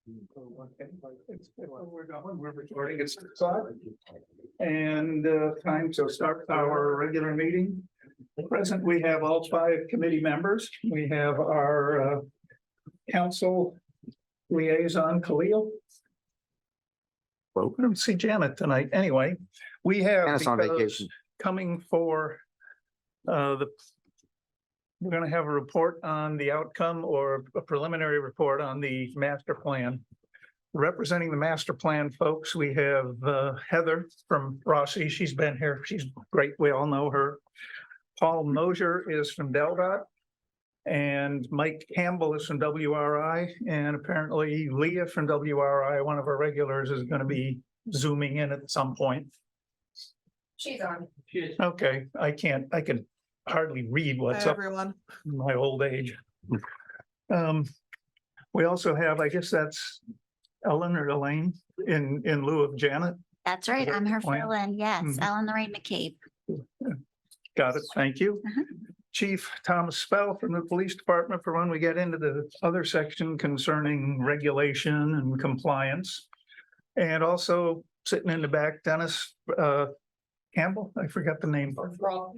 We're recording. It's 6 o'clock. And time to start our regular meeting. Present, we have all 5 committee members. We have our council liaison, Khalil. Well, we don't see Janet tonight. Anyway, we have Janet's on vacation. Coming for we're going to have a report on the outcome or a preliminary report on the master plan. Representing the master plan folks, we have Heather from Rossi. She's been here. She's great. We all know her. Paul Mosier is from DelDOT. And Mike Campbell is from WRI. And apparently Leah from WRI, one of our regulars, is going to be zooming in at some point. She's on. Okay, I can hardly read what's Hi, up everyone. in my old age. We also have, I guess that's Ellen or Elaine in lieu of Janet. That's right. I'm her Plan. fill-in. Yes, Mhm. Ellen Lorraine McCabe. Got it. Thank you. Mhm. Chief Thomas Spell from the police department for when we get into the other section concerning regulation and compliance. And also sitting in the back, Dennis Campbell, I forgot the name.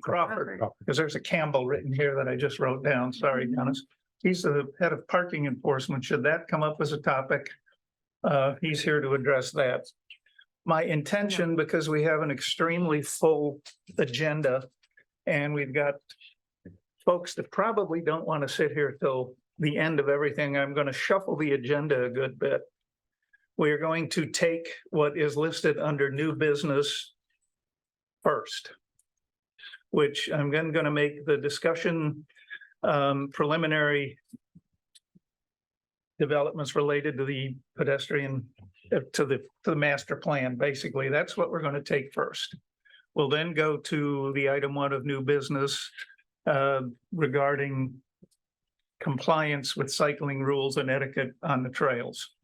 Crawford, because there's a Campbell written here that I just wrote down. Sorry, Dennis. He's the head of parking enforcement. Should that come up as a topic, he's here to address that. My intention, because we have an extremely full agenda and we've got folks that probably don't want to sit here till the end of everything, I'm going to shuffle the agenda a good bit. We are going to take what is listed under new business first, which I'm then going to make the discussion preliminary developments related to the pedestrian, to the master plan. Basically, that's what we're going to take first. We'll then go to the item 1 of new business regarding compliance with cycling rules and etiquette on the trails.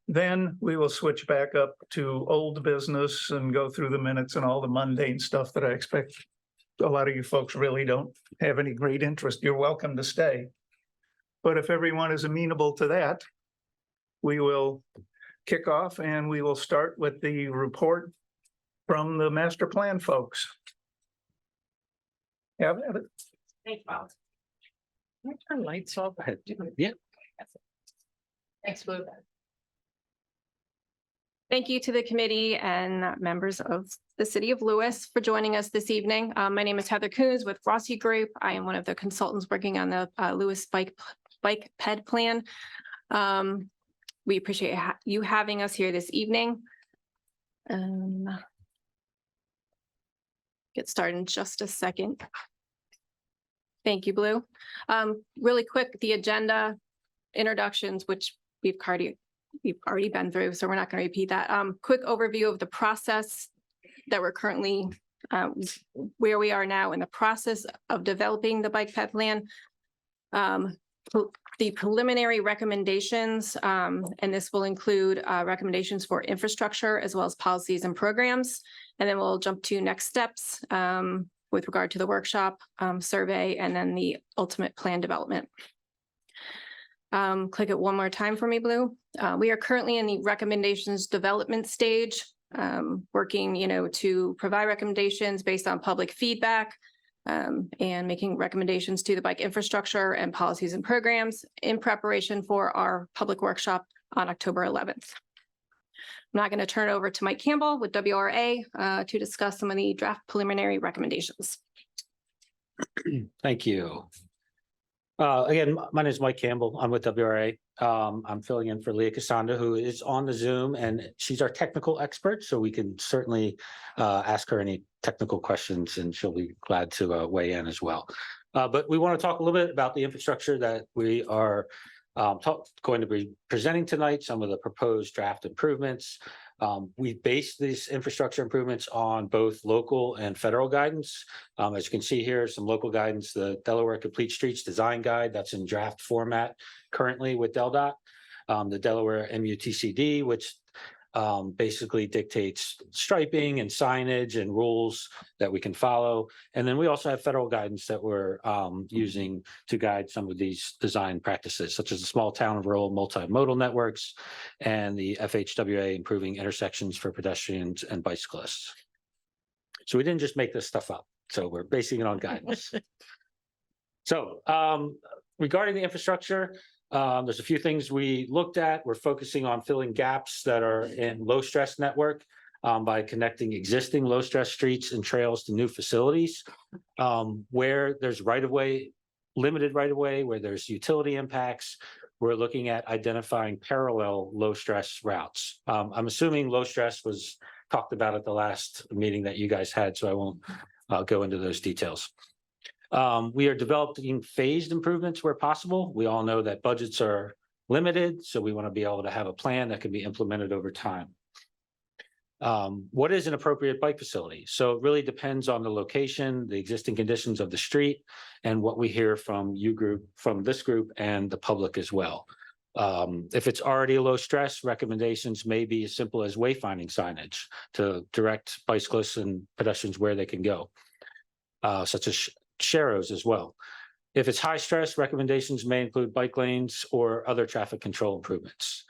Then we will switch back up to old business and go through the minutes and all the mundane stuff that I expect a lot of you folks really don't have any great interest. You're welcome to stay. But if everyone is amenable to that, we will kick off and we will start with the report from the master plan folks. Have it. Thanks, Bob. Can I turn lights off? Yeah. Thanks, Blue. Thank you to the committee and members of the city of Lewes for joining us this evening. My name is Heather Coons with Rossi Group. I am one of the consultants working on the Lewes bike ped plan. We appreciate you having us here this evening. Get started in just a second. Thank you, Blue. Really quick, the agenda introductions, which we've already been through, so we're not going to repeat that. Quick overview of the process that we're currently, where we are now in the process of developing the bike path plan. The preliminary recommendations, and this will include recommendations for infrastructure as well as policies and programs. And then we'll jump to next steps with regard to the workshop, survey, and then the ultimate plan development. Click it one more time for me, Blue. We are currently in the recommendations development stage, working, to provide recommendations based on public feedback and making recommendations to the bike infrastructure and policies and programs in preparation for our public workshop on October 11th. I'm now going to turn it over to Mike Campbell with WRA to discuss some of the draft preliminary recommendations. Thank you. Again, my name is Mike Campbell. I'm with WRA. I'm filling in for Leah Casanda, who is on the Zoom, and she's our technical expert, so we can certainly ask her any technical questions, and she'll be glad to weigh in as well. But we want to talk a little bit about the infrastructure that we are going to be presenting tonight, some of the proposed draft improvements. We base these infrastructure improvements on both local and federal guidance. As you can see here, some local guidance, the Delaware Complete Streets Design Guide, that's in draft format currently with DelDOT. The Delaware MUTCD, which basically dictates striping and signage and rules that we can follow. And then we also have federal guidance that we're using to guide some of these design practices, such as the small town and rural multimodal networks and the FHWA improving intersections for pedestrians and bicyclists. So we didn't just make this stuff up. So we're basing it on guidance. So regarding the infrastructure, there's a few things we looked at. We're focusing on filling gaps that are in low stress network by connecting existing low stress streets and trails to new facilities. Where there's right-of-way, limited right-of-way, where there's utility impacts, we're looking at identifying parallel low stress routes. I'm assuming low stress was talked about at the last meeting that you guys had, so I won't go into those details. We are developing phased improvements where possible. We all know that budgets are limited, so we want to be able to have a plan that can be implemented over time. What is an appropriate bike facility? So it really depends on the location, the existing conditions of the street, and what we hear from this group and the public as well. If it's already low stress, recommendations may be as simple as wayfinding signage to direct bicyclists and pedestrians where they can go, such as sharrows as well. If it's high stress, recommendations may include bike lanes or other traffic control improvements.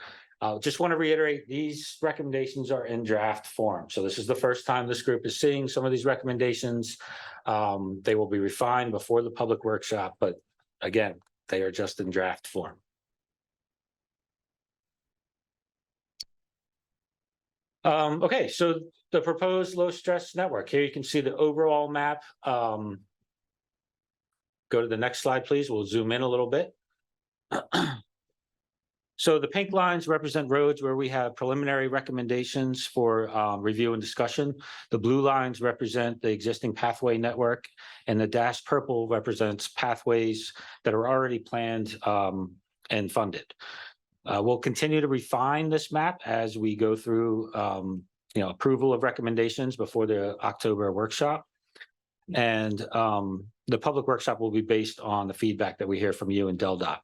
Just want to reiterate, these recommendations are in draft form. So this is the first time this group is seeing some of these recommendations. They will be refined before the public workshop, but again, they are just in draft form. Okay, so the proposed low stress network. Here you can see the overall map. Go to the next slide, please. We'll zoom in a little bit. So the pink lines represent roads where we have preliminary recommendations for review and discussion. The blue lines represent the existing pathway network, and the dashed purple represents pathways that are already planned and funded. We'll continue to refine this map as we go through approval of recommendations before the October workshop. And the public workshop will be based on the feedback that we hear from you and DelDOT.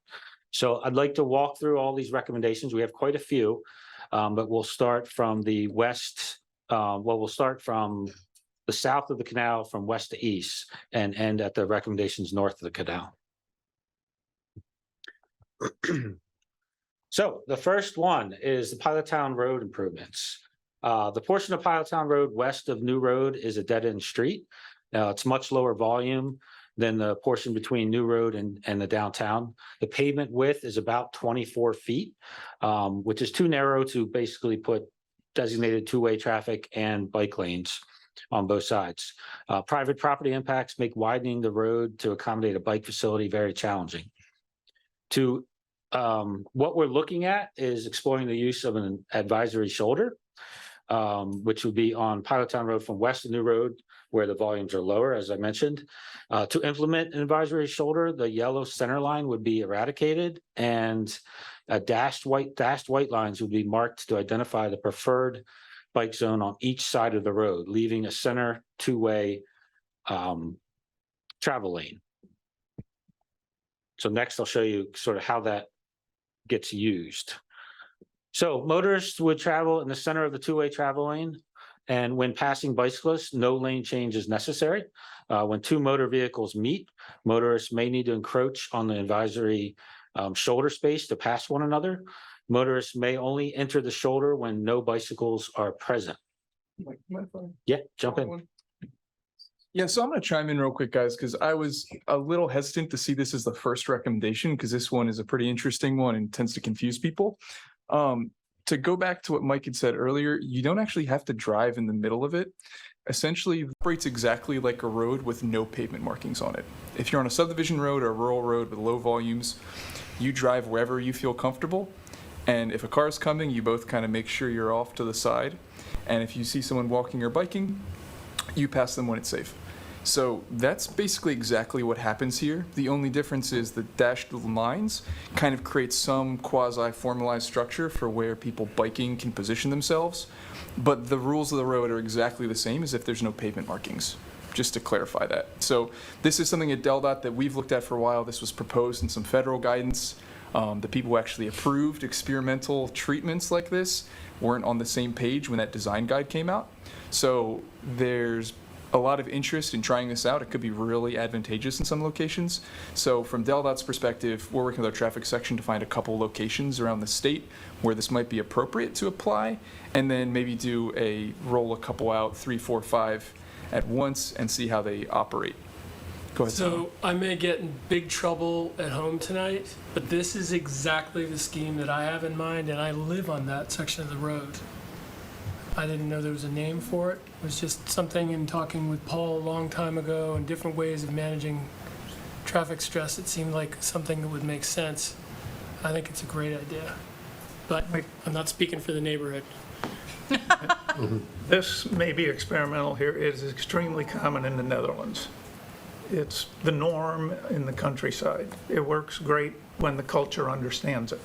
So I'd like to walk through all these recommendations. We have quite a few, but we'll start from the west. We'll start from the south of the canal from west to east and end at the recommendations north of the canal. So the first one is the Pilottown Road improvements. The portion of Pilottown Road west of New Road is a dead-end street. Now it's much lower volume than the portion between New Road and the downtown. The pavement width is about 24 feet, which is too narrow to basically put designated two-way traffic and bike lanes on both sides. Private property impacts make widening the road to accommodate a bike facility very challenging. What we're looking at is exploring the use of an advisory shoulder, which would be on Pilottown Road from west of New Road, where the volumes are lower, as I mentioned. To implement an advisory shoulder, the yellow center line would be eradicated, and dashed white lines would be marked to identify the preferred bike zone on each side of the road, leaving a center two-way travel lane. So next, I'll show you sort of how that gets used. So motorists would travel in the center of the two-way travel lane, and when passing bicyclists, no lane change is necessary. When two motor vehicles meet, motorists may need to encroach on the advisory shoulder space to pass one another. Motorists may only enter the shoulder when no bicycles are present. Yeah, jump in. Yeah, so I'm going to chime in real quick, guys, because I was a little hesitant to see this as the first recommendation, because this one is a pretty interesting one and tends to confuse people. To go back to what Mike had said earlier, you don't actually have to drive in the middle of it. Essentially, it operates exactly like a road with no pavement markings on it. If you're on a subdivision road or a rural road with low volumes, you drive wherever you feel comfortable. And if a car is coming, you both kind of make sure you're off to the side. And if you see someone walking or biking, you pass them when it's safe. So that's basically exactly what happens here. The only difference is the dashed lines kind of create some quasi-formalized structure for where people biking can position themselves. But the rules of the road are exactly the same as if there's no pavement markings, just to clarify that. So this is something at DelDOT that we've looked at for a while. This was proposed in some federal guidance. The people who actually approved experimental treatments like this weren't on the same page when that design guide came out. So there's a lot of interest in trying this out. It could be really advantageous in some locations. So from DelDOT's perspective, we're working with our traffic section to find a couple locations around the state where this might be appropriate to apply, and then maybe roll a couple out, 3, 4, 5 at once and see how they operate. Go ahead, Tom. So I may get in big trouble at home tonight, but this is exactly the scheme that I have in mind, and I live on that section of the road. I didn't know there was a name for it. It was just something in talking with Paul a long time ago and different ways of managing traffic stress. It seemed like something that would make sense. I think it's a great idea. But I'm not speaking for the neighborhood. This may be experimental here. It is extremely common in the Netherlands. It's the norm in the countryside. It works great when the culture understands it.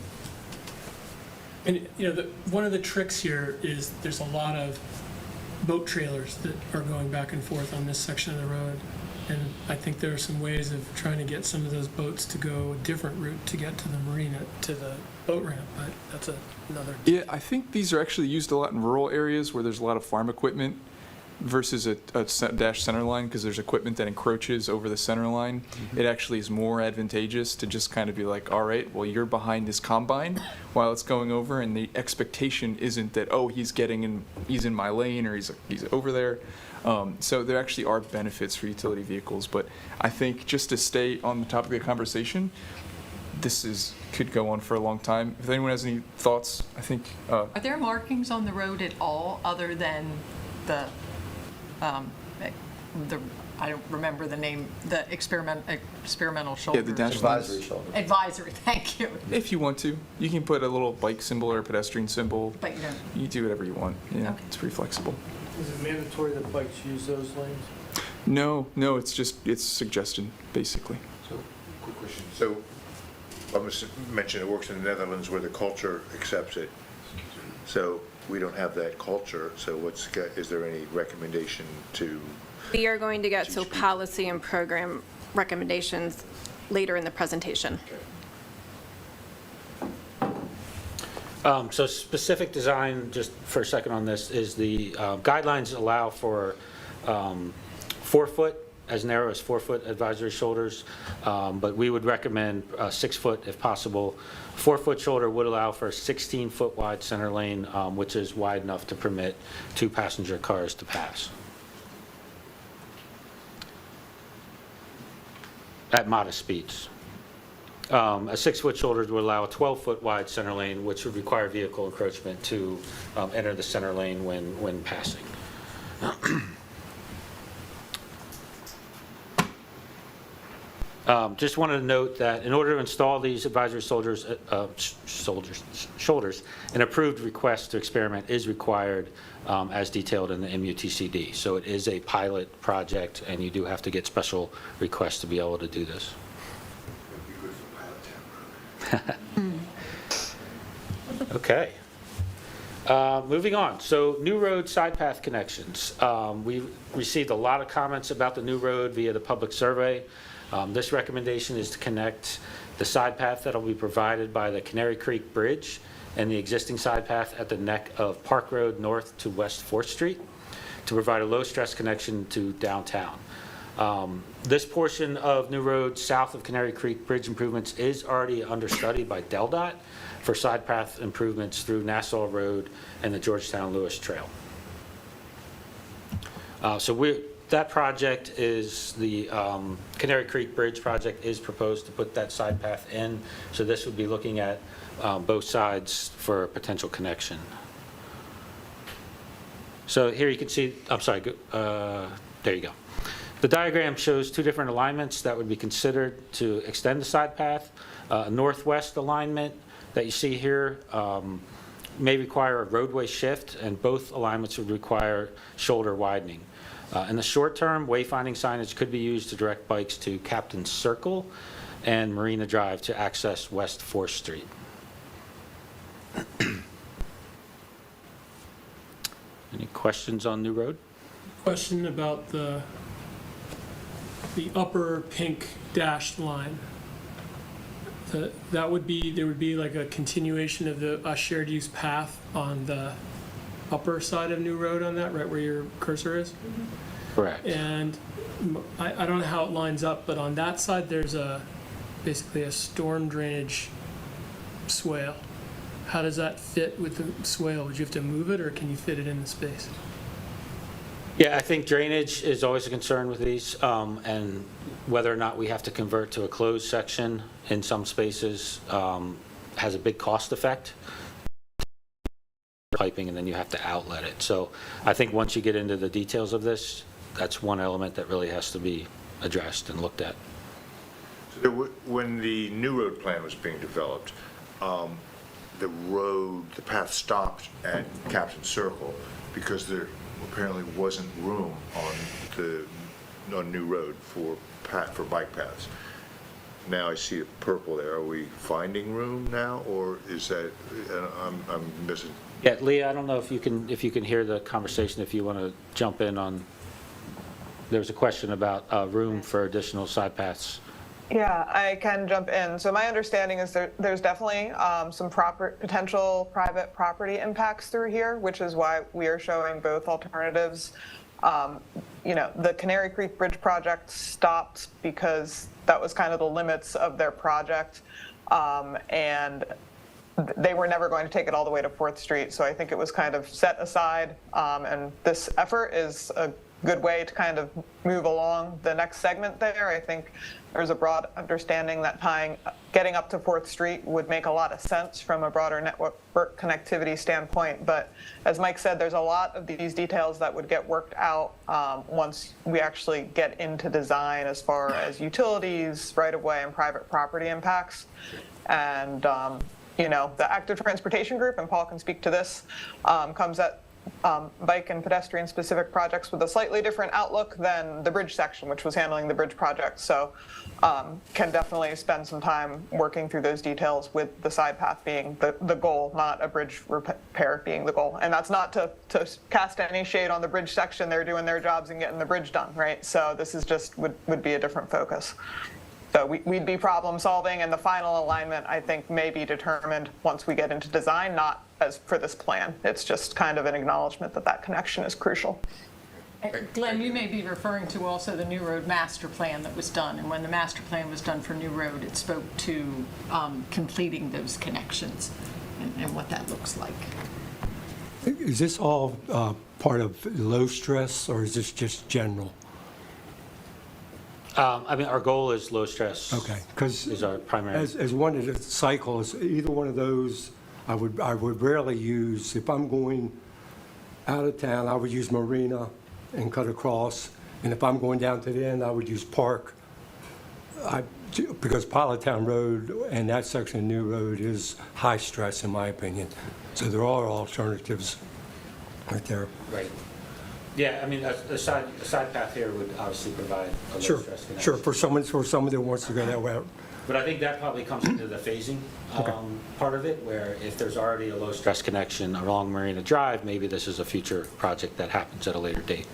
And, you know, one of the tricks here is there's a lot of boat trailers that are going back and forth on this section of the road. And I think there are some ways of trying to get some of those boats to go a different route to get to the marina, to the boat ramp, but that's another. Yeah, I think these are actually used a lot in rural areas where there's a lot of farm equipment versus a dash center line, because there's equipment that encroaches over the center line. It actually is more advantageous to just kind of be like, all right, well, you're behind this combine while it's going over, and the expectation isn't that, oh, he's in my lane, or he's over there. So there actually are benefits for utility vehicles, but I think just to stay on the topic of the conversation, could go on for a long time. If anyone has any thoughts, I think. Are there markings on the road at all other than the I don't remember the name, the experimental shoulder? Yeah, the dash Advisory lines. shoulder. Advisory, thank you. If you want to, you can put a little bike symbol or a pedestrian symbol. But you don't. You do whatever you want. Yeah, Okay. it's pretty flexible. Is it mandatory that bikes use those lanes? No, it's suggestion, basically. So, quick question. So, I must mention it works in the Netherlands where the culture accepts it. So we don't have that culture. So is there any recommendation to? We are going to get to Teach people. policy and program recommendations later in the presentation. So specific design, just for a second on this, is the guidelines allow for 4 foot, as narrow as 4 foot advisory shoulders, but we would recommend 6 foot if possible. 4 foot shoulder would allow for a 16 foot wide center lane, which is wide enough to permit 2 passenger cars to pass at modest speeds. A 6 foot shoulder would allow a 12 foot wide center lane, which would require vehicle encroachment to enter the center lane when passing. Just wanted to note that in order to install these advisory shoulders, an approved request to experiment is required as detailed in the MUTCD. So it is a pilot project, and you do have to get special requests to be able to do this. Okay. Moving on. So new road side path connections. We received a lot of comments about the new road via the public survey. This recommendation is to connect the side path that will be provided by the Canary Creek Bridge and the existing side path at the neck of Park Road North to West 4th Street to provide a low-stress connection to downtown. This portion of New Road south of Canary Creek Bridge improvements is already under study by DelDOT for side path improvements through Nassau Road and the Georgetown Lewes Trail. That project is the Canary Creek Bridge project is proposed to put that side path in. So this would be looking at both sides for a potential connection. So here you can see, I'm sorry, there you go. The diagram shows 2 different alignments that would be considered to extend the side path. Northwest alignment that you see here may require a roadway shift, and both alignments would require shoulder widening. In the short term, wayfinding signage could be used to direct bikes to Captain's Circle and Marina Drive to access West 4th Street. Any questions on New Road? Question about the upper pink dashed line. That would be, there would be like a continuation of the shared use path on the upper side of New Road on that, right where your cursor is? Correct. And I don't know how it lines up, but on that side, there's basically a storm drainage swale. How does that fit with the swale? Would you have to move it, or can you fit it in the space? Yeah, I think drainage is always a concern with these, and whether or not we have to convert to a closed section in some spaces has a big cost effect. Piping, and then you have to outlet it. So I think once you get into the details of this, that's one element that really has to be addressed and looked at. So when the new road plan was being developed, the path stopped at Captain Circle because there apparently wasn't room on New Road for bike paths. Now I see a purple there. Are we finding room now, or is that, I'm missing? Yeah, Leah, I don't know if you can hear the conversation, if you want to jump in on, there was a question about room for additional side paths. Yeah, I can jump in. So my understanding is there's definitely some potential private property impacts through here, which is why we are showing both alternatives. The Canary Creek Bridge project stopped because that was kind of the limits of their project. And they were never going to take it all the way to 4th Street. So I think it was kind of set aside. And this effort is a good way to kind of move along the next segment there. I think there's a broad understanding that getting up to 4th Street would make a lot of sense from a broader network connectivity standpoint. But as Mike said, there's a lot of these details that would get worked out once we actually get into design, as far as utilities, right-of-way, and private property impacts. And the active transportation group, and Paul can speak to this, comes at bike and pedestrian specific projects with a slightly different outlook than the bridge section, which was handling the bridge project. So can definitely spend some time working through those details, with the side path being the goal, not a bridge repair being the goal. And that's not to cast any shade on the bridge section. They're doing their jobs and getting the bridge done, right? So this is just would be a different focus. So we'd be problem solving, and the final alignment, I think, may be determined once we get into design, not as for this plan. It's just kind of an acknowledgement that connection is crucial. Glenn, you may be referring to also the New Road master plan that was done. And when the master plan was done for New Road, it spoke to completing those connections and what that looks like. Is this all part of low stress, or is this just general? Our goal is low stress. Okay, because Is our primary. as one of the cycles, either one of those, I would rarely use. If I'm going out of town, I would use Marina and cut across. And if I'm going down to the end, I would use Park. Because Pilot Town Road and that section of New Road is high stress, in my opinion. So there are alternatives right there. Right. Yeah, a side path here would obviously provide a low Sure, stress connection. sure, for someone that wants to go that route. But I think that probably comes into the phasing part of it, where if there's already a low stress connection along Marina Drive, maybe this is a future project that happens at a later date.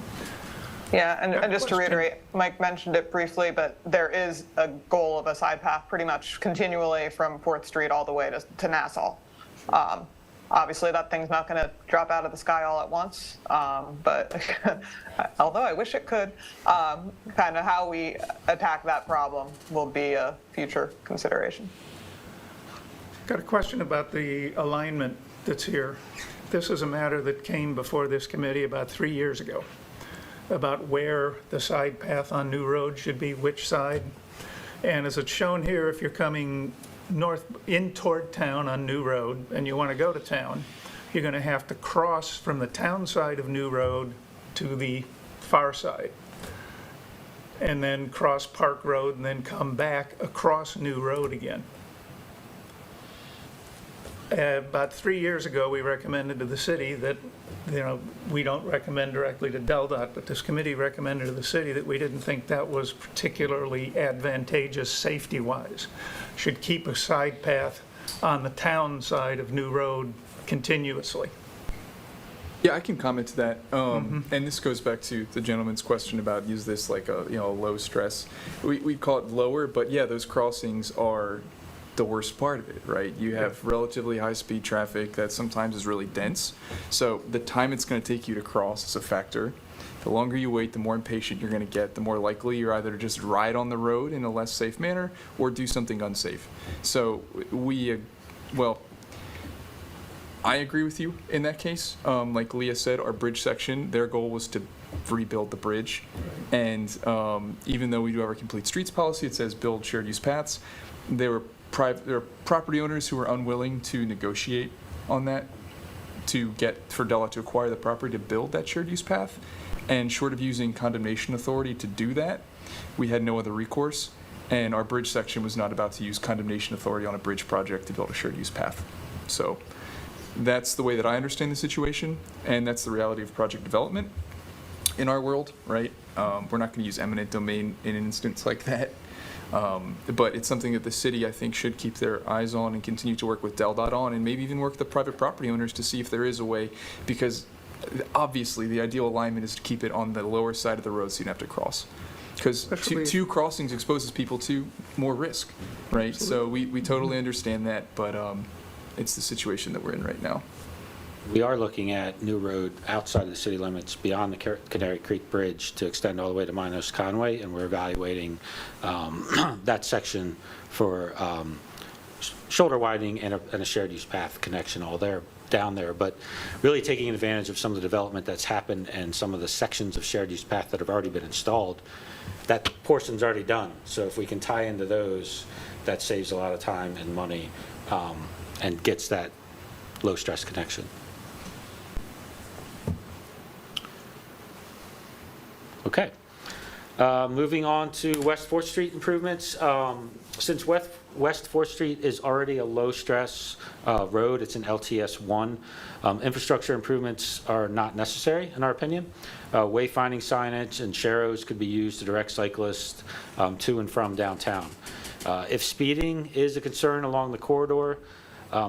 Yeah, and just to reiterate, Mike mentioned it briefly, but there is a goal of a side path pretty much continually from 4th Street all the way to Nassau. Obviously, that thing's not going to drop out of the sky all at once, but although I wish it could, kind of how we attack that problem will be a future consideration. Got a question about the alignment that's here. This is a matter that came before this committee about 3 years ago, about where the side path on New Road should be, which side. And as it's shown here, if you're coming north in toward town on New Road and you want to go to town, you're going to have to cross from the town side of New Road to the far side, and then cross Park Road and then come back across New Road again. About 3 years ago, we recommended to the city that, we don't recommend directly to DelDOT, but this committee recommended to the city that we didn't think that was particularly advantageous safety-wise. Should keep a side path on the town side of New Road continuously. Yeah, I can comment to that. And this goes back to the gentleman's question about use this like a low stress. We call it lower, but yeah, those crossings are the worst part of it, right? You have relatively high-speed traffic that sometimes is really dense. So the time it's going to take you to cross is a factor. The longer you wait, the more impatient you're going to get, the more likely you're either to just ride on the road in a less safe manner or do something unsafe. So I agree with you in that case. Like Leah said, our bridge section, their goal was to rebuild the bridge. And even though we do have our complete streets policy, it says build shared use paths. There were property owners who were unwilling to negotiate on that to get Ferdella to acquire the property to build that shared use path. And short of using condemnation authority to do that, we had no other recourse. And our bridge section was not about to use condemnation authority on a bridge project to build a shared use path. So that's the way that I understand the situation, and that's the reality of project development in our world, right? We're not going to use eminent domain in an instance like that. But it's something that the city, I think, should keep their eyes on and continue to work with DelDOT on, and maybe even work with the private property owners to see if there is a way, because obviously the ideal alignment is to keep it on the lower side of the road so you don't have to cross. Because two crossings exposes people to more risk, right? So we totally understand that, but it's the situation that we're in right now. We are looking at new road outside of the city limits beyond the Canary Creek Bridge to extend all the way to Minos Conway, and we're evaluating that section for shoulder widening and a shared use path connection all there, down there, but really taking advantage of some of the development that's happened and some of the sections of shared use path that have already been installed. That portion's already done, so if we can tie into those, that saves a lot of time and money and gets that low stress connection. Okay. Moving on to West 4th Street improvements. Since West 4th Street is already a low-stress road, it's an LTS 1, infrastructure improvements are not necessary, in our opinion. Wayfinding signage and sharrows could be used to direct cyclists to and from downtown. If speeding is a concern along the corridor,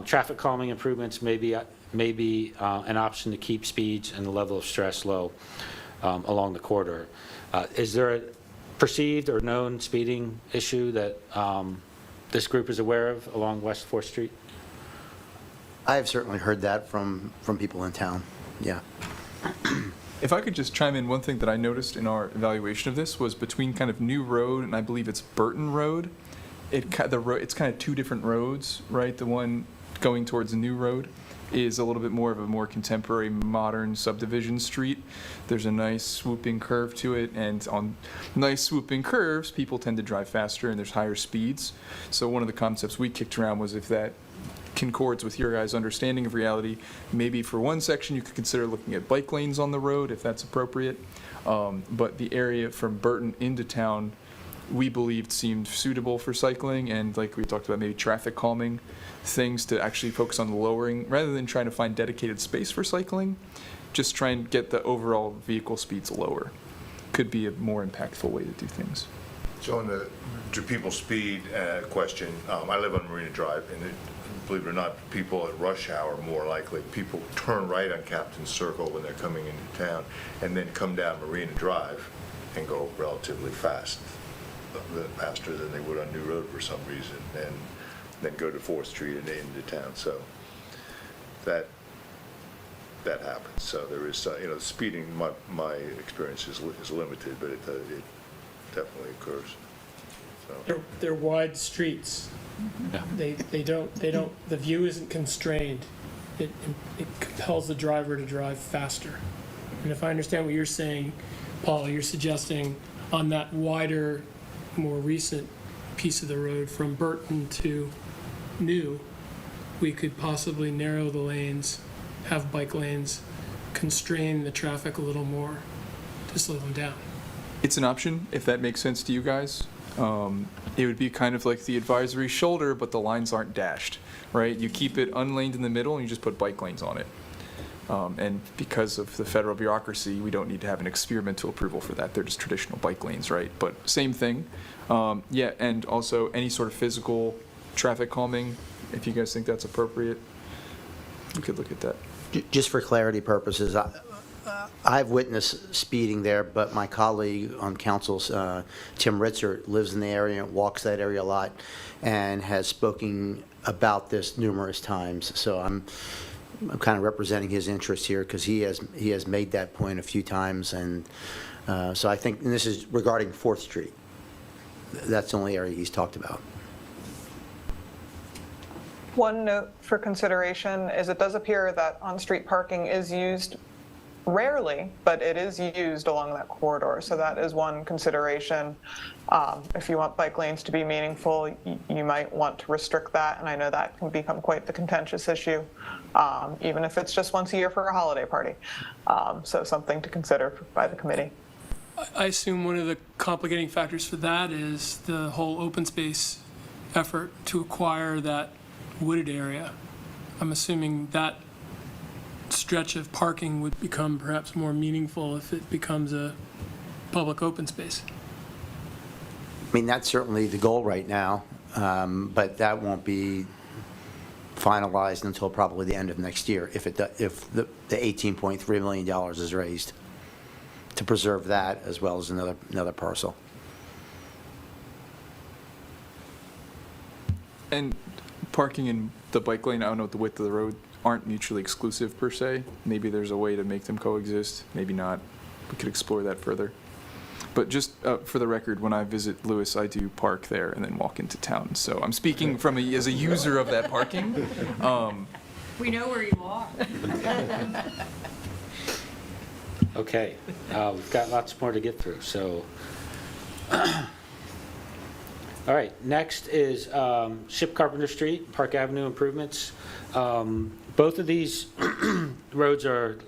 traffic calming improvements may be an option to keep speeds and the level of stress low along the corridor. Is there a perceived or known speeding issue that this group is aware of along West 4th Street? I have certainly heard that from people in town, yeah. If I could just chime in, one thing that I noticed in our evaluation of this was between kind of New Road and I believe it's Burton Road. It's kind of two different roads, right? The one going towards the New Road is a little bit more of a more contemporary, modern subdivision street. There's a nice swooping curve to it, and on nice swooping curves, people tend to drive faster and there's higher speeds. So one of the concepts we kicked around was if that concords with your guys' understanding of reality, maybe for one section you could consider looking at bike lanes on the road if that's appropriate. But the area from Burton into town, we believed seemed suitable for cycling, and like we talked about, maybe traffic calming things to actually focus on lowering, rather than trying to find dedicated space for cycling, just try and get the overall vehicle speeds lower. Could be a more impactful way to do things. So on the, to people speed question, I live on Marina Drive, and believe it or not, people at rush hour more likely, people turn right on Captain's Circle when they're coming into town, and then come down Marina Drive and go relatively fast, faster than they would on New Road for some reason, and then go to 4th Street and into town. So that happens. So there is, speeding, my experience is limited, but it definitely occurs. So. They're wide streets. Yeah. They don't, the view isn't constrained. It compels the driver to drive faster. And if I understand what you're saying, Paul, you're suggesting on that wider, more recent piece of the road from Burton to New, we could possibly narrow the lanes, have bike lanes, constrain the traffic a little more to slow them down. It's an option, if that makes sense to you guys. It would be kind of like the advisory shoulder, but the lines aren't dashed, right? You keep it unlaned in the middle and you just put bike lanes on it. And because of the federal bureaucracy, we don't need to have an experimental approval for that. They're just traditional bike lanes, right? But same thing. Yeah, and also any sort of physical traffic calming, if you guys think that's appropriate, we could look at that. Just for clarity purposes, I've witnessed speeding there, but my colleague on council, Tim Ritzer, lives in the area and walks that area a lot and has spoken about this numerous times. So I'm kind of representing his interest here because he has made that point a few times. And so I think, and this is regarding 4th Street. That's the only area he's talked about. One note for consideration is it does appear that on-street parking is used rarely, but it is used along that corridor. So that is one consideration. If you want bike lanes to be meaningful, you might want to restrict that. And I know that can become quite the contentious issue, even if it's just once a year for a holiday party. So something to consider by the committee. I assume one of the complicating factors for that is the whole open space effort to acquire that wooded area. I'm assuming that stretch of parking would become perhaps more meaningful if it becomes a public open space. I mean, that's certainly the goal right now, but that won't be finalized until probably the end of next year if the $18.3 million is raised to preserve that as well as another parcel. And parking in the bike lane, I don't know, the width of the road aren't mutually exclusive per se. Maybe there's a way to make them coexist, maybe not. We could explore that further. But just for the record, when I visit Lewes, I do park there and then walk into town. So I'm speaking from as a user of that parking. We know where you are. Okay, we've got lots more to get through, so. All right, next is Ship Carpenter Street, Park Avenue improvements. Both of these roads are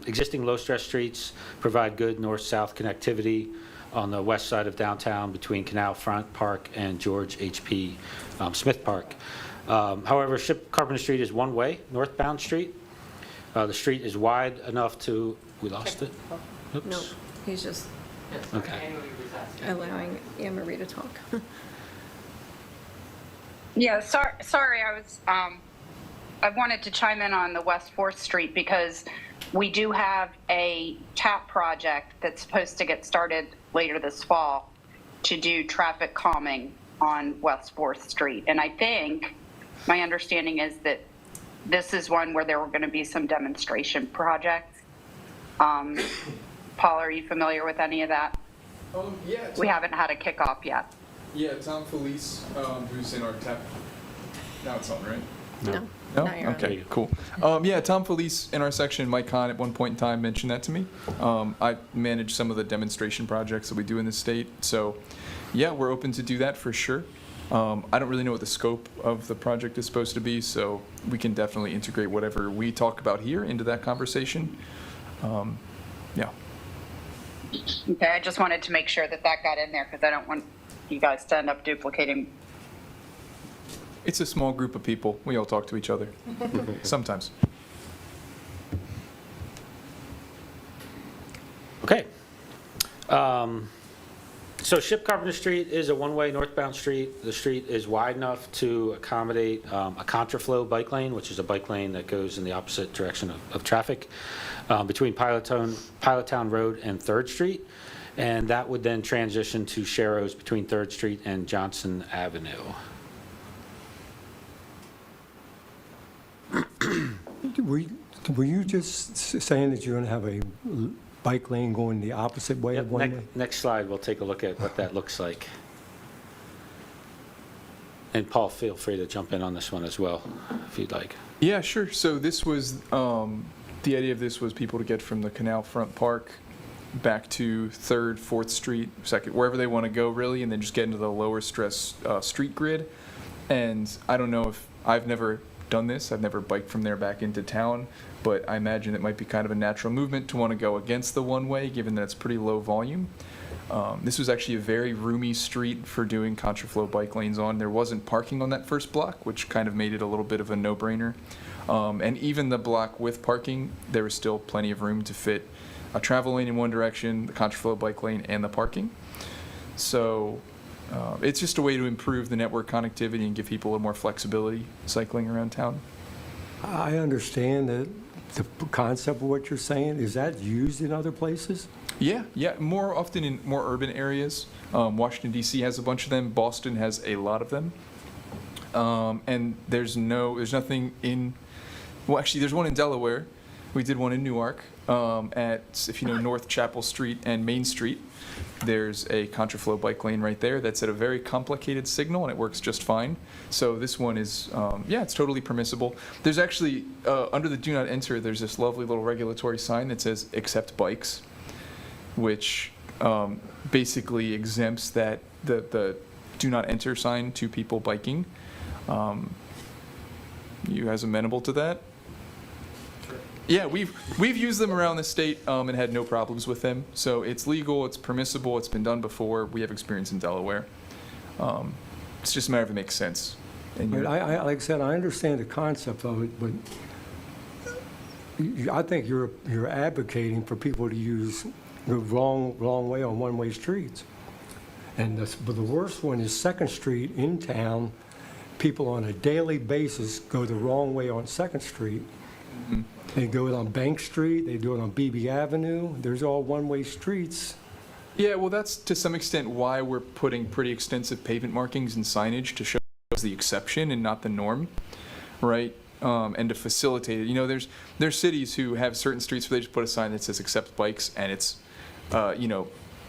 existing low-stress streets, provide good north-south connectivity on the west side of downtown between Canal Front Park and George H.P. Smith Park. However, Ship Carpenter Street is one-way, northbound street. The street is wide enough to, we lost it? Oops. No, he's just Okay. allowing Anne Marie to talk. Yeah, sorry, I wanted to chime in on the West 4th Street because we do have a TAP project that's supposed to get started later this fall to do traffic calming on West 4th Street. And I think my understanding is that this is one where there were going to be some demonstration projects. Paul, are you familiar with any of that? Yeah. We haven't had a kickoff yet. Yeah, Tom Felice, who's in our tap. Now it's on, right? No. No? Now you're on. Okay, cool. Yeah, Tom Felice in our section, Mike Hahn at one point in time mentioned that to me. I manage some of the demonstration projects that we do in the state. So yeah, we're open to do that for sure. I don't really know what the scope of the project is supposed to be, so we can definitely integrate whatever we talk about here into that conversation. Yeah. Okay, I just wanted to make sure that got in there because I don't want you guys to end up duplicating. It's a small group of people. We all talk to each other sometimes. Okay. So Ship Carpenter Street is a one-way northbound street. The street is wide enough to accommodate a contraflow bike lane, which is a bike lane that goes in the opposite direction of traffic between Pilottown Road and 3rd Street. And that would then transition to Sharrows between 3rd Street and Johnson Avenue. Were you just saying that you're going to have a bike lane going the opposite way Yep, of one way? next slide, we'll take a look at what that looks like. And Paul, feel free to jump in on this one as well, if you'd like. Yeah, sure. So this was, the idea of this was people to get from the Canal Front Park back to 3rd, 4th Street, 2nd, wherever they want to go really, and then just get into the lower stress street grid. And I don't know if, I've never done this, I've never biked from there back into town, but I imagine it might be kind of a natural movement to want to go against the one-way, given that it's pretty low volume. This was actually a very roomy street for doing contraflow bike lanes on. There wasn't parking on that first block, which kind of made it a little bit of a no-brainer. And even the block with parking, there was still plenty of room to fit a travel lane in one direction, the contraflow bike lane, and the parking. So it's just a way to improve the network connectivity and give people a little more flexibility cycling around town. I understand that the concept of what you're saying, is that used in other places? Yeah, more often in more urban areas. Washington DC has a bunch of them. Boston has a lot of them. And there's nothing in, well, actually, there's one in Delaware. We did one in Newark, at, if you know, North Chapel Street and Main Street. There's a contraflow bike lane right there that's at a very complicated signal, and it works just fine. So this one is, yeah, it's totally permissible. There's actually, under the do not enter, there's this lovely little regulatory sign that says accept bikes, which basically exempts the do not enter sign to people biking. You guys amenable to that? Yeah, we've used them around the state and had no problems with them. So it's legal, it's permissible, it's been done before. We have experience in Delaware. It's just a matter of it makes sense. And But like I said, I understand the concept of it, but I think you're advocating for people to use the wrong way on one-way streets. And but the worst one is 2nd Street in town. People on a daily basis go the wrong way on 2nd Street. Mhm. They do it on Bank Street, they do it on BB Avenue. There's all one-way streets. Yeah, well, that's to some extent why we're putting pretty extensive pavement markings and signage to show the exception and not the norm, right? And to facilitate it. You know, there's cities who have certain streets where they just put a sign that says accept bikes, and it's,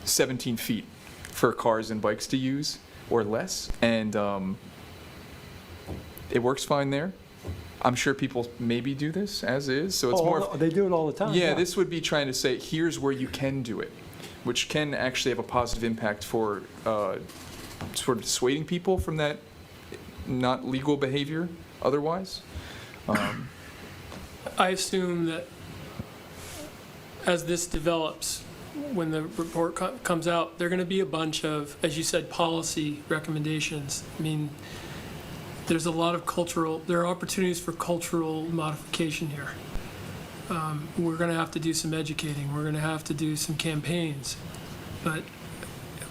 17 feet for cars and bikes to use or less, and it works fine there. I'm sure people maybe do this as is, so it's more. They do it all the time. Yeah, this would be trying to say, here's where you can do it, which can actually have a positive impact for sort of dissuading people from that not legal behavior otherwise. I assume that as this develops, when the report comes out, there are going to be a bunch of, as you said, policy recommendations. I mean, there's a lot of there are opportunities for cultural modification here. We're going to have to do some educating. We're going to have to do some campaigns. But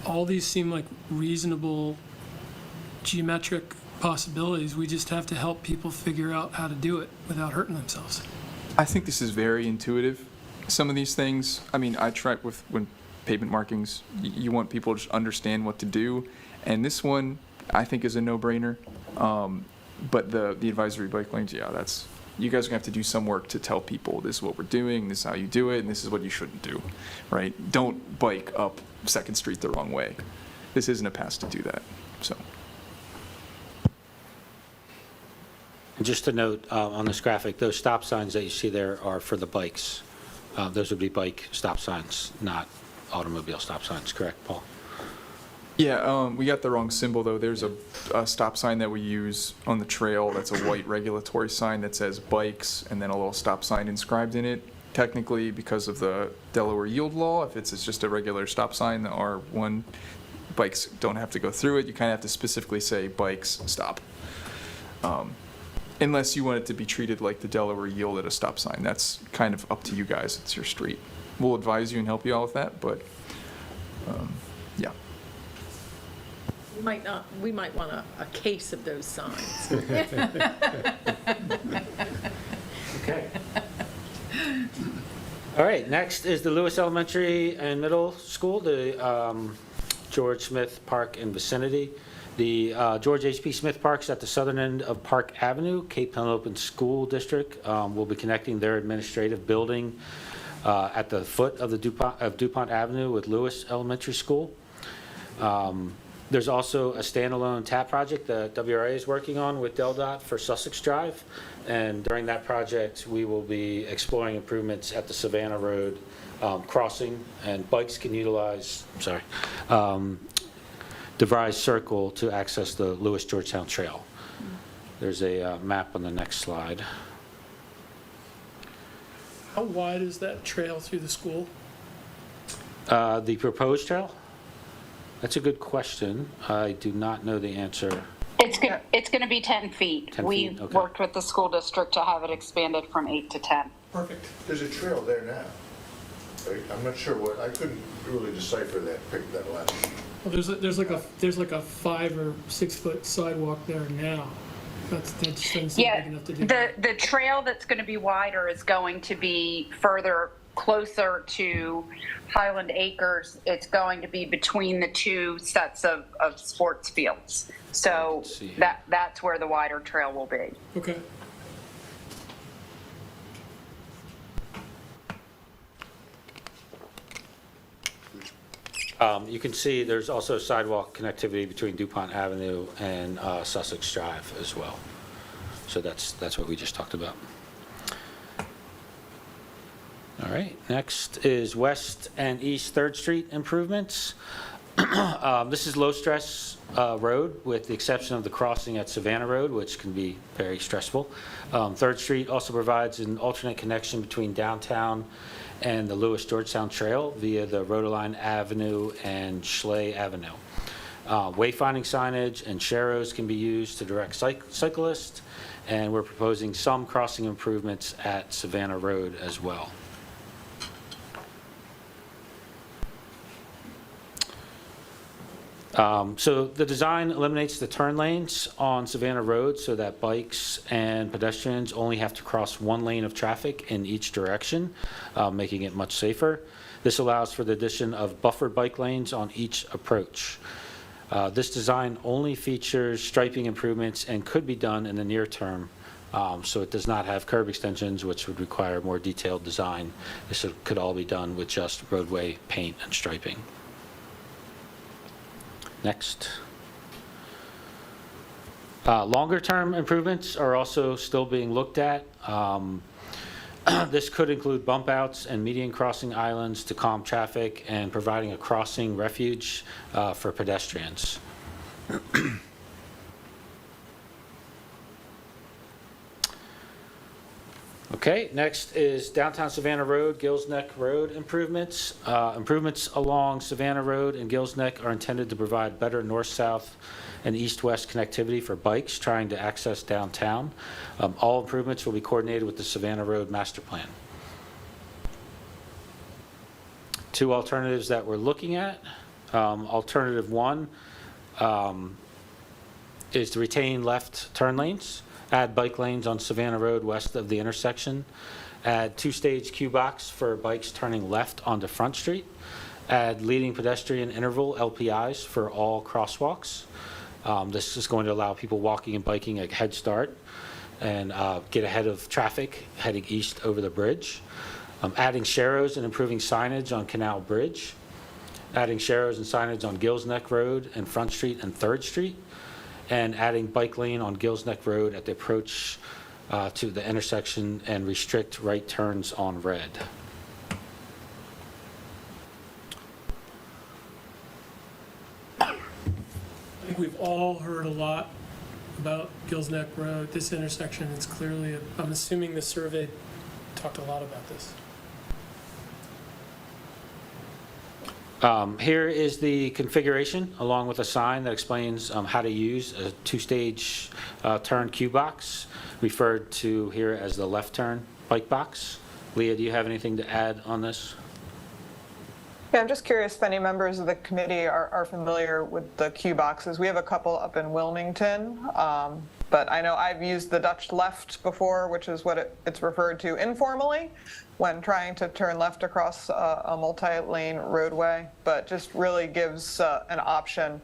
all these seem like reasonable geometric possibilities. We just have to help people figure out how to do it without hurting themselves. I think this is very intuitive. Some of these things, I mean, I try when pavement markings, you want people to just understand what to do. And this one, I think, is a no-brainer. But the advisory bike lanes, yeah, you guys are gonna have to do some work to tell people this is what we're doing, this is how you do it, and this is what you shouldn't do, right? Don't bike up 2nd Street the wrong way. This isn't a pass to do that, so. Just to note, on this graphic, those stop signs that you see there are for the bikes. Those would be bike stop signs, not automobile stop signs, correct, Paul? Yeah, we got the wrong symbol, though. There's a stop sign that we use on the trail that's a white regulatory sign that says bikes, and then a little stop sign inscribed in it. Technically, because of the Delaware yield law, if it's just a regular stop sign, the R1, bikes don't have to go through it. You kind of have to specifically say bikes, stop. Unless you want it to be treated like the Delaware yield at a stop sign. That's kind of up to you guys. It's your street. We'll advise you and help you out with that, but yeah. We might want a case of those signs. Okay. All right, next is the Lewes Elementary and Middle School, the George Smith Park and vicinity. The George H.P. Smith Park's at the southern end of Park Avenue. Cape Town Open School District will be connecting their administrative building at the foot of the DuPont Avenue with Lewes Elementary School. There's also a standalone tap project that WRA is working on with DelDOT for Sussex Drive. And during that project, we will be exploring improvements at the Savannah Road crossing, and bikes can utilize, DeVries Circle to access the Lewes Georgetown Trail. There's a map on the next slide. How wide is that trail through the school? The proposed trail? That's a good question. I do not know the answer. It's going to be 10 feet. 10 We feet, okay. worked with the school district to have it expanded from 8 to 10. Perfect. There's a trail there now. Right? I'm not sure I couldn't really decipher that last. Well, there's like a 5 or 6 foot sidewalk there now. That just doesn't seem Yeah, big enough to do. the trail that's going to be wider is going to be further closer to Highland Acres. It's going to be between the two sets of sports fields. So Let's see here. that's where the wider trail will be. Okay. You can see there's also sidewalk connectivity between DuPont Avenue and Sussex Drive as well. So that's what we just talked about. All right, next is West and East Third Street improvements. This is low-stress road with the exception of the crossing at Savannah Road, which can be very stressful. Third Street also provides an alternate connection between downtown and the Lewes Georgetown Trail via the Rhodoline Avenue and Schley Avenue. Wayfinding signage and sharrows can be used to direct cyclists, and we're proposing some crossing improvements at Savannah Road as well. So the design eliminates the turn lanes on Savannah Road so that bikes and pedestrians only have to cross one lane of traffic in each direction, making it much safer. This allows for the addition of buffered bike lanes on each approach. This design only features striping improvements and could be done in the near term, so it does not have curb extensions, which would require more detailed design. This could all be done with just roadway paint and striping. Next. Longer-term improvements are also still being looked at. This could include bump outs and median crossing islands to calm traffic and providing a crossing refuge for pedestrians. Okay, next is downtown Savannah Road, Gills Neck Road improvements. Improvements along Savannah Road and Gills Neck are intended to provide better north-south and east-west connectivity for bikes trying to access downtown. All improvements will be coordinated with the Savannah Road Master Plan. Two alternatives that we're looking at. Alternative one is to retain left turn lanes. Add bike lanes on Savannah Road west of the intersection. Add two-stage queue box for bikes turning left onto Front Street. Add leading pedestrian interval LPIs for all crosswalks. This is going to allow people walking and biking a head start and get ahead of traffic heading east over the bridge. Adding sharrows and improving signage on Canal Bridge. Adding sharrows and signage on Gills Neck Road and Front Street and 3rd Street. And adding bike lane on Gills Neck Road at the approach to the intersection and restrict right turns on red. I think we've all heard a lot about Gills Neck Road. This intersection is clearly, I'm assuming the survey talked a lot about this. Here is the configuration along with a sign that explains how to use a two-stage turn queue box, referred to here as the left turn bike box. Leah, do you have anything to add on this? Yeah, I'm just curious if any members of the committee are familiar with the queue boxes. We have a couple up in Wilmington, but I know I've used the Dutch left before, which is what it's referred to informally when trying to turn left across a multi-lane roadway, but just really gives an option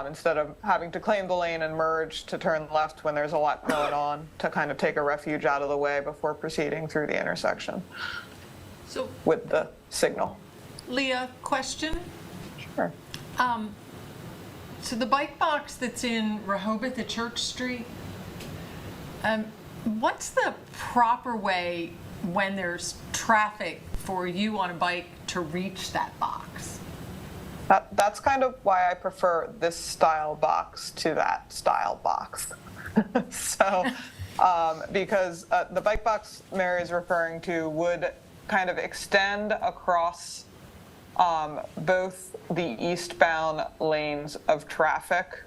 instead of having to claim the lane and merge to turn left when there's a lot going on, to kind of take a refuge out of the way before proceeding through the intersection So, with the signal. Leah, question? Sure. So the bike box that's in Rehoboth at Church Street, what's the proper way when there's traffic for you on a bike to reach that box? That's kind of why I prefer this style box to that style box. So, because the bike box Mary is referring to would kind of extend across both the eastbound lanes of traffic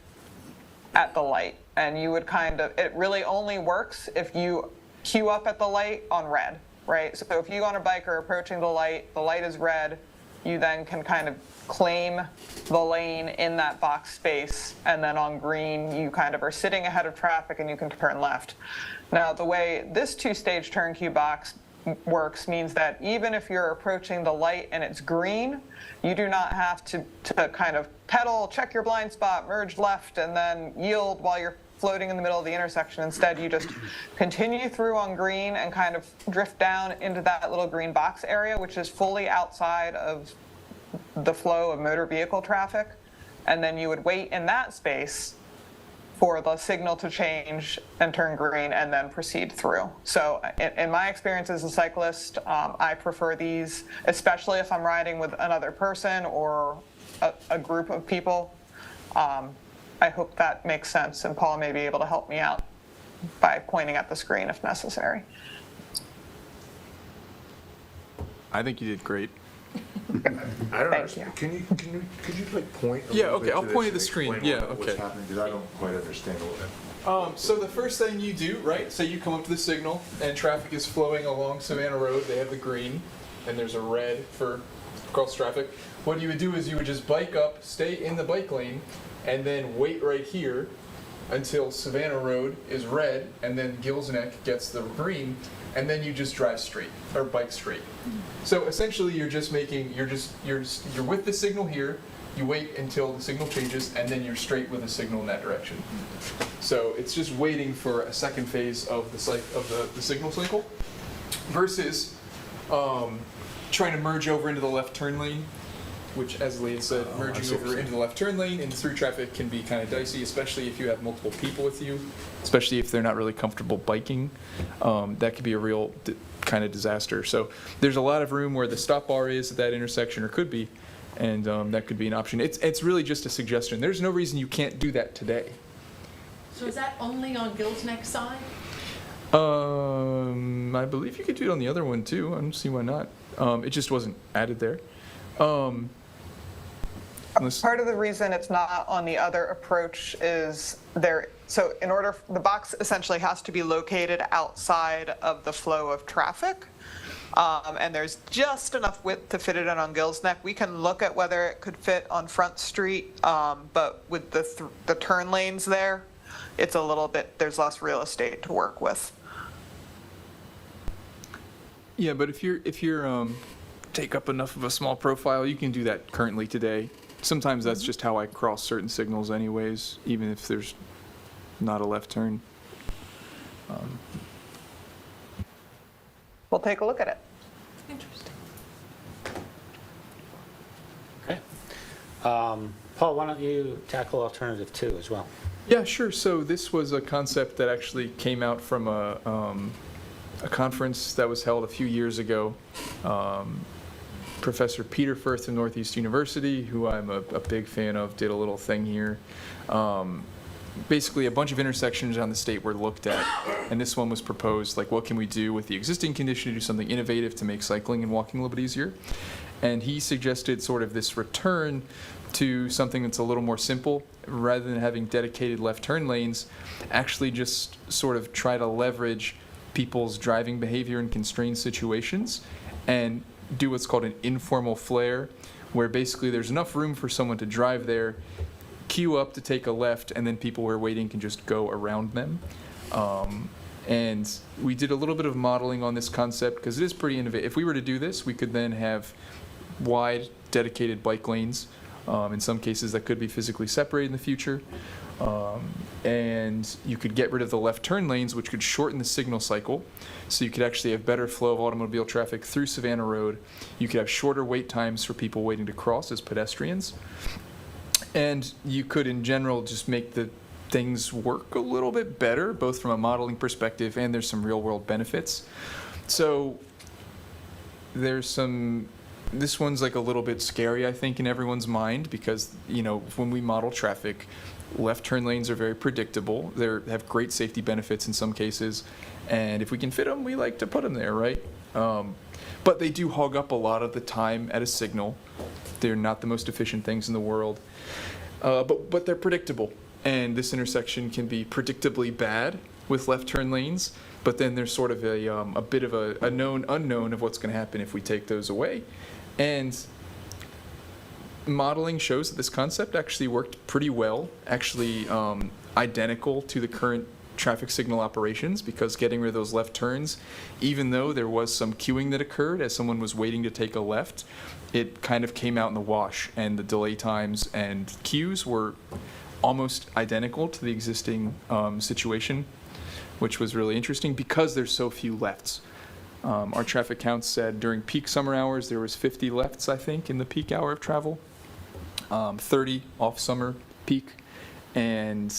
at the light. And you would kind of, it really only works if you queue up at the light on red, right? So if you on a bike are approaching the light is red, you then can kind of claim the lane in that box space, and then on green, you kind of are sitting ahead of traffic and you can turn left. Now, the way this two-stage turnkey box works means that even if you're approaching the light and it's green, you do not have to kind of pedal, check your blind spot, merge left, and then yield while you're floating in the middle of the intersection. Instead, you just continue through on green and kind of drift down into that little green box area, which is fully outside of the flow of motor vehicle traffic. And then you would wait in that space for the signal to change and turn green and then proceed through. So in my experience as a cyclist, I prefer these, especially if I'm riding with another person or a group of people. I hope that makes sense, and Paul may be able to help me out by pointing at the screen if necessary. I think you did great. I don't Thank know, could you like point? a Yeah, little okay, bit I'll to this point at and the screen. explain Yeah, what's okay. happening, because I don't quite understand what. So the first thing you do, right, say you come up to the signal and traffic is flowing along Savannah Road, they have the green, and there's a red for cross traffic. What you would do is you would just bike up, stay in the bike lane, and then wait right here until Savannah Road is red, and then Gills Neck gets the green, and then you just drive straight, or bike straight. So essentially you're just making, you're with the signal here, you wait until the signal changes, and then you're straight with the signal in that direction. So it's just waiting for a second phase of the signal cycle, versus trying to merge over into the left turn lane, which, as Lee had said, merging over into the left turn lane and through traffic can be kind of dicey, especially if you have multiple people with you, especially if they're not really comfortable biking. That could be a real kind of disaster. So there's a lot of room where the stop bar is at that intersection, or could be, and that could be an option. It's really just a suggestion. There's no reason you can't do that today. So is that only on Gills Neck side? I believe you could do it on the other one too. I don't see why not. It just wasn't added there. Part of the reason it's not on the other approach is so in order, the box essentially has to be located outside of the flow of traffic. And there's just enough width to fit it in on Gills Neck. We can look at whether it could fit on Front Street, but with the turn lanes there, it's a little bit, there's less real estate to work with. Yeah, but if you're take up enough of a small profile, you can do that currently today. Sometimes that's just how I cross certain signals anyways, even if there's not a left turn. We'll take a look at it. Interesting. Okay. Paul, why don't you tackle alternative 2 as well? Yeah, sure. So this was a concept that actually came out from a conference that was held a few years ago. Professor Peter Firth of Northeast University, who I'm a big fan of, did a little thing here. Basically, a bunch of intersections around the state were looked at, and this one was proposed, like, what can we do with the existing condition to do something innovative to make cycling and walking a little bit easier? And he suggested sort of this return to something that's a little more simple. Rather than having dedicated left turn lanes, actually just sort of try to leverage people's driving behavior in constrained situations and do what's called an informal flare, where basically there's enough room for someone to drive there, queue up to take a left, and then people who are waiting can just go around them. And we did a little bit of modeling on this concept because it is pretty innovative. If we were to do this, we could then have wide dedicated bike lanes. In some cases, that could be physically separated in the future. And you could get rid of the left turn lanes, which could shorten the signal cycle. So you could actually have better flow of automobile traffic through Savannah Road. You could have shorter wait times for people waiting to cross as pedestrians. And you could, in general, just make the things work a little bit better, both from a modeling perspective and there's some real-world benefits. So there's some... This one's like a little bit scary, I think, in everyone's mind because, you know, when we model traffic, left turn lanes are very predictable. They have great safety benefits in some cases, and if we can fit them, we like to put them there, right? But they do hog up a lot of the time at a signal. They're not the most efficient things in the world, but they're predictable. And this intersection can be predictably bad with left turn lanes, but then there's sort of a bit of a known unknown of what's going to happen if we take those away. And modeling shows that this concept actually worked pretty well, actually identical to the current traffic signal operations, because getting rid of those left turns, even though there was some queuing that occurred as someone was waiting to take a left, it kind of came out in the wash, and the delay times and queues were almost identical to the existing situation, which was really interesting because there's so few lefts. Our traffic counts said during peak summer hours there was 50 lefts, I think, in the peak hour of travel, 30 off summer peak, and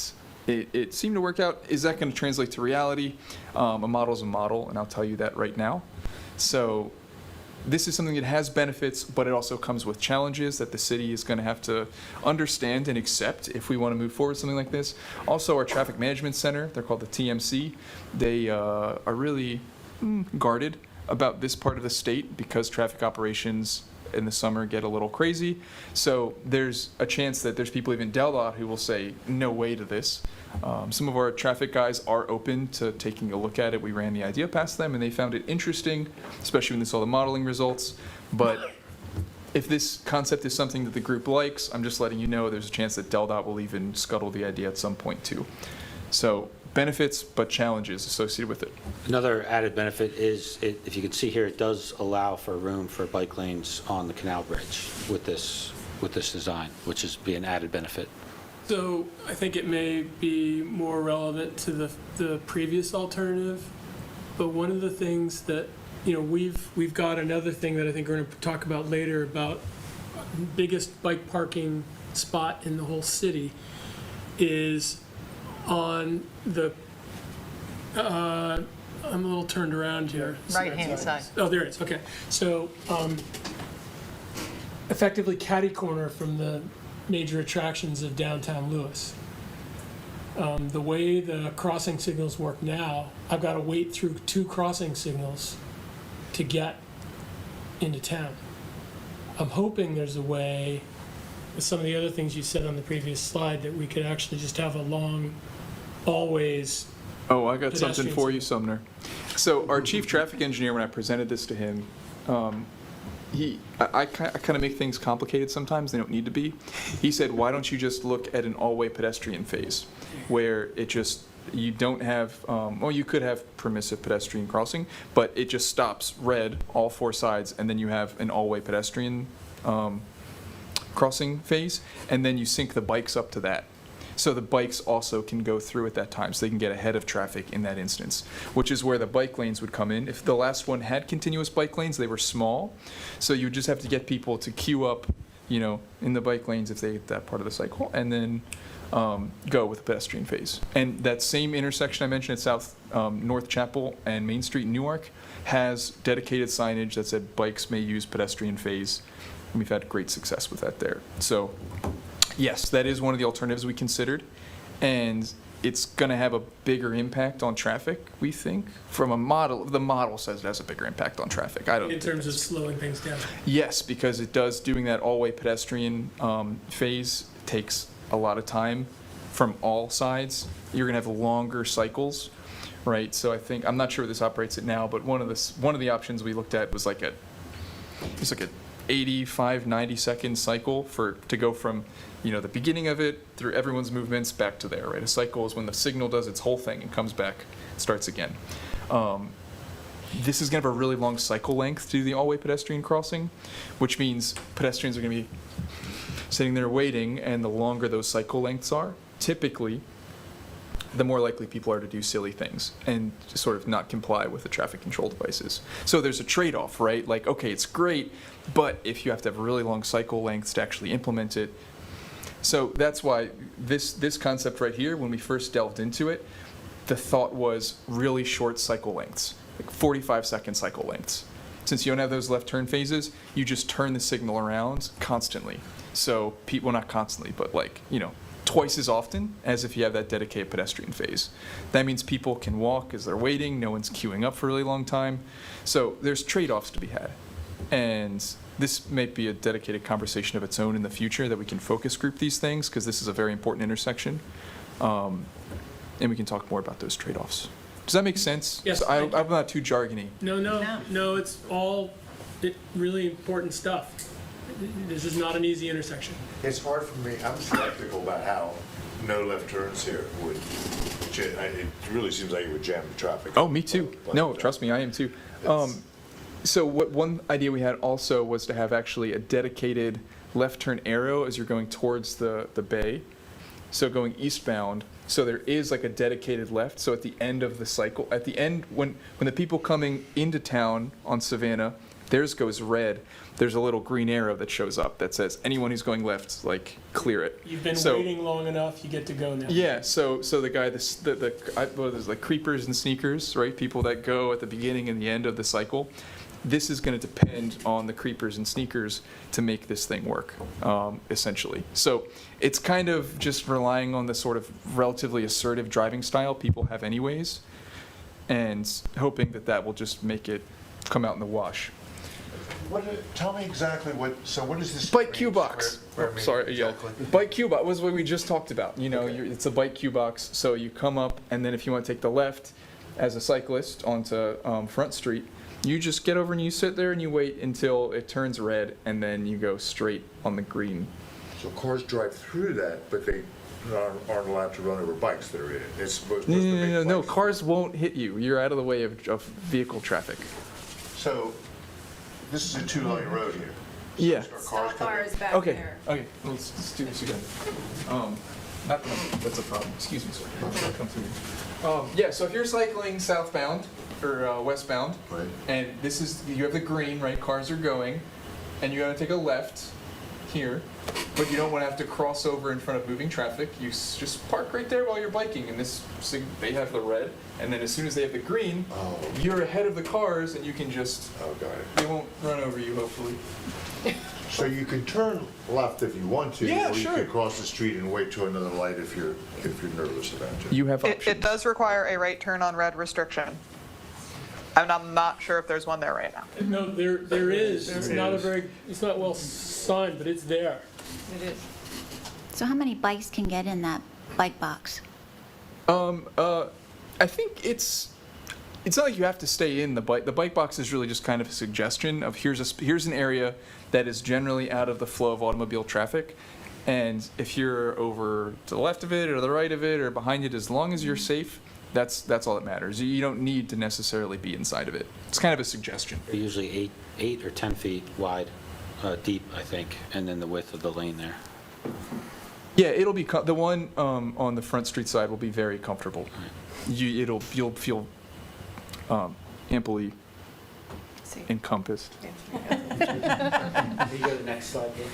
it seemed to work out. Is that going to translate to reality? A model's a model, and I'll tell you that right now. So this is something that has benefits, but it also comes with challenges that the city is going to have to understand and accept if we want to move forward with something like this. Also, our Traffic Management Center, they're called the TMC, they are really guarded about this part of the state because traffic operations in the summer get a little crazy. So there's a chance that there's people even DelDOT who will say no way to this. Some of our traffic guys are open to taking a look at it. We ran the idea past them and they found it interesting, especially when they saw the modeling results. But if this concept is something that the group likes, I'm just letting you know there's a chance that DelDOT will even scuttle the idea at some point too. So benefits, but challenges associated with it. Another added benefit is, if you can see here, it does allow for room for bike lanes on the canal bridge with this design, which is be an added benefit. So I think it may be more relevant to the previous alternative, but one of the things that, we've got another thing that I think we're going to talk about later about biggest bike parking spot in the whole city is on the, I'm a little turned around here. Right-hand side. Oh, there it is, okay. So effectively catty corner from the major attractions of downtown Lewes. The way the crossing signals work now, I've got to wait through 2 crossing signals to get into town. I'm hoping there's a way, with some of the other things you said on the previous slide, that we could actually just have a long, always. Oh, I got something for you, Sumner. So our chief traffic engineer, when I presented this to him, I kind of make things complicated sometimes. They don't need to be. He said, why don't you just look at an all-way pedestrian phase where it just, you don't have, well, you could have permissive pedestrian crossing, but it just stops red all 4 sides, and then you have an all-way pedestrian crossing phase, and then you sync the bikes up to that. So the bikes also can go through at that time, so they can get ahead of traffic in that instance, which is where the bike lanes would come in. If the last one had continuous bike lanes, they were small, so you would just have to get people to queue up, in the bike lanes if they hit that part of the cycle, and then go with the pedestrian phase. And that same intersection I mentioned at South North Chapel and Main Street in Newark has dedicated signage that said bikes may use pedestrian phase, and we've had great success with that there. So yes, that is one of the alternatives we considered, and it's going to have a bigger impact on traffic, we think. From a model, the model says it has a bigger impact on traffic. I don't. In terms of slowing things down. Yes, because it does, doing that all-way pedestrian phase takes a lot of time from all sides. You're going to have longer cycles, right? So I think, I'm not sure this operates it now, but one of the options we looked at was like a 85, 90 second cycle to go from, the beginning of it through everyone's movements back to there, right? A cycle is when the signal does its whole thing and comes back, starts again. This is going to have a really long cycle length to do the all-way pedestrian crossing, which means pedestrians are going to be sitting there waiting, and the longer those cycle lengths are, typically, the more likely people are to do silly things and just sort of not comply with the traffic control devices. So there's a trade-off, right? Like, okay, it's great, but if you have to have really long cycle lengths to actually implement it. So that's why this concept right here, when we first delved into it, the thought was really short cycle lengths, like 45-second cycle lengths. Since you don't have those left turn phases, you just turn the signal around constantly. So people, not constantly, but twice as often as if you have that dedicated pedestrian phase. That means people can walk as they're waiting, no one's queuing up for a really long time. So there's trade-offs to be had. And this may be a dedicated conversation of its own in the future, that we can focus group these things, because this is a very important intersection. And we can talk more about those trade-offs. Does that make sense? Yes. So I'm not too jargony. No, it's all really important stuff. This is not an easy intersection. It's hard for me, I'm skeptical about how no left turns here would, it really seems like it would jam the traffic. Oh, me too. No, trust me, I am too. So one idea we had also was to have actually a dedicated left turn arrow as you're going towards the bay. So going eastbound, so there is like a dedicated left. So at the end of the cycle, at the end, when the people coming into town on Savannah, theirs goes red, there's a little green arrow that shows up that says, anyone who's going left, like, clear it. You've been So- waiting long enough, you get to go now. Yeah, so the guy, there's like creepers and sneakers, right? People that go at the beginning and the end of the cycle. This is going to depend on the creepers and sneakers to make this thing work, essentially. So it's kind of just relying on the sort of relatively assertive driving style people have anyways, and hoping that that will just make it come out in the wash. Tell me exactly what is this? Bike cue box. Sorry, yeah. Bike cue box was what we just talked about. You know, it's a bike cue box. So you come up, and then if you want to take the left as a cyclist onto Front Street, you just get over and you sit there and you wait until it turns red, and then you go straight on the green. So cars drive through that, but they aren't allowed to run over bikes that are in it. It's supposed to No, make cars won't hit you. You're out of the way of vehicle traffic. So this is a 2-lane road here. Yeah. Cars coming. back Okay, let's do this again. Not that that's a problem. Excuse me, sir. I'll come through. Yeah, so if you're cycling southbound or westbound, Right. and this is, you have the green, right? Cars are going, and you got to take a left here, but you don't want to have to cross over in front of moving traffic. You just park right there while you're biking, and they have the red, and then as soon as they have the green, you're ahead of the cars, and you can just, Got it. they won't run over you, hopefully. So you can turn left if you want to, Yeah, or you sure. can cross the street and wait to another light if you're nervous about it. You have options. It does require a right turn on red restriction. And I'm not sure if there's one there right now. No, there is. It's not it's not well signed, but it's there. It is. So how many bikes can get in that bike box? I think it's not like you have to stay in the bike. The bike box is really just kind of a suggestion of here's an area that is generally out of the flow of automobile traffic, and if you're over to the left of it or the right of it or behind it, as long as you're safe, that's all that matters. You don't need to necessarily be inside of it. It's kind of a suggestion. They're usually 8 or 10 feet wide, deep, I think, and then the width of the lane there. Yeah, it'll be the one on the Front Street side will be very comfortable. You'll feel amply encompassed. Can you go to the next slide, please?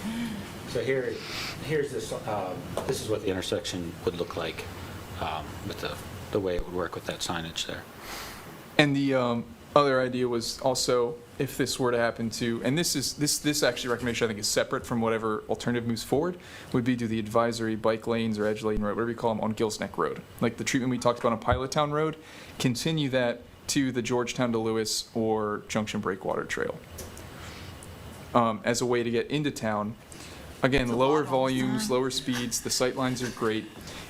So here's this, this is what the intersection would look like with the way it would work with that signage there. And the other idea was also, if this were to happen to, and this actually recommendation I think is separate from whatever alternative moves forward, would be to the advisory bike lanes or edge lane road, whatever you call them, on Gills Neck Road. Like the treatment we talked about on Pilot Town Road, continue that to the Georgetown to Lewes or Junction Breakwater Trail. As a way to get into town. Again, lower volumes, lower speeds, the sight lines are great.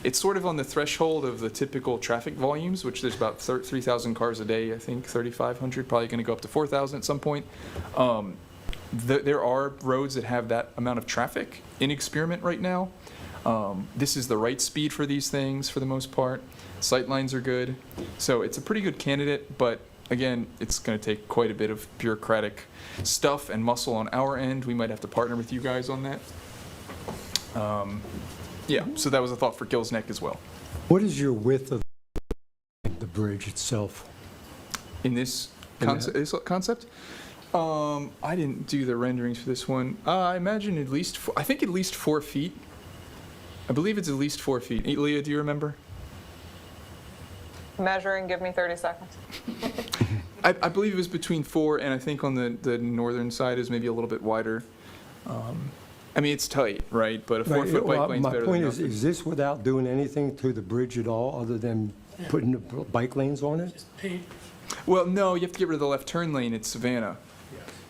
It's sort of on the threshold of the typical traffic volumes, which there's about 3,000 cars a day, I think, 3,500, probably going to go up to 4,000 at some point. There are roads that have that amount of traffic in experiment right now. This is the right speed for these things for the most part. Sight lines are good. So it's a pretty good candidate, but again, it's going to take quite a bit of bureaucratic stuff and muscle on our end. We might have to partner with you guys on that. Yeah, so that was a thought for Gills Neck as well. What is your width of the bridge itself? In this concept? I didn't do the renderings for this one. I imagine at least, I think at least 4 feet. I believe it's at least 4 feet. Leah, do you remember? Measuring, give me 30 seconds. I believe it was between 4, and I think on the northern side is maybe a little bit wider. I mean, it's tight, right? But a 4-foot bike lane's better than My point nothing. is this without doing anything to the bridge at all, other than putting the bike lanes on it? Just paint. Well, no, you have to get rid of the left turn lane at Savannah.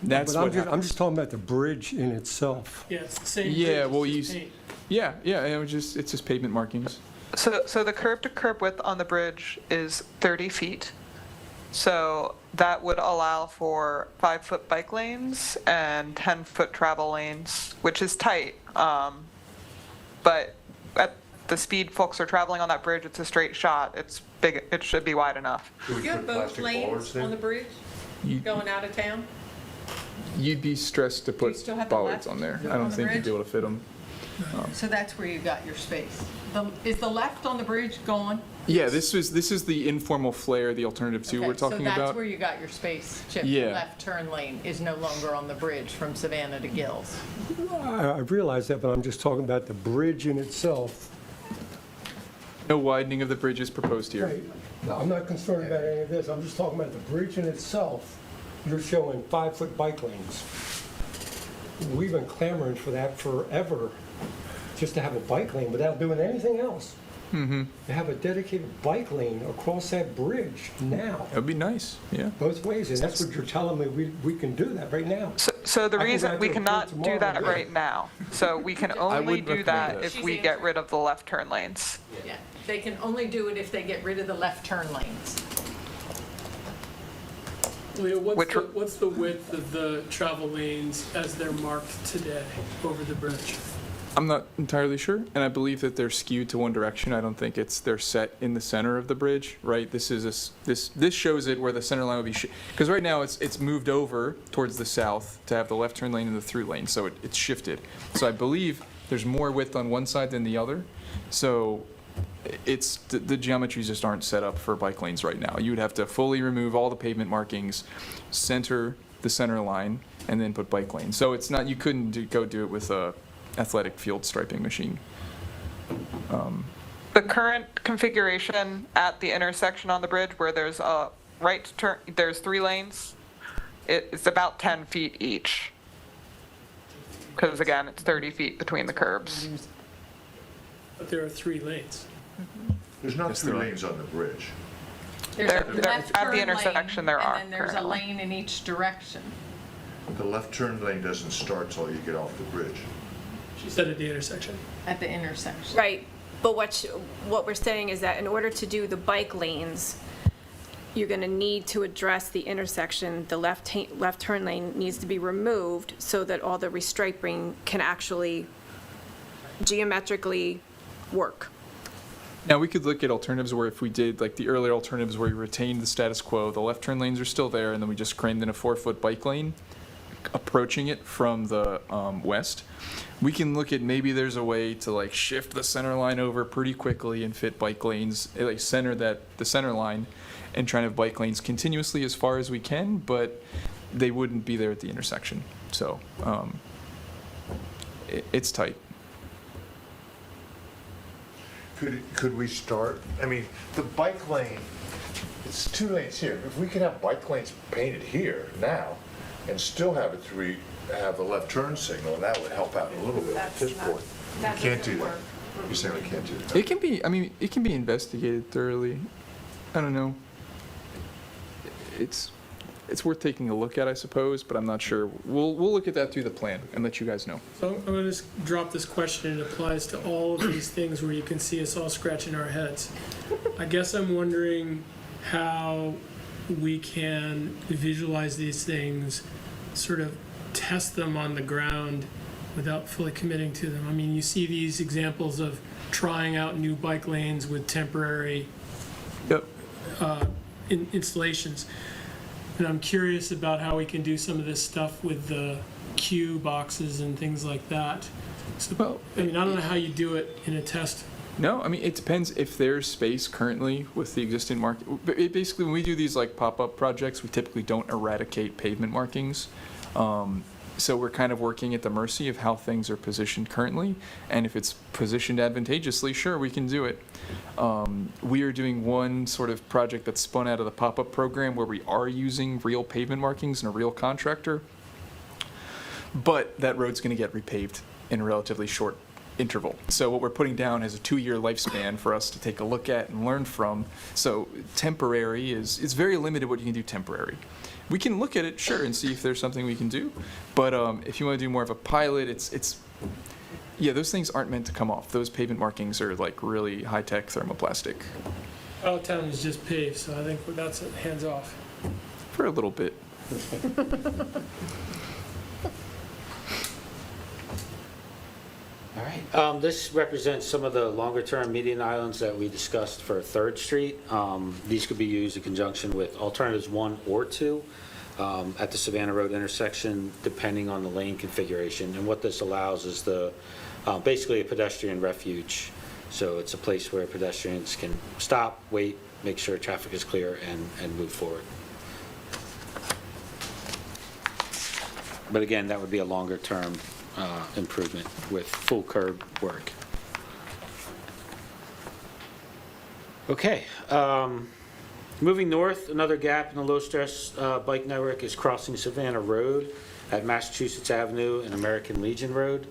That's But what I'm happens. just talking about the bridge in itself. Yeah, it's the same. Yeah, bridge, well, it's you, just paint. yeah, it's just pavement markings. So the curb to curb width on the bridge is 30 feet. So that would allow for 5-foot bike lanes and 10-foot travel lanes, which is tight. But at the speed folks are traveling on that bridge, it's a straight shot. It's big, it should be wide enough. You have both lanes on the bridge going out of town? You'd be stressed to you put still have the bollards left on there. I on don't the think you'd bridge? be able to fit them. So that's where you got your space. Is the left on the bridge gone? Yeah, this is the informal flare, the alternative two we're Okay, talking So that's about. where you got your space, Chip. Yeah. The left turn lane is no longer on the bridge from Savannah to Gills. I realize that, but I'm just talking about the bridge in itself. No widening of the bridge is proposed here. Right. No, I'm not concerned about any of this. I'm just talking about the bridge in itself. You're showing 5-foot bike lanes. We've been clamoring for that forever, just to have a bike lane without doing anything else. To have a dedicated bike lane across that bridge now, That'd be nice, yeah. both ways, and that's what you're telling me, we can do that right now. So the I can reason go out we to a cannot court do tomorrow that and right now. So we can only wouldn't do that recommend if we get rid of the left turn lanes. Yeah. They can only do it if they get rid of the left turn lanes. Leah, Which- what's the width of the travel lanes as they're marked today over the bridge? I'm not entirely sure, and I believe that they're skewed to one direction. I don't think they're set in the center of the bridge, right? This shows it where the center line would be, because right now it's moved over towards the south to have the left turn lane and the through lane, so it's shifted. So I believe there's more width on one side than the other. So it's, the geometries just aren't set up for bike lanes right now. You would have to fully remove all the pavement markings, center the center line, and then put bike lanes. So it's not, you couldn't go do it with a athletic field striping machine. The current configuration at the intersection on the bridge where there's a right turn, there's 3 lanes, it's about 10 feet each. Because again, it's 30 feet between the curbs. But there are 3 lanes. There's not Yes, 3 there are. lanes on the bridge. There's a There- left at the turn intersection lane, there are And then there's a currently. lane in each direction. The left turn lane doesn't start till you get off the bridge. She said at the intersection. At the intersection. Right, but what we're saying is that in order to do the bike lanes, you're gonna need to address the intersection. The left turn lane needs to be removed so that all the restriping can actually geometrically work. Now, we could look at alternatives where if we did, like the earlier alternatives where we retained the status quo, the left turn lanes are still there, and then we just crammed in a 4-foot bike lane, approaching it from the west. We can look at maybe there's a way to like shift the center line over pretty quickly and fit bike lanes, like center the center line, and try to have bike lanes continuously as far as we can, but they wouldn't be there at the intersection. So it's tight. Could we start, I mean, the bike lane, it's 2 lanes here. If we could have bike lanes painted here now and still have have the left turn signal, that would help out a little bit at this point. We can't do that. You're saying we can't do that? It can be, I mean, it can be investigated thoroughly. I don't know. It's worth taking a look at, I suppose, but I'm not sure. We'll look at that through the plan and let you guys know. So I'm going to just drop this question. It applies to all of these things where you can see us all scratching our heads. I guess I'm wondering how we can visualize these things, sort of test them on the ground without fully committing to them. I mean, you see these examples of trying out new bike lanes with temporary Yep. installations. And I'm curious about how we can do some of this stuff with the queue boxes and things like that. So, Well, I mean, I don't know how you do it in a test. No, I mean, it depends if there's space currently with the existing market. But basically, when we do these like pop-up projects, we typically don't eradicate pavement markings. So we're kind of working at the mercy of how things are positioned currently. And if it's positioned advantageously, sure, we can do it. We are doing one sort of project that's spun out of the pop-up program where we are using real pavement markings and a real contractor. But that road's going to get repaved in a relatively short interval. So what we're putting down is a 2-year lifespan for us to take a look at and learn from. So temporary it's very limited what you can do temporary. We can look at it, sure, and see if there's something we can do. But if you want to do more of a pilot, yeah, those things aren't meant to come off. Those pavement markings are like really high-tech thermoplastic. All town is just paved, so I think that's hands off. For a little bit. All right, this represents some of the longer-term median islands that we discussed for Third Street. These could be used in conjunction with alternatives 1 or 2 at the Savannah Road intersection, depending on the lane configuration. And what this allows is basically a pedestrian refuge. So it's a place where pedestrians can stop, wait, make sure traffic is clear, and move forward. But again, that would be a longer-term improvement with full curb work. Okay, moving north, another gap in the low-stress bike network is crossing Savannah Road at Massachusetts Avenue and American Legion Road.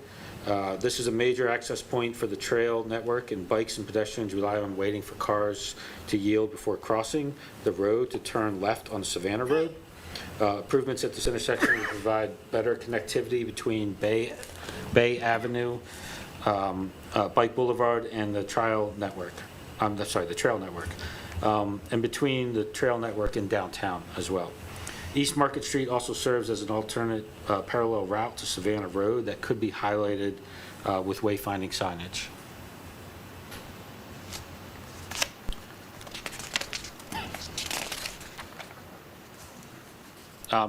This is a major access point for the trail network, and bikes and pedestrians rely on waiting for cars to yield before crossing the road to turn left on Savannah Road. Improvements at this intersection will provide better connectivity between Bay Avenue, Bike Boulevard, and the trail network. The trail network, and between the trail network and downtown as well. East Market Street also serves as an alternate parallel route to Savannah Road that could be highlighted with wayfinding signage.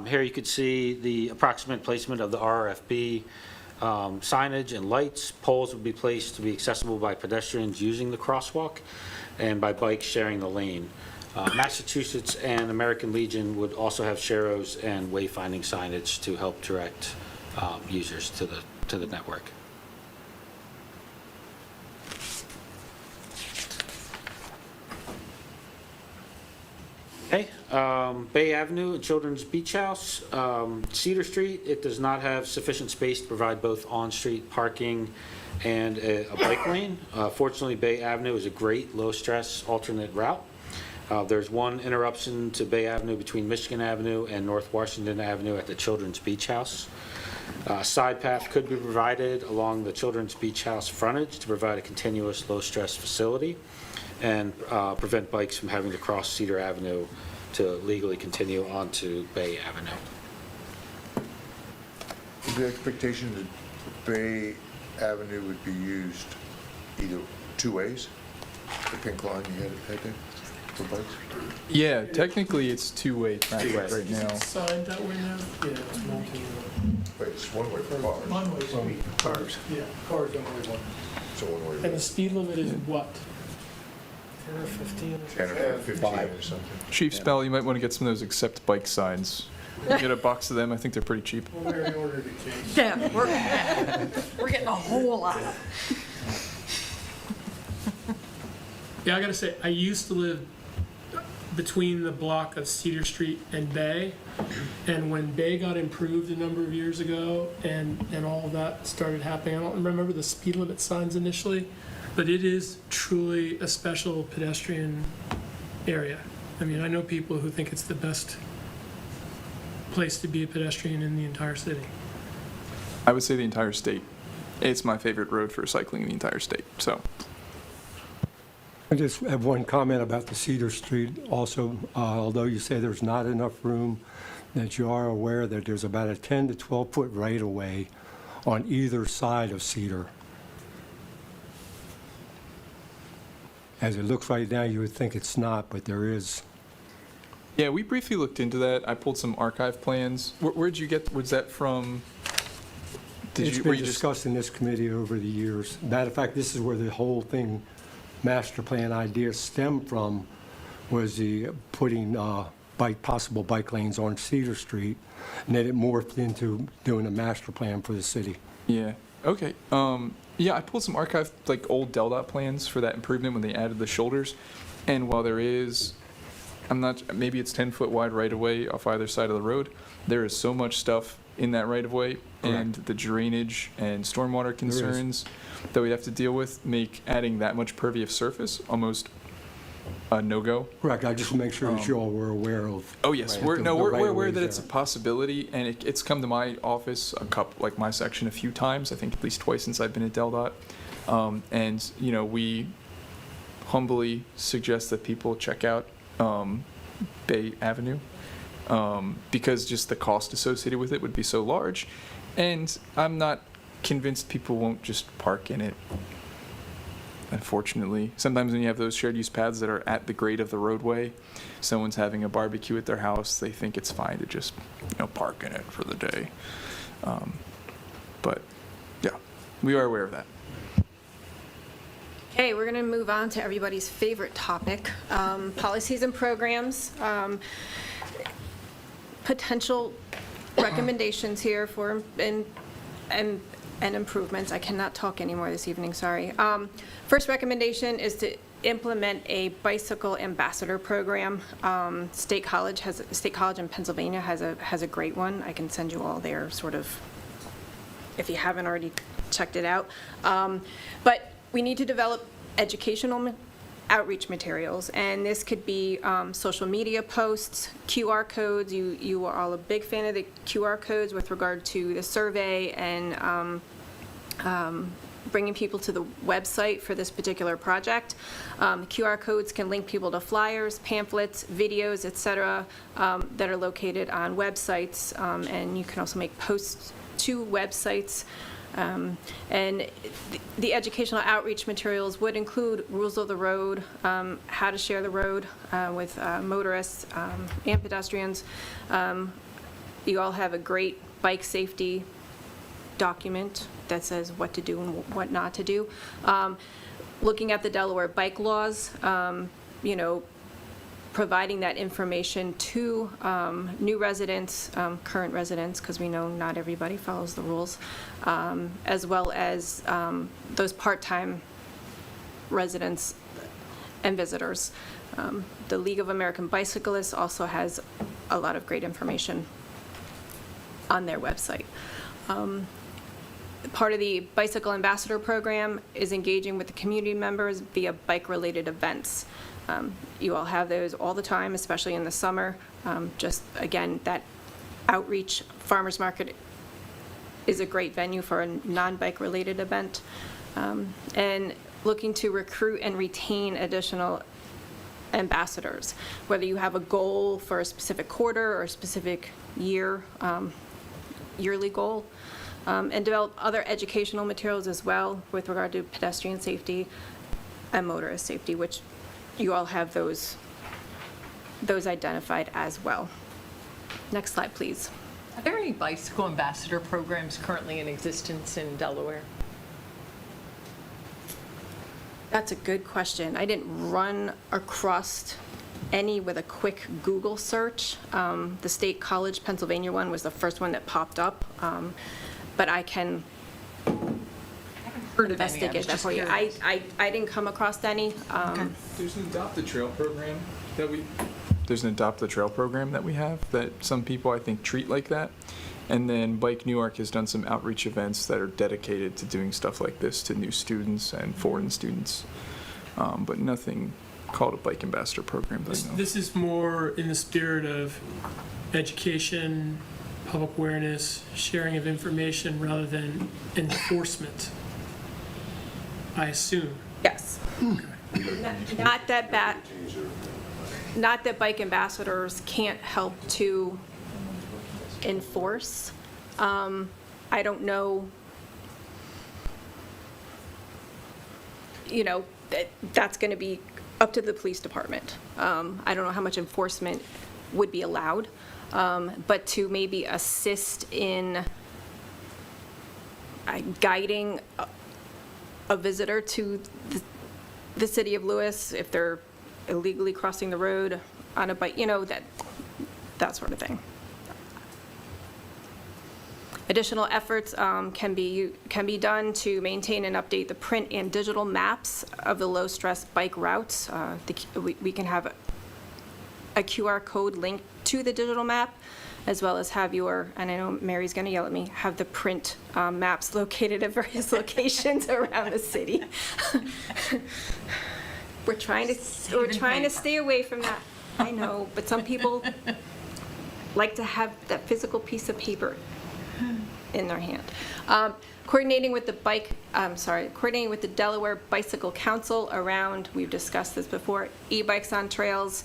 Here you could see the approximate placement of the RFB signage and lights. Poles would be placed to be accessible by pedestrians using the crosswalk and by bikes sharing the lane. Massachusetts and American Legion would also have sharrows and wayfinding signage to help direct users to the network. Okay, Bay Avenue and Children's Beach House, Cedar Street, it does not have sufficient space to provide both on-street parking and a bike lane. Fortunately, Bay Avenue is a great low-stress alternate route. There's one interruption to Bay Avenue between Michigan Avenue and North Washington Avenue at the Children's Beach House. Side path could be provided along the Children's Beach House frontage to provide a continuous low-stress facility and prevent bikes from having to cross Cedar Avenue to legally continue onto Bay Avenue. Is the expectation that Bay Avenue would be used either 2 ways? The pink line you had there for bikes? Yeah, technically it's two-way traffic right now. Signed that way now? Yeah, it's one, two. But it's one way for cars. One way for Cars. Yeah, cars only one. So one way. And the speed limit is what? 10 or 15 or 10 or 15 or something. Chief Spell, you might want to get some of those accept bike signs. Get a box of them, I think they're pretty cheap. Well, we already ordered a case. Yeah, we're getting a whole lot. Yeah, I gotta say, I used to live between the block of Cedar Street and Bay. And when Bay got improved a number of years ago and all of that started happening, I don't remember the speed limit signs initially, but it is truly a special pedestrian area. I mean, I know people who think it's the best place to be a pedestrian in the entire city. I would say the entire state. It's my favorite road for cycling in the entire state, so. I just have one comment about the Cedar Street also. Although you say there's not enough room, that you are aware that there's about a 10 to 12 foot right-of-way on either side of Cedar. As it looks right now, you would think it's not, but there is. Yeah, we briefly looked into that. I pulled some archive plans. Where'd you get, was that from? It's been discussed in this committee over the years. Matter of fact, this is where the whole thing, master plan idea stemmed from, was the putting possible bike lanes on Cedar Street, and then it morphed into doing a master plan for the city. Yeah, okay. Yeah, I pulled some archive, like old DelDOT plans for that improvement when they added the shoulders. And while there is, maybe it's 10-foot wide right-of-way off either side of the road, there is so much stuff in that right-of-way and the drainage and stormwater concerns that we have to deal with make adding that much pervious surface almost a no-go. Correct, I just want to make sure that you all were aware of. Oh, yes, we're aware that it's a possibility, and it's come to my office, like my section, a few times, I think at least twice since I've been at DelDOT. And, you know, we humbly suggest that people check out Bay Avenue because just the cost associated with it would be so large. And I'm not convinced people won't just park in it. Unfortunately, sometimes when you have those shared use paths that are at the grade of the roadway, someone's having a barbecue at their house, they think it's fine to just, park in it for the day. But yeah, we are aware of that. Okay, we're going to move on to everybody's favorite topic, policies and programs. Potential recommendations here for and improvements. I cannot talk anymore this evening, sorry. First recommendation is to implement a bicycle ambassador program. State College in Pennsylvania has a great one. I can send you all their sort of, if you haven't already checked it out. But we need to develop educational outreach materials, and this could be social media posts, QR codes. You are all a big fan of the QR codes with regard to the survey and bringing people to the website for this particular project. QR codes can link people to flyers, pamphlets, videos, etc., that are located on websites, and you can also make posts to websites. And the educational outreach materials would include rules of the road, how to share the road with motorists and pedestrians. You all have a great bike safety document that says what to do and what not to do. Looking at the Delaware bike laws, providing that information to new residents, current residents, because we know not everybody follows the rules, as well as those part-time residents and visitors. The League of American Bicyclists also has a lot of great information on their website. Part of the Bicycle Ambassador Program is engaging with the community members via bike-related events. You all have those all the time, especially in the summer. Just, again, that outreach. Farmers Market is a great venue for a non-bike related event. And looking to recruit and retain additional ambassadors, whether you have a goal for a specific quarter or a specific year, yearly goal. And develop other educational materials as well with regard to pedestrian safety and motorist safety, which you all have those identified as well. Next slide, please. Are there any bicycle ambassador programs currently in existence in Delaware? That's a good question. I didn't run across any with a quick Google search. The State College Pennsylvania one was the first one that popped up, but I can investigate that for you. I didn't come across any. There's an Adopt the Trail program that we have that some people I think treat like that. And then Bike New York has done some outreach events that are dedicated to doing stuff like this to new students and foreign students, but nothing called a Bike Ambassador program that I know. This is more in the spirit of education, public awareness, sharing of information rather than enforcement, I assume. Yes. Not that bike ambassadors can't help to enforce. I don't know, that's going to be up to the police department. I don't know how much enforcement would be allowed, but to maybe assist in guiding a visitor to the city of Lewes if they're illegally crossing the road on a bike, that sort of thing. Additional efforts can be done to maintain and update the print and digital maps of the low-stress bike routes. We can have a QR code linked to the digital map, as well as have and I know Mary's going to yell at me, have the print maps located at various locations around the city. We're trying to stay away from that. I know, but some people like to have that physical piece of paper. in their hand. Coordinating with the Delaware Bicycle Council around, we've discussed this before, e-bikes on trails,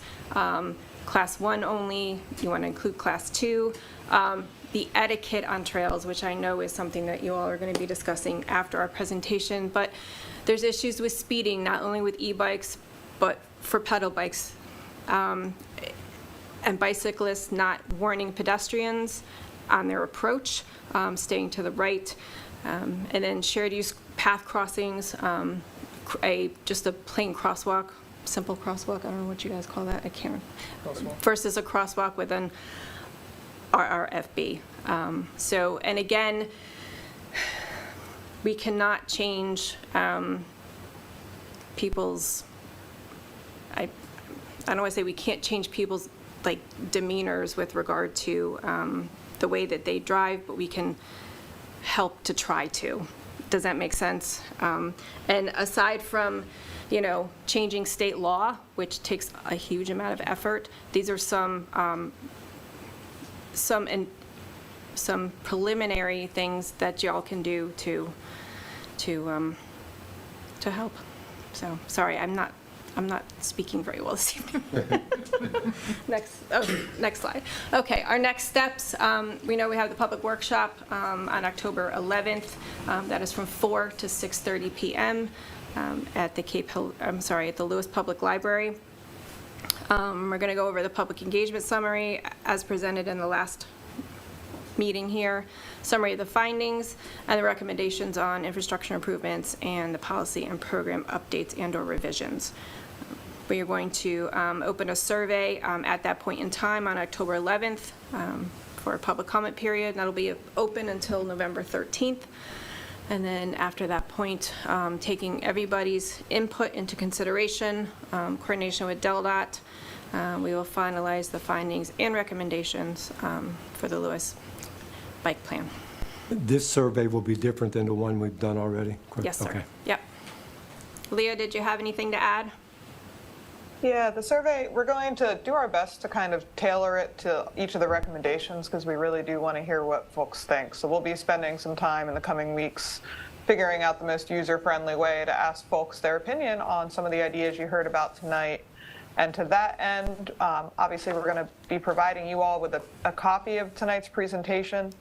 class 1 only, you want to include class 2. The etiquette on trails, which I know is something that you all are going to be discussing after our presentation, but there's issues with speeding, not only with e-bikes, but for pedal bikes. And bicyclists not warning pedestrians on their approach, staying to the right. And then shared use path crossings, just a plain crosswalk, simple crosswalk, I don't know what you guys call that, I can't remember. Versus a crosswalk with an RRFB. So, and again, we cannot change people's, I don't want to say we can't change people's like demeanors with regard to the way that they drive, but we can help to try to. Does that make sense? And aside from, you know, changing state law, which takes a huge amount of effort, these are some preliminary things that y'all can do to help. So sorry, I'm not speaking very well this evening. Next slide. Okay, our next steps. We know we have the public workshop on October 11th. That is from 4 to 6:30 p.m. At the Lewes Public Library. We're going to go over the public engagement summary as presented in the last meeting here, summary of the findings, and the recommendations on infrastructure improvements and the policy and program updates and/or revisions. We are going to open a survey at that point in time on October 11th for a public comment period. That'll be open until November 13th. And then after that point, taking everybody's input into consideration, coordination with DelDOT, we will finalize the findings and recommendations for the Lewes bike plan. This survey will be different than the one we've done already? Correct? Yes, sir. Okay. Yep. Leah, did you have anything to add? Yeah, the survey, we're going to do our best to kind of tailor it to each of the recommendations because we really do want to hear what folks think. So we'll be spending some time in the coming weeks figuring out the most user-friendly way to ask folks their opinion on some of the ideas you heard about tonight. And to that end, obviously we're going to be providing you all with a copy of tonight's presentation.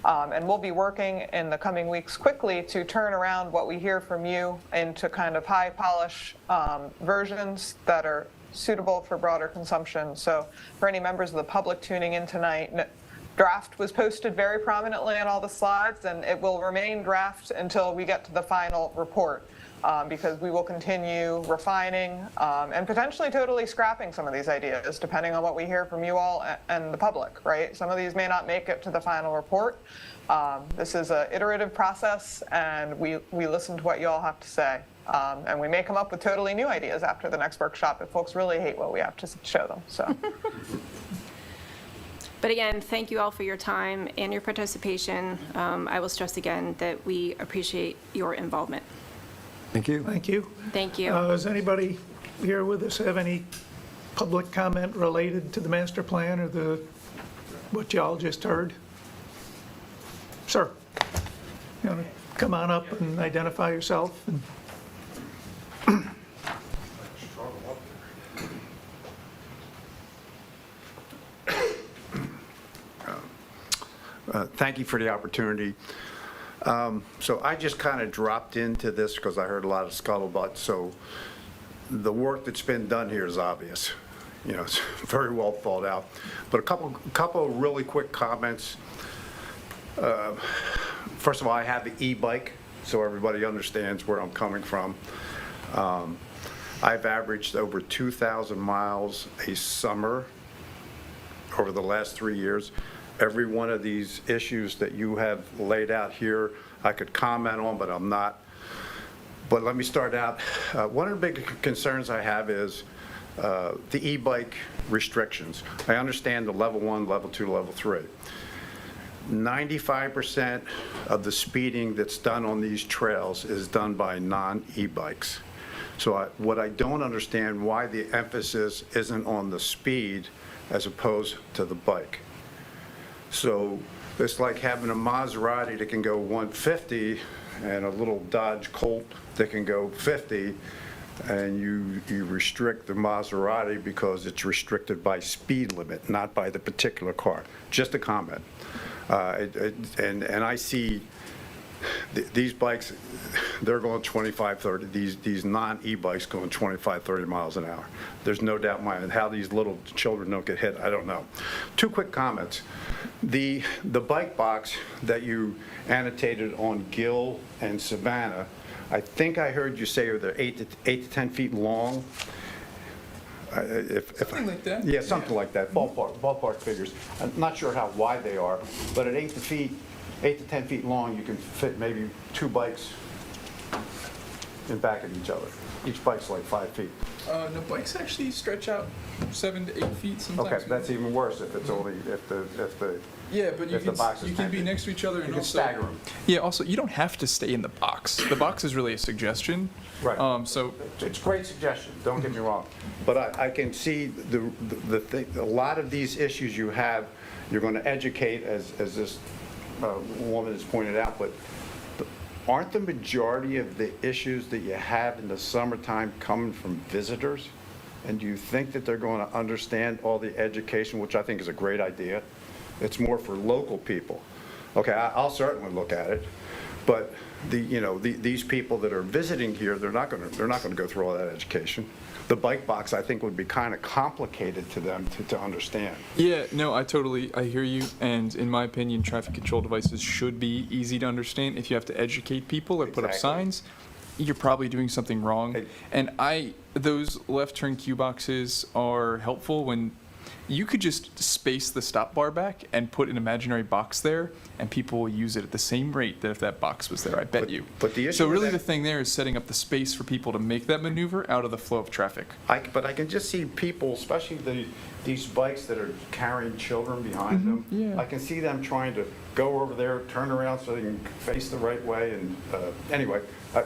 And we'll be working in the coming weeks quickly to turn around what we hear from you into kind of high polish versions that are suitable for broader consumption. So for any members of the public tuning in tonight, draft was posted very prominently on all the slides, and it will remain draft until we get to the final report. Because we will continue refining and potentially totally scrapping some of these ideas, depending on what we hear from you all and the public, right? Some of these may not make it to the final report. This is an iterative process, and we listen to what you all have to say. And we may come up with totally new ideas after the next workshop if folks really hate what we have to show them. So. But again, thank you all for your time and your participation. I will stress again that we appreciate your involvement. Thank you. Thank you. Thank you. Does anybody here with us have any public comment related to the master plan or what y'all just heard? Sir, you want to come on up and identify yourself? Thank you for the opportunity. So I just kind of dropped into this because I heard a lot of scuttlebutt. So the work that's been done here is obvious. You know, it's very well thought out. But a couple of really quick comments. First of all, I have the e-bike, so everybody understands where I'm coming from. I've averaged over 2,000 miles a summer over the last 3 years. Every one of these issues that you have laid out here, I could comment on, but I'm not. But let me start out. One of the big concerns I have is the e-bike restrictions. I understand the level 1, level 2, level 3. 95% of the speeding that's done on these trails is done by non-e-bikes. So what I don't understand why the emphasis isn't on the speed as opposed to the bike. So It's like having a Maserati that can go 150 and a little Dodge Colt that can go 50, and you restrict the Maserati because it's restricted by speed limit, not by the particular car. Just a comment. And I see these bikes, they're going 25, 30, these non-e-bikes going 25, 30 miles an hour. There's no doubt in my mind. How these little children don't get hit, I don't know. Two quick comments. The bike box that you annotated on Gill and Savannah, I think I heard you say they're 8 to 10 feet long. Something like that. Yeah, something like that, ballpark figures. I'm not sure how wide they are, but at 8 to 10 feet long, you can fit maybe 2 bikes in back of each other. Each bike's like 5 feet. No, bikes actually stretch out 7 to 8 feet sometimes. Okay, that's even worse if it's only, if the Yeah, but you if the box is can 10 be feet. next to each other and You can also stagger them. Yeah, also you don't have to stay in the box. The box is really a suggestion. Right. So It's a great suggestion, don't get me wrong. But I can see the thing, a lot of these issues you have, you're going to educate, as this woman has pointed out, but aren't the majority of the issues that you have in the summertime coming from visitors? And do you think that they're going to understand all the education, which I think is a great idea? It's more for local people. Okay, I'll certainly look at it, but these people that are visiting here, they're not going to go through all that education. The bike box, I think, would be kind of complicated to them to understand. yeah, no, I hear you. And in my opinion, traffic control devices should be easy to understand. If you have to educate people or put up Exactly. signs, you're probably doing something wrong. And those left turn cue boxes are helpful when you could just space the stop bar back and put an imaginary box there, and people will use it at the same rate that if that box was there, I bet you. But the issue So with really that- the thing there is setting up the space for people to make that maneuver out of the flow of traffic. But I can just see people, especially these bikes that are carrying children behind them. yeah. I can see them trying to go over there, turn around so they can face the right way. And anyway,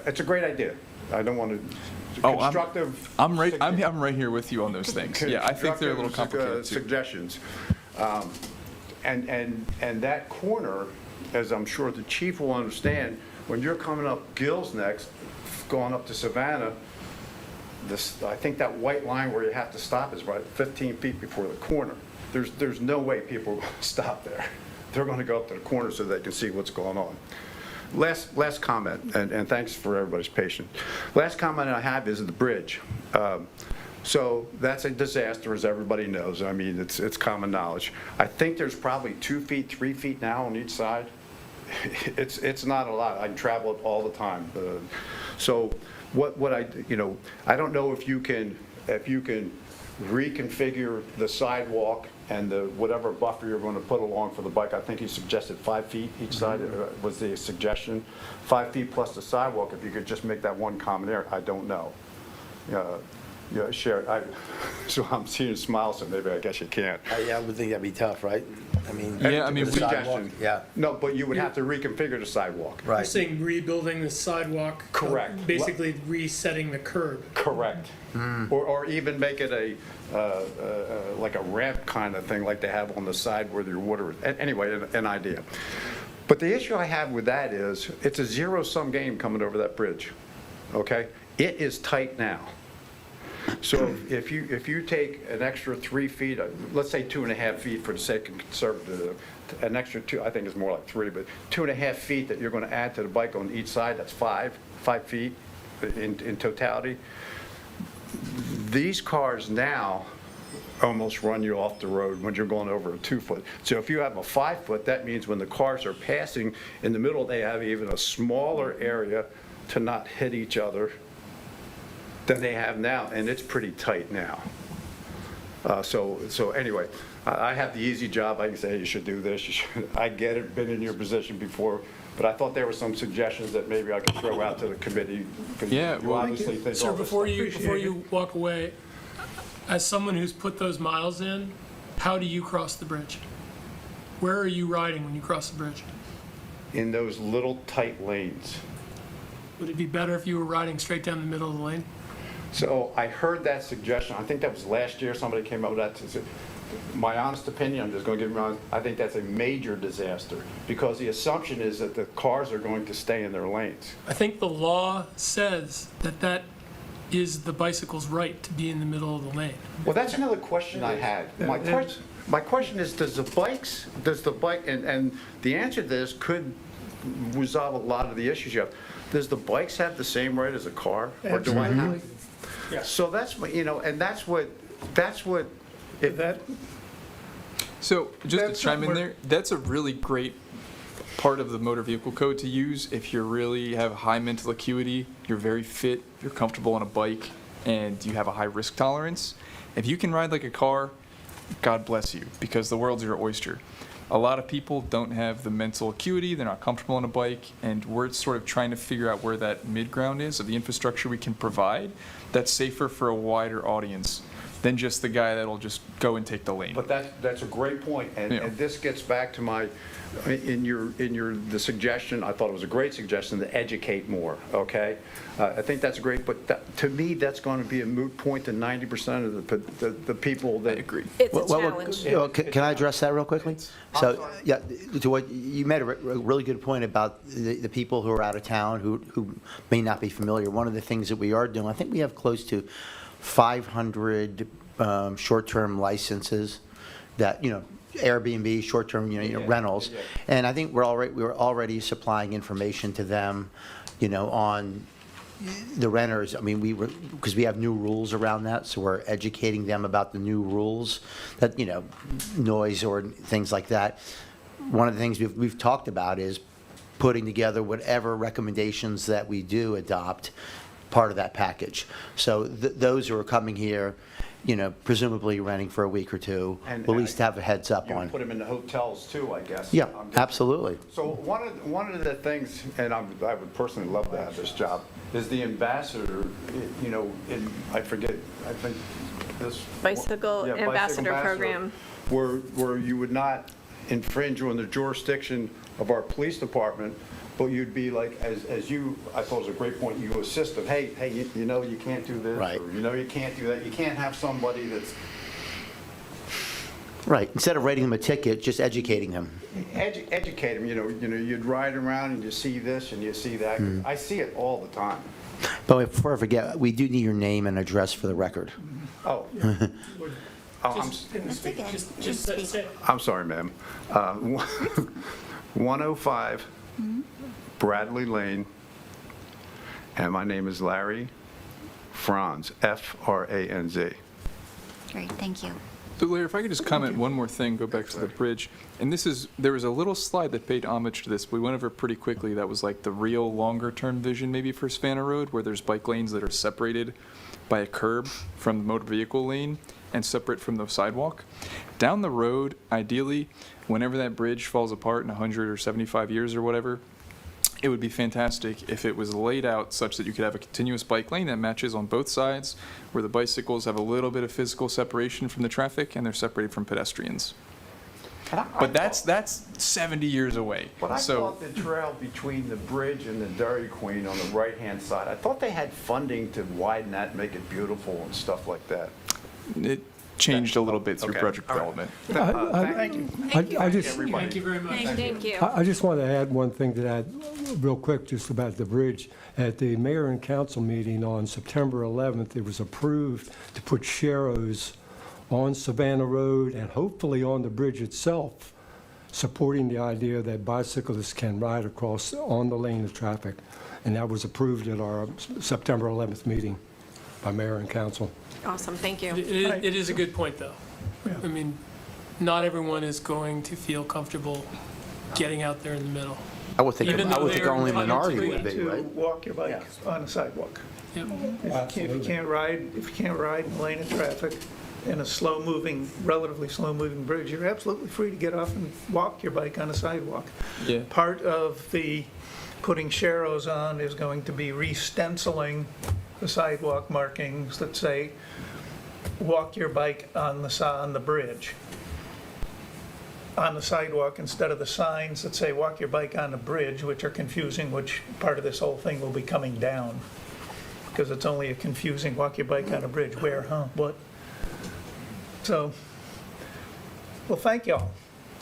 it's a great idea. I don't want to. Constructive. I'm right here with you on those things. Yeah, I think they're a little complicated too. Suggestions. And that corner, as I'm sure the chief will understand, when you're coming up Gill's next, going up to Savannah, I think that white line where you have to stop is right 15 feet before the corner. There's no way people are going to stop there. They're going to go up to the corner so they can see what's going on. Last comment, and thanks for everybody's patience. Last comment I have is the bridge. So that's a disaster, as everybody knows. I mean, it's common knowledge. I think there's probably 2 feet, 3 feet now on each side. It's not a lot. I travel it all the time. So what I don't know if you can reconfigure the sidewalk and whatever buffer you're going to put along for the bike. I think he suggested 5 feet each side was the suggestion. 5 feet plus the sidewalk, if you could just make that one common area, I don't know. Sharon, so I'm seeing you smile, so maybe I guess you can't. Yeah, I would think that'd be tough, right? I mean. Yeah, I mean, the sidewalk, Suggestion. yeah. No, but you would have to reconfigure the sidewalk. You're Right. saying rebuilding the sidewalk. Correct. Basically resetting the curb. Correct. Or even make it like a ramp kind of thing like they have on the side where your water is. Anyway, an idea. But the issue I have with that is it's a zero-sum game coming over that bridge, okay? It is tight now. So if you take an extra 3 feet, let's say 2.5 feet for the sake of conservative, an extra 2, I think it's more like 3, but 2.5 feet that you're going to add to the bike on each side, that's 5 feet in totality. These cars now almost run you off the road when you're going over a 2 foot. So if you have a 5 foot, that means when the cars are passing in the middle, they have even a smaller area to not hit each other than they have now, and it's pretty tight now. So anyway, I have the easy job. I can say you should do this. You should. I get it. Been in your position before, but I thought there were some suggestions that maybe I could throw out to the committee. 'Cause Yeah, you well, obviously think Sir, all this before stuff. you walk away, as someone who's put those miles in, how do you cross the bridge? Where are you riding when you cross the bridge? In those little tight lanes. Would it be better if you were riding straight down the middle of the lane? So I heard that suggestion. I think that was last year. Somebody came up with that. my honest opinion, I'm just going to give you my honest, I think that's a major disaster because the assumption is that the cars are going to stay in their lanes. I think the law says that that is the bicycle's right to be in the middle of the lane. Well, that's another question I had. My question is, does the bike, and the answer to this could resolve a lot of the issues you have. Does the bikes have the same right as a car? Or do I have? Yeah. So that's, and that's what, So just to That's chime in somewhere- there, that's a really great part of the motor vehicle code to use if you really have high mental acuity, you're very fit, you're comfortable on a bike, and you have a high risk tolerance. If you can ride like a car, God bless you, because the world's your oyster. A lot of people don't have the mental acuity, they're not comfortable on a bike, and we're sort of trying to figure out where that mid-ground is of the infrastructure we can provide that's safer for a wider audience than just the guy that'll just go and take the lane. But that's a great point, and this gets back to my, the suggestion, I thought it was a great suggestion, to educate more, okay? I think that's great, but to me, that's going to be a moot point to 90% of the people that agree. It's a challenge. Can I address that real quickly? So, yeah, to what, you made a really good point about the people who are out of town who may not be familiar. One of the things that we are doing, I think we have close to 500 short-term licenses that, Airbnb, short-term, rentals. And I think we're already supplying information to them, on the renters. I mean, because we have new rules around that, so we're educating them about the new rules that, noise or things like that. One of the things we've talked about is putting together whatever recommendations that we do adopt, part of that package. So those who are coming here, presumably renting for a week or two, And- will at least have a heads up you on. put them in the hotels too, I guess. Yeah, absolutely. So one of the things, and I would personally love to have this job, is the ambassador, I think this. Bicycle Yeah, ambassador program. Where you would not infringe on the jurisdiction of our police department, but you'd be like, as you, I thought it was a great point, you assist them, hey, you can't do this. Right. Or, you can't do that. You can't have somebody that's Right, instead of writing them a ticket, just educating them. educate them, you'd ride around and you see this and you see that. I see it all the time. But before I forget, we do need your name and address for the record. Oh. Just say, I'm sorry, ma'am. 105 Bradley Lane, and my name is Larry Franz, Franz. Great, thank you. So Larry, if I could just comment one more thing, go back to the bridge. And there was a little slide that paid homage to this. We went over pretty quickly. That was like the real longer-term vision maybe for Savannah Road, where there's bike lanes that are separated by a curb from the motor vehicle lane and separate from the sidewalk. Down the road, ideally, whenever that bridge falls apart in 100 or 75 years or whatever, it would be fantastic if it was laid out such that you could have a continuous bike lane that matches on both sides, where the bicycles have a little bit of physical separation from the traffic and they're separated from pedestrians. But that's 70 years away. But I So thought the trail between the bridge and the Dairy Queen on the right-hand side, I thought they had funding to widen that, make it beautiful and stuff like that. it changed a little bit through Okay. project All right. development. Thank you. I just, thank you very much. Thank you. I just want to add one thing to that real quick, just about the bridge. At the mayor and council meeting on September 11th, it was approved to put sharrows on Savannah Road and hopefully on the bridge itself, supporting the idea that bicyclists can ride across on the lane of traffic. And that was approved at our September 11th meeting by mayor and council. Awesome, thank you. It is a good point, though. I mean, not everyone is going to feel comfortable getting out there in the middle. I would think Even though only a they're minority entitled would be, To right? walk your bike on a sidewalk. Yep. If you can't ride in the lane of traffic in a relatively slow-moving bridge, you're absolutely free to get off and walk your bike on a sidewalk. Yeah. Part of the putting sharrows on is going to be re-stenciling the sidewalk markings that say, walk your bike on the bridge. On the sidewalk instead of the signs that say, walk your bike on the bridge, which are confusing, which part of this whole thing will be coming down. Because it's only a confusing, walk your bike on a bridge, where, huh, what? So, Well, thank y'all.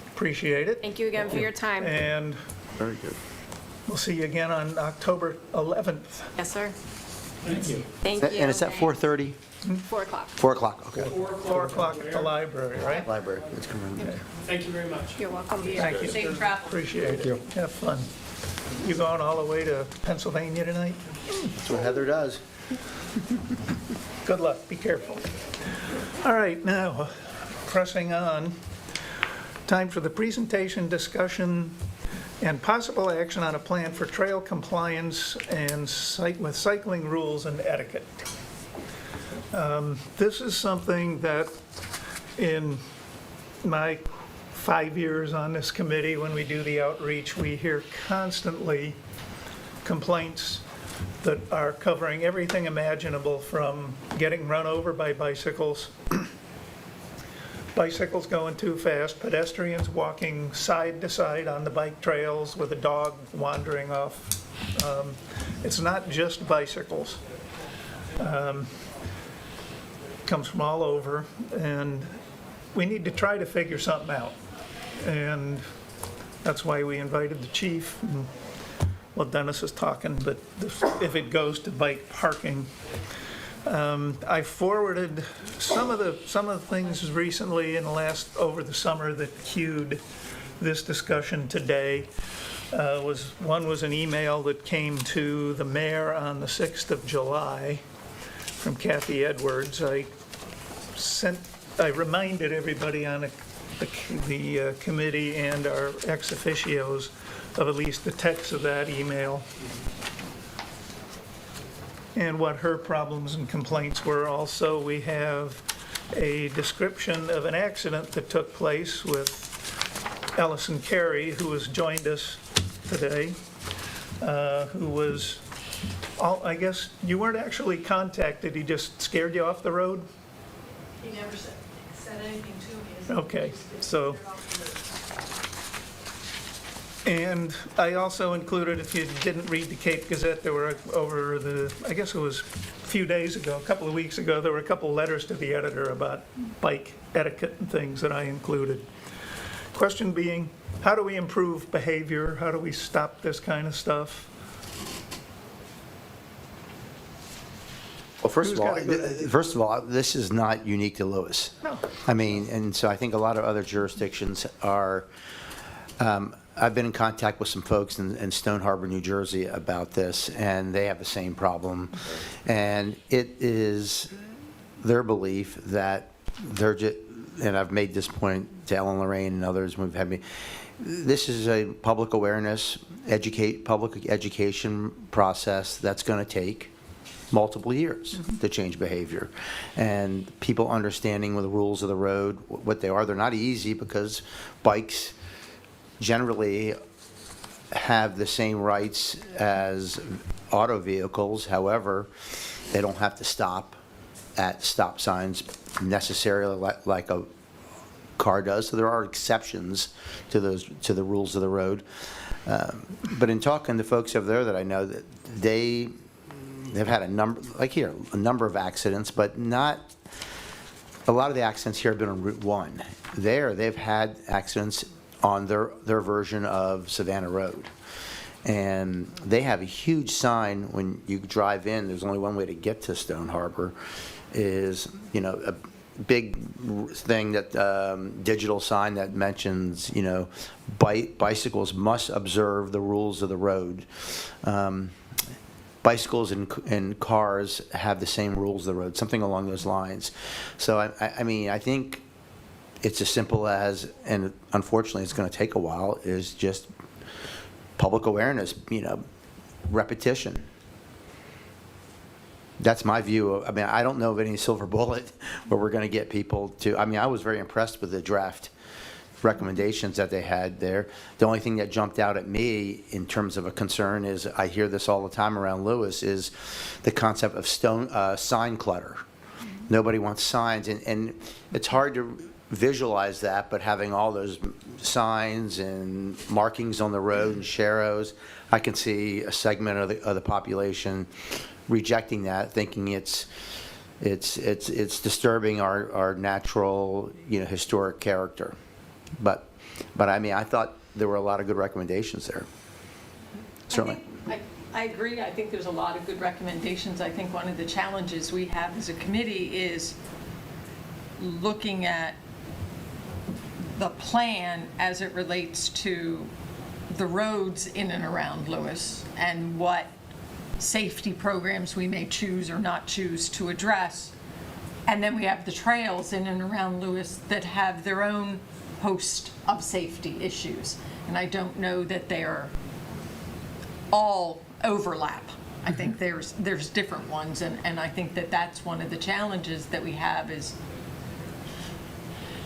Appreciate it. Thank you again for your time. And Very good. we'll see you again on October 11th. Yes, sir. Thank you. Thank you. And it's at 4:30? 4 o'clock. 4 o'clock, okay. 4 o'clock at the library, right? Library, it's coming. Thank you very much. You're welcome. Thank you. Safe travel. Appreciate it. Have fun. You going all the way to Pennsylvania tonight? That's what Heather does. Good luck. Be careful. All right, now, pressing on. Time for the presentation, discussion, and possible action on a plan for trail compliance and with cycling rules and etiquette. This is something that in my 5 years on this committee, when we do the outreach, we hear constantly complaints that are covering everything imaginable, from getting run over by bicycles, bicycles going too fast, pedestrians walking side to side on the bike trails with a dog wandering off. It's not just bicycles. Comes from all over, and we need to try to figure something out. And that's why we invited the chief. And, well, Dennis is talking, but if it goes to bike parking, I forwarded some of the things recently in the last, over the summer, that cued this discussion today. One was an email that came to the mayor on the 6th of July from Kathy Edwards. I reminded everybody on the committee and our ex officios of at least the text of that email and what her problems and complaints were. Also, we have a description of an accident that took place with Ellison Carey, who has joined us today, who was, I guess you weren't actually contacted, he just scared you off the road? He never said anything to me. Okay, so, and I also included, if you didn't read the Cape Gazette, there were I guess it was a few days ago, a couple of weeks ago, there were a couple letters to the editor about bike etiquette and things that I included. Question being, how do we improve behavior? How do we stop this kind of stuff? Well, first of all, this is not unique to Lewes. No. I mean, and so I think a lot of other jurisdictions are, I've been in contact with some folks in Stone Harbor, New Jersey about this, and they have the same problem. And it is their belief that they're just, and I've made this point to Ellen Lorraine and others, we've had me, this is a public awareness, public education process that's going to take multiple years to change behavior. And people understanding the rules of the road, what they are. They're not easy because bikes generally have the same rights as auto vehicles. However, they don't have to stop at stop signs necessarily like a car does. So there are exceptions to the rules of the road. But in talking to folks over there that I know, that they've had a number of accidents, but not a lot of the accidents here have been on Route 1. They've had accidents on their version of Savannah Road. And they have a huge sign when you drive in. There's only one way to get to Stone Harbor, is, a big thing, that digital sign that mentions, bicycles must observe the rules of the road. Bicycles and cars have the same rules of the road, something along those lines. So I mean, I think it's as simple as, and unfortunately it's going to take a while, is just public awareness, repetition. That's my view. I mean, I don't know of any silver bullet where we're going to get people to, I mean, I was very impressed with the draft recommendations that they had there. The only thing that jumped out at me in terms of a concern is, I hear this all the time around Lewes, is the concept of sign clutter. Nobody wants signs, and it's hard to visualize that, but having all those signs and markings on the road and sharrows, I can see a segment of the population rejecting that, thinking it's disturbing our natural, historic character. But I mean, I thought there were a lot of good recommendations there. Certainly. I agree. I think there's a lot of good recommendations. I think one of the challenges we have as a committee is looking at the plan as it relates to the roads in and around Lewes and what safety programs we may choose or not choose to address. And then we have the trails in and around Lewes that have their own host of safety issues. And I don't know that they're all overlap. I think there's different ones, and I think that that's one of the challenges that we have is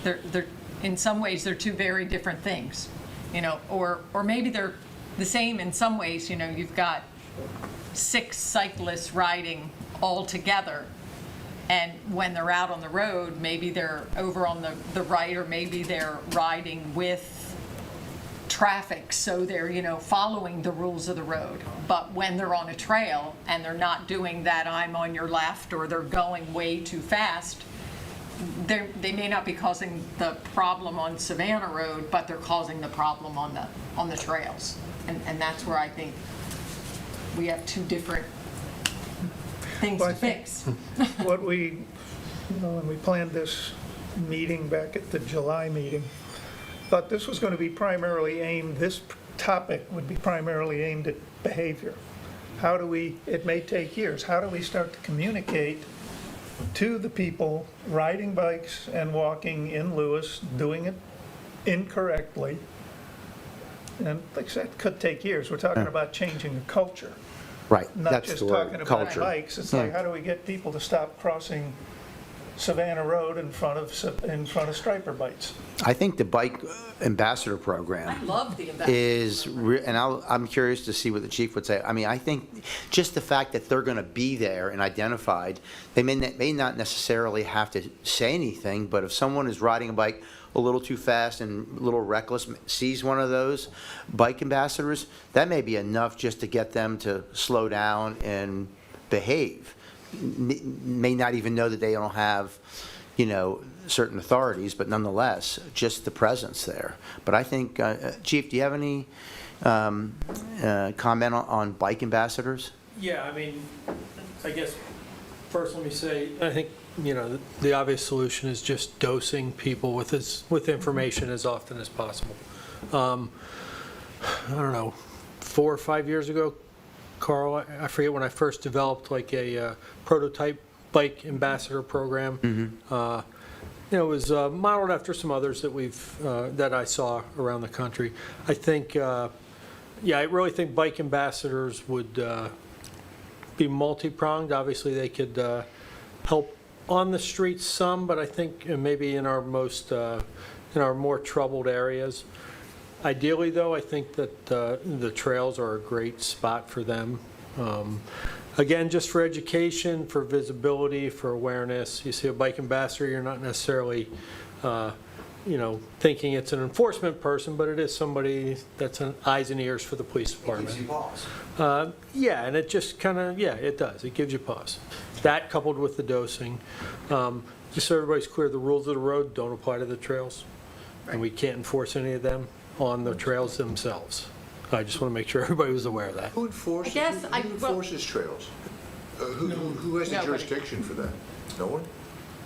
they're in some ways they're two very different things, you know, or maybe they're the same in some ways. You know, you've got 6 cyclists riding all together, and when they're out on the road, maybe they're over on the right, or maybe they're riding with traffic, so they're, you know, following the rules of the road. But when they're on a trail and they're not doing that I'm on your left, or they're going way too fast, they may not be causing the problem on Savannah Road, but they're causing the problem on the trails. And that's where I think we have two different things Well, to I think fix. What we, when we planned this meeting back at the July meeting, thought this was going to be primarily aimed, this topic would be primarily aimed at behavior. How do we, it may take years, how do we start to communicate to the people riding bikes and walking in Lewes, doing it incorrectly? And like I said, it could take years. We're talking about changing the culture, Right, not that's just the talking word, about culture. bikes. It's like, how do we get people to stop crossing Savannah Road in front of striper bites? I think the bike ambassador program I love the ambassador. is, and I'm curious to see what the chief would say. I mean, I think just the fact that they're going to be there and identified, they may not necessarily have to say anything, but if someone is riding a bike a little too fast and a little reckless, sees one of those bike ambassadors, that may be enough just to get them to slow down and behave. May not even know that they don't have, you know, certain authorities, but nonetheless, just the presence there. But I think, Chief, do you have any comment on bike ambassadors? Yeah, I mean, I guess, first let me say, I think, you know, the obvious solution is just dosing people with information as often as possible. I don't know, 4 or 5 years ago, Carl, I forget when I first developed like a prototype bike ambassador program. You know, it was modeled after some others that I saw around the country. I think, yeah, I really think bike ambassadors would be multi-pronged. Obviously, they could help on the streets some, but I think maybe in our more troubled areas. Ideally, though, I think that the trails are a great spot for them. Again, just for education, for visibility, for awareness. You see a bike ambassador, you're not necessarily, you know, thinking it's an enforcement person, but it is somebody that's an eyes and ears for the police department. It gives you pause. Yeah, and it just kind of, yeah, it does. It gives you pause. That coupled with the dosing. Just so everybody's clear, the rules of the road don't apply to the trails, and we can't enforce any of them on the trails themselves. I just want to make sure everybody was aware of that. Who enforces, I guess who I- enforces trails? Who has the Nobody. jurisdiction for that? No one?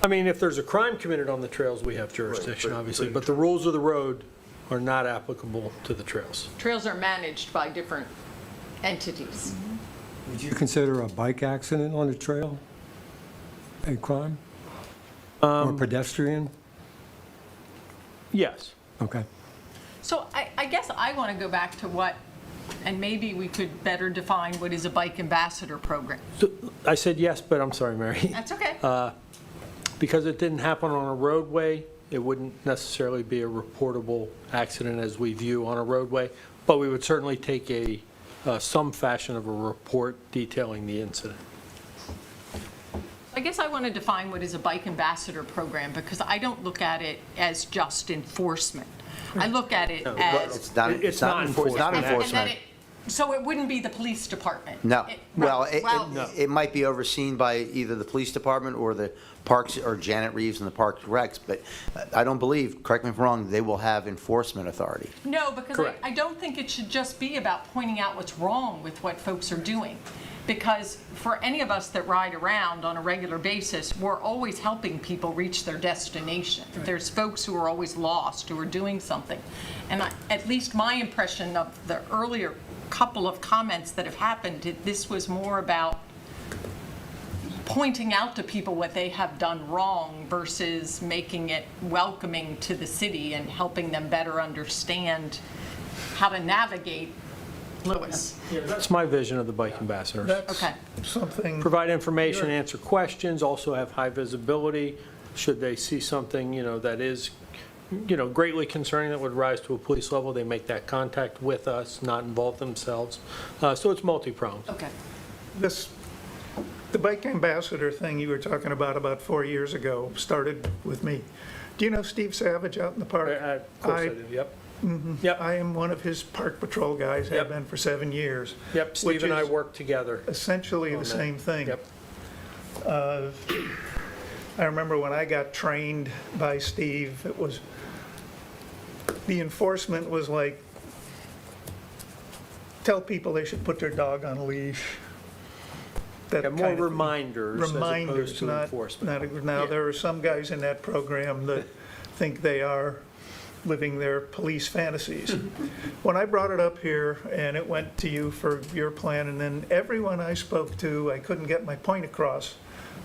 I mean, if there's a crime committed on the trails, we have jurisdiction, but- obviously, but- but the rules of the road are not applicable to the trails. Trails are managed by different entities. Would you consider a bike accident on the trail a crime? Or pedestrian? Yes. Okay. So I guess I want to go back to what, and maybe we could better define what is a bike ambassador program. So, I said yes, but I'm sorry, Mary. That's okay. Because it didn't happen on a roadway, it wouldn't necessarily be a reportable accident as we view on a roadway, but we would certainly take some fashion of a report detailing the incident. I guess I want to define what is a bike ambassador program, because I don't look at it as just enforcement. I look at it as. It's not It's not enforcement. enforcement. And then So it wouldn't be the police department? No, well, well, it might be overseen by either the police department or the parks, or Janet Reeves and the Parks Recs, but I don't believe, correct me if I'm wrong, they will have enforcement authority. No, because Correct. I don't think it should just be about pointing out what's wrong with what folks are doing. Because for any of us that ride around on a regular basis, we're always helping people reach their destination. There's folks who are always lost, who are doing something. And at least my impression of the earlier couple of comments that have happened, this was more about pointing out to people what they have done wrong versus making it welcoming to the city and helping them better understand how to navigate Lewes. Yeah, that's my vision of the bike ambassadors. That's Okay. something. Provide information, answer questions, also have high visibility. Should they see something, that is, greatly concerning that would rise to a police level, they make that contact with us, not involve themselves. So it's multi-pronged. Okay. The bike ambassador thing you were talking about 4 years ago started with me. Do you know Steve Savage out in the park? Of course I do, yep. Yep. I am one of his park patrol guys, have been for 7 years. Yep, Steve which and I is work together. Essentially on the that. same thing. Yep. I remember when I got trained by Steve, the enforcement was like, tell people they should put their dog on a leash. That Yeah, more kind of thing. reminders as opposed Reminders, to not, enforcement. now, Yeah. there are some guys in that program that think they are living their police fantasies. When I brought it up here and it went to you for your plan, and then everyone I spoke to, I couldn't get my point across,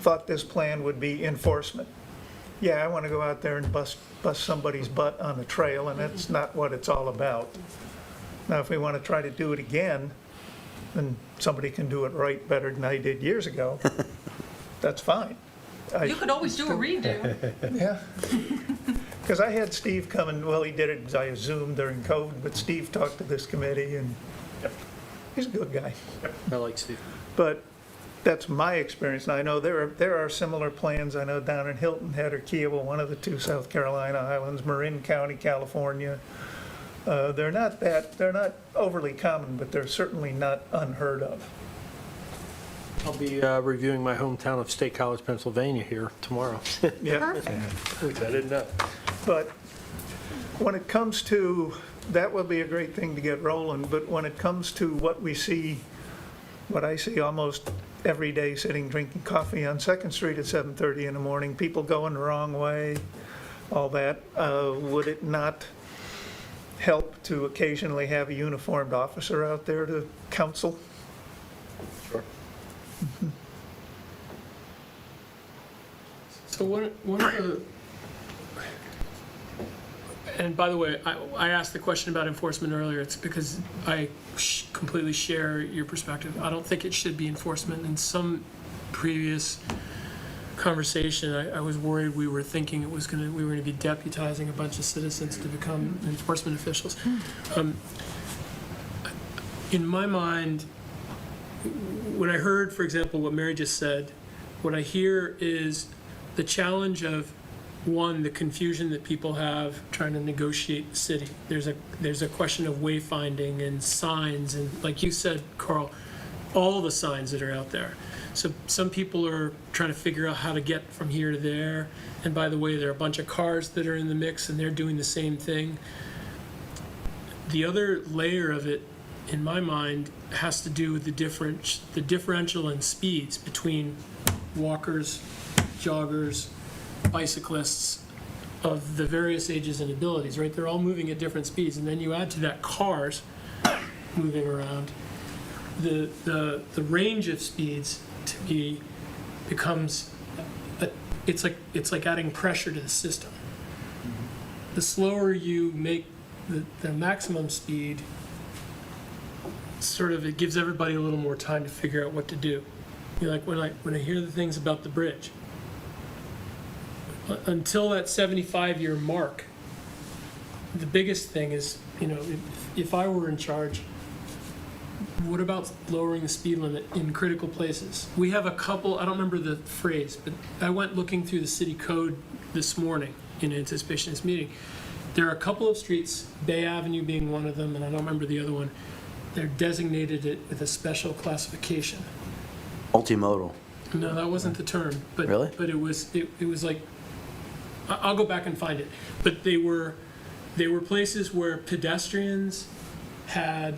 thought this plan would be enforcement. Yeah, I want to go out there and bust somebody's butt on the trail, and that's not what it's all about. Now, if we want to try to do it again, then somebody can do it right better than I did years ago. That's fine. You could always do a redo. Yeah. Because I had Steve come and, well, he did it via Zoom during COVID, but Steve talked to this committee, and he's a good guy. I like Steve. But that's my experience. And I know there are similar plans. I know down in Hilton Head or Kiowa, one of the two South Carolina islands, Marin County, California. They're not overly common, but they're certainly not unheard of. I'll be reviewing my hometown of State College, Pennsylvania here tomorrow. Yeah. Which I didn't know. But when it comes to, that would be a great thing to get rolling, but when it comes to what we see, what I see almost every day sitting drinking coffee on 2nd Street at 7:30 in the morning, people going the wrong way, all that, would it not help to occasionally have a uniformed officer out there to counsel? Sure. So one of the, and by the way, I asked the question about enforcement earlier, it's because I completely share your perspective. I don't think it should be enforcement. In some previous conversation, I was worried we were thinking we were gonna be deputizing a bunch of citizens to become enforcement officials. In my mind, when I heard, for example, what Mary just said, what I hear is the challenge of, one, the confusion that people have trying to negotiate the city. There's a question of wayfinding and signs, and like you said, Carl, all the signs that are out there. So some people are trying to figure out how to get from here to there. And by the way, there are a bunch of cars that are in the mix and they're doing the same thing. The other layer of it, in my mind, has to do with the differential in speeds between walkers, joggers, bicyclists of the various ages and abilities, right? They're all moving at different speeds. And then you add to that cars moving around. The range of speeds to me becomes, it's like adding pressure to the system. The slower you make the maximum speed, sort of, it gives everybody a little more time to figure out what to do. You know, like when I hear the things about the bridge, until that 75-year mark, the biggest thing is, if I were in charge, what about lowering the speed limit in critical places? We have a couple, I don't remember the phrase, but I went looking through the city code this morning in anticipation of this meeting. There are a couple of streets, Bay Avenue being one of them, and I don't remember the other one, they're designated it with a special classification. Multimodal. No, that wasn't the term, but. Really? But it was like, I'll go back and find it. But they were places where pedestrians had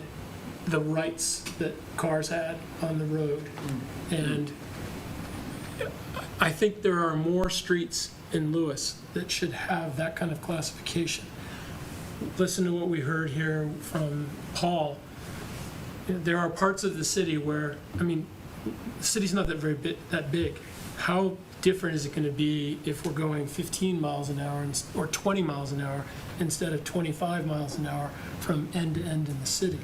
the rights that cars had on the road. And I think there are more streets in Lewes that should have that kind of classification. Listen to what we heard here from Paul. There are parts of the city where, I mean, the city's not that big. How different is it going to be if we're going 15 miles an hour or 20 miles an hour instead of 25 miles an hour from end to end in the city?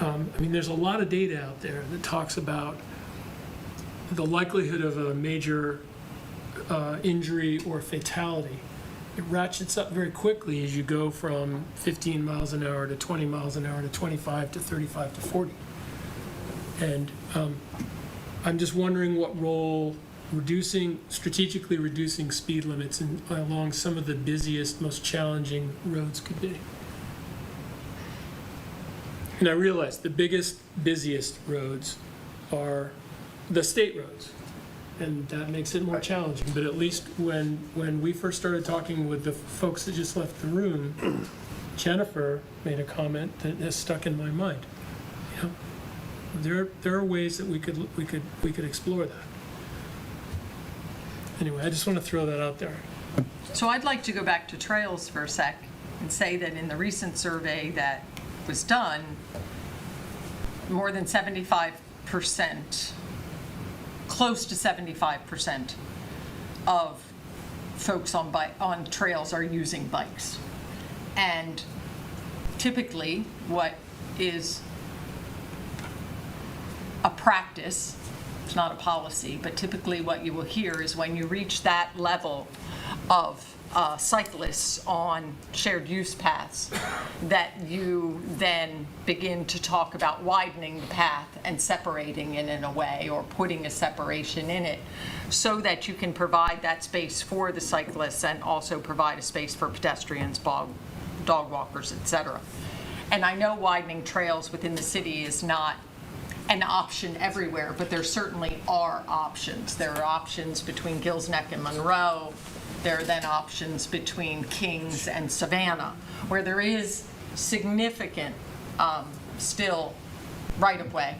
I mean, there's a lot of data out there that talks about the likelihood of a major injury or fatality. It ratchets up very quickly as you go from 15 miles an hour to 20 miles an hour to 25 to 35 to 40. And I'm just wondering what role strategically reducing speed limits along some of the busiest, most challenging roads could be. And I realize the busiest roads are the state roads, and that makes it more challenging. But at least when we first started talking with the folks that just left the room, Jennifer made a comment that has stuck in my mind. You know, there are ways that we could explore that. Anyway, I just want to throw that out there. So I'd like to go back to trails for a sec and say that in the recent survey that was done, more than 75%, close to 75% of folks on trails are using bikes. And typically what is a practice, it's not a policy, but typically what you will hear is when you reach that level of cyclists on shared use paths, that you then begin to talk about widening the path and separating it in a way, or putting a separation in it, so that you can provide that space for the cyclists and also provide a space for pedestrians, dog walkers, etc. And I know widening trails within the city is not an option everywhere, but there certainly are options. There are options between Gills Neck and Monroe. There are then options between Kings and Savannah, where there is significant still right-of-way.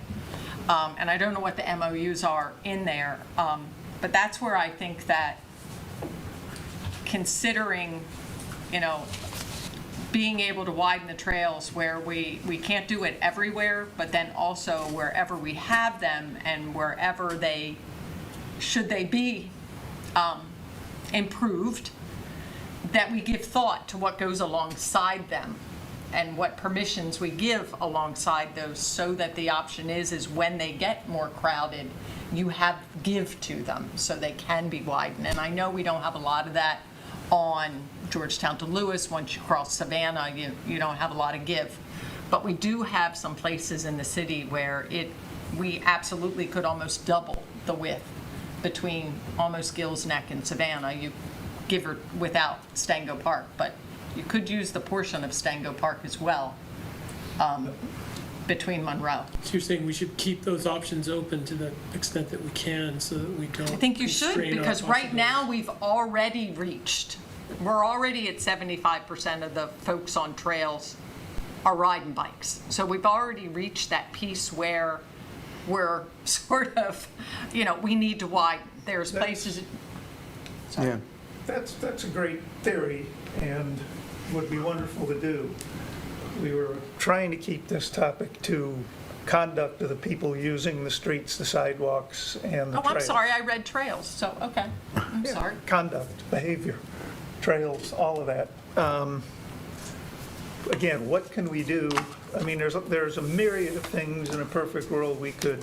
And I don't know what the MOUs are in there, but that's where I think that considering, being able to widen the trails where we can't do it everywhere, but then also wherever we have them and wherever should they be improved, that we give thought to what goes alongside them and what permissions we give alongside those, so that the option is when they get more crowded, you give to them so they can be widened. And I know we don't have a lot of that on Georgetown to Lewes. Once you cross Savannah, you don't have a lot of give. But we do have some places in the city where we absolutely could almost double the width between almost Gills Neck and Savannah. You give her without Stango Park, but you could use the portion of Stango Park as well between Monroe. So you're saying we should keep those options open to the extent that we can, so that we don't. I think you should, constrain our because right now possibilities. we're already at 75% of the folks on trails are riding bikes. So we've already reached that piece where we're sort of, we need to widen. There's places. Sorry. Yeah. That's a great theory and would be wonderful to do. We were trying to keep this topic to conduct of the people using the streets, the sidewalks, and the trails. I'm sorry, I read trails, so, okay. I'm Yeah, sorry. Conduct, behavior, trails, all of that. Again, what can we do? I mean, there's a myriad of things in a perfect world we could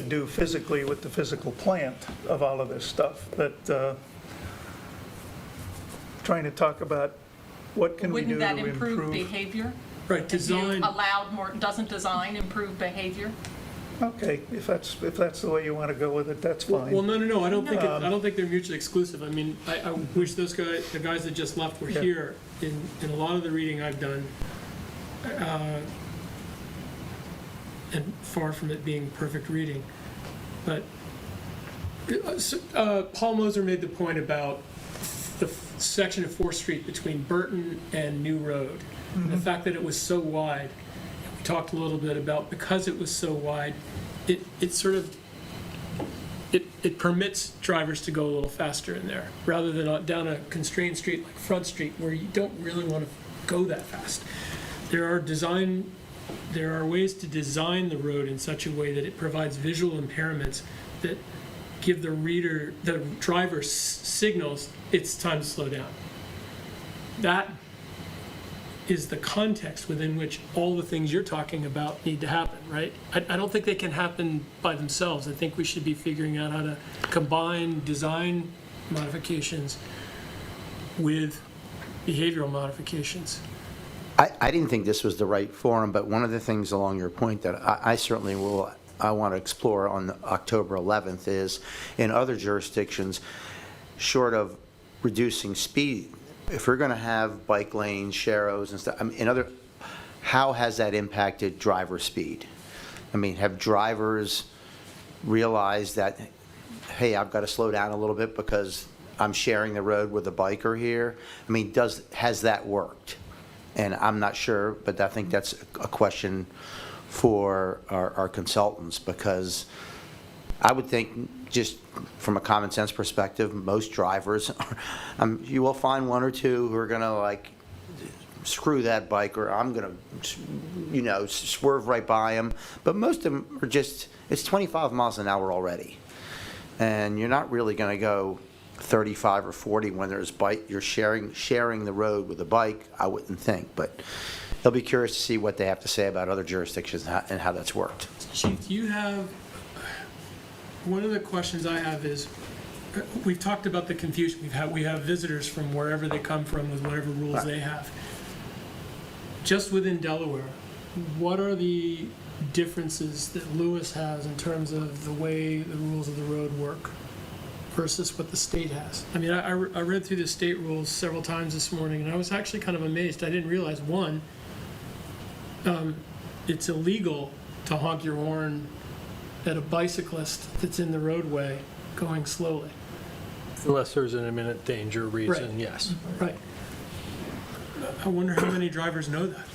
do physically with the physical plant of all of this stuff, but trying to talk about what can we do to Wouldn't that improve behavior? Right, If you design. allowed more, doesn't design improve behavior? Okay, if that's the way you want to go with it, that's fine. Well, no, I don't think they're mutually exclusive. I mean, I wish the guys that just left were Yeah. here. In a lot of the reading I've done, and far from it being perfect reading. But Paul Moser made the point about the section of 4th Street between Burton and New Road. And the fact that it was so wide. We talked a little bit about, because it was so wide, it sort of, it permits drivers to go a little faster in there, rather than down a constrained street like Front Street, where you don't really want to go that fast. There are ways to design the road in such a way that it provides visual impairments that give the driver signals it's time to slow down. That is the context within which all the things you're talking about need to happen, right? I don't think they can happen by themselves. I think we should be figuring out how to combine design modifications with behavioral modifications. I didn't think this was the right forum, but one of the things along your point that I certainly I want to explore on October 11th is, in other jurisdictions, short of reducing speed, if we're going to have bike lanes, sharrows and stuff, I mean, how has that impacted driver speed? I mean, have drivers realized that, hey, I've got to slow down a little bit because I'm sharing the road with a biker here? I mean, has that worked? And I'm not sure, but I think that's a question for our consultants, because I would think, just from a common sense perspective, most drivers, you will find one or two who are going to, like, screw that biker, I'm going to, swerve right by him. But most of them are just, it's 25 miles an hour already. And you're not really going to go 35 or 40 when there's you're sharing the road with a bike, I wouldn't think. But I'll be curious to see what they have to say about other jurisdictions and how that's worked. Chief, one of the questions I have is, we've talked about the confusion we have visitors from wherever they come from with whatever rules they have. Just within Delaware, what are the differences that Lewes has in terms of the way the rules of the road work versus what the state has? I mean, I read through the state rules several times this morning, and I was actually kind of amazed. I didn't realize, one, it's illegal to honk your horn at a bicyclist that's in the roadway going slowly. Unless there's an imminent danger reason, Right. yes. Right. I wonder how many drivers know that.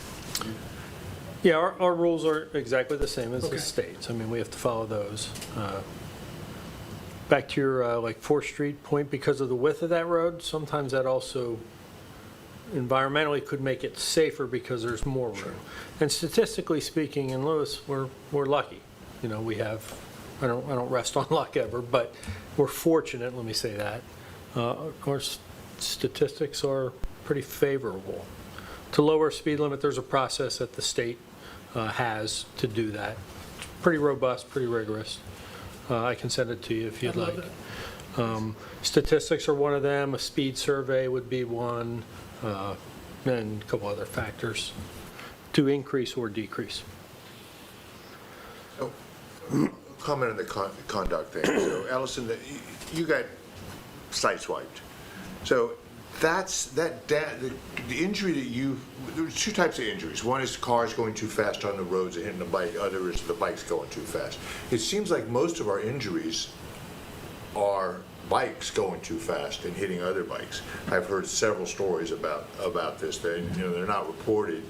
Yeah, our rules are exactly the same as Okay. the state's. I mean, we have to follow those. Back to your like 4th Street point, because of the width of that road, sometimes that also environmentally could make it safer because there's more room. And statistically speaking, in Lewes, we're lucky. We have, I don't rest on luck ever, but we're fortunate, let me say that. Our statistics are pretty favorable. To lower speed limit, there's a process that the state has to do that. It's pretty robust, pretty rigorous. I can send it to you if you'd I'd love like. Statistics are one of them. A speed survey would be one, and a couple other factors to increase or decrease. Comment on the conduct thing. So, Allison, you got sideswiped. So the injury that there's two types of injuries. One is cars going too fast on the roads and hitting the bike. Other is the bikes going too fast. It seems like most of our injuries are bikes going too fast and hitting other bikes. I've heard several stories about this. They're not reported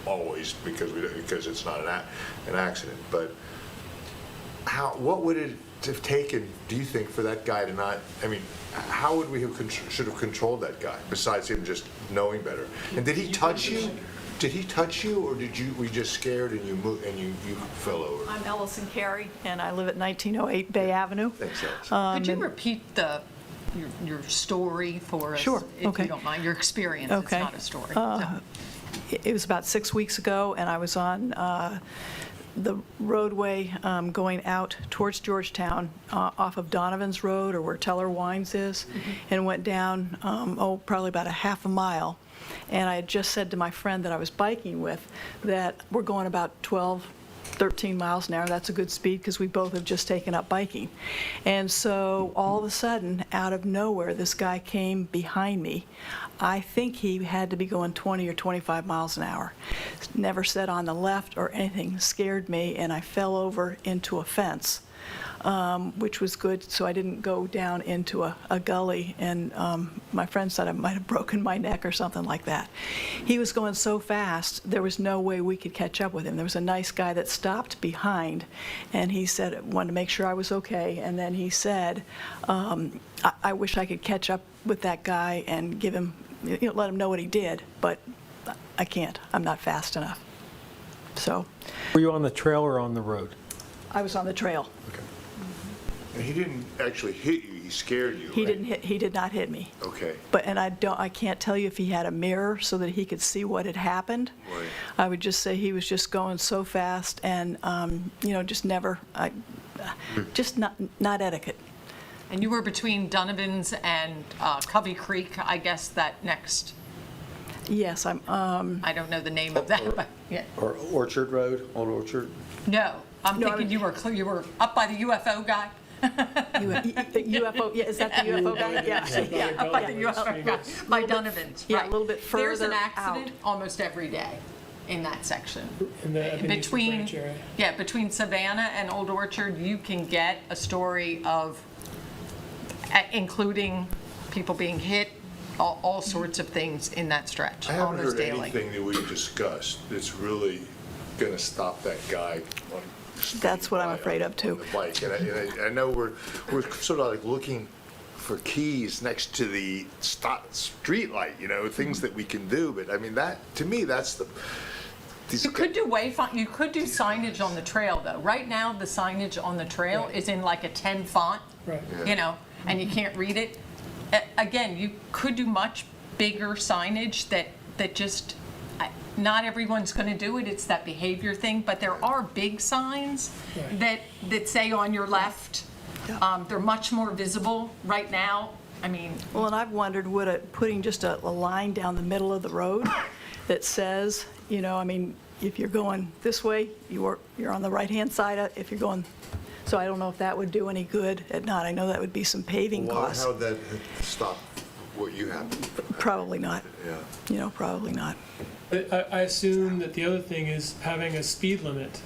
always because it's not an accident. But what would it have taken, do you think, for that guy to not? I mean, how would we should have controlled that guy besides him just knowing better? And did he touch you? Did he touch you, or were you just scared and you moved and you fell over? I'm Ellison Carey, and I live at 1908 Bay Avenue. Thanks, Allison. Could you repeat your story for us? Sure, okay. If you don't mind, your experience, it's Okay. not a story. It was about 6 weeks ago, and I was on the roadway going out towards Georgetown off of Donovan's Road, or where Teller Wines is, and went down, probably about a half a mile. And I had just said to my friend that I was biking with that we're going about 12 13 miles an hour. That's a good speed because we both have just taken up biking. And so all of a sudden, out of nowhere, this guy came behind me. I think he had to be going 20 or 25 miles an hour. Never said on the left or anything, scared me, and I fell over into a fence, which was good, so I didn't go down into a gully, and my friend said I might have broken my neck or something like that. He was going so fast, there was no way we could catch up with him. There was a nice guy that stopped behind, and he said, wanted to make sure I was okay, and then he said, I wish I could catch up with that guy and give him, let him know what he did, but I can't. I'm not fast enough. So Were you on the trail or on the road? I was on the trail. And he didn't actually hit you, he scared you, He right? did not hit me. Okay, And I can't tell you if he had a mirror so that he could see what had happened. right. I would just say he was just going so fast and, just never, just not etiquette. And you were between Donovan's and Covey Creek, I guess, that next, Yes, I'm, I don't know the name of that, but, yeah. Or Orchard Road, Old Orchard? No, I'm No, I thinking you were up by the UFO guy. UFO, yeah, is that the UFO guy? Yeah. Up by the UFO guy, by Donovan's, Yeah, right. a little bit There's an further accident almost every day in that section. In the Ebenezer Between, Branch area. yeah, between Savannah and Old Orchard, you can get a story of, including people being hit, all sorts of things in that stretch, I haven't almost heard daily. anything that we've discussed that's really gonna stop that guy on. That's what I'm by afraid on- of, too. on the bike, and I know we're sort of like looking for keys next to the street light, things that we can do, but I mean, that, to me, that's the. You could do you could do signage on the trail, though. Right now, the signage on the trail is in like a 10 font, Right. And you can't read it. Again, you could do much bigger signage that just, not everyone's going to do it. It's that behavior thing, but there are big signs Right. that say on your left. They're much more visible right now. I mean, Well, and I've wondered, putting just a line down the middle of the road that says, if you're going this way, you're on the right-hand side, if you're going, so I don't know if that would do any good at night. I know that would be some paving costs. How'd that stop what you have? Probably not, Yeah. probably not. But I assume that the other thing is having a speed limit.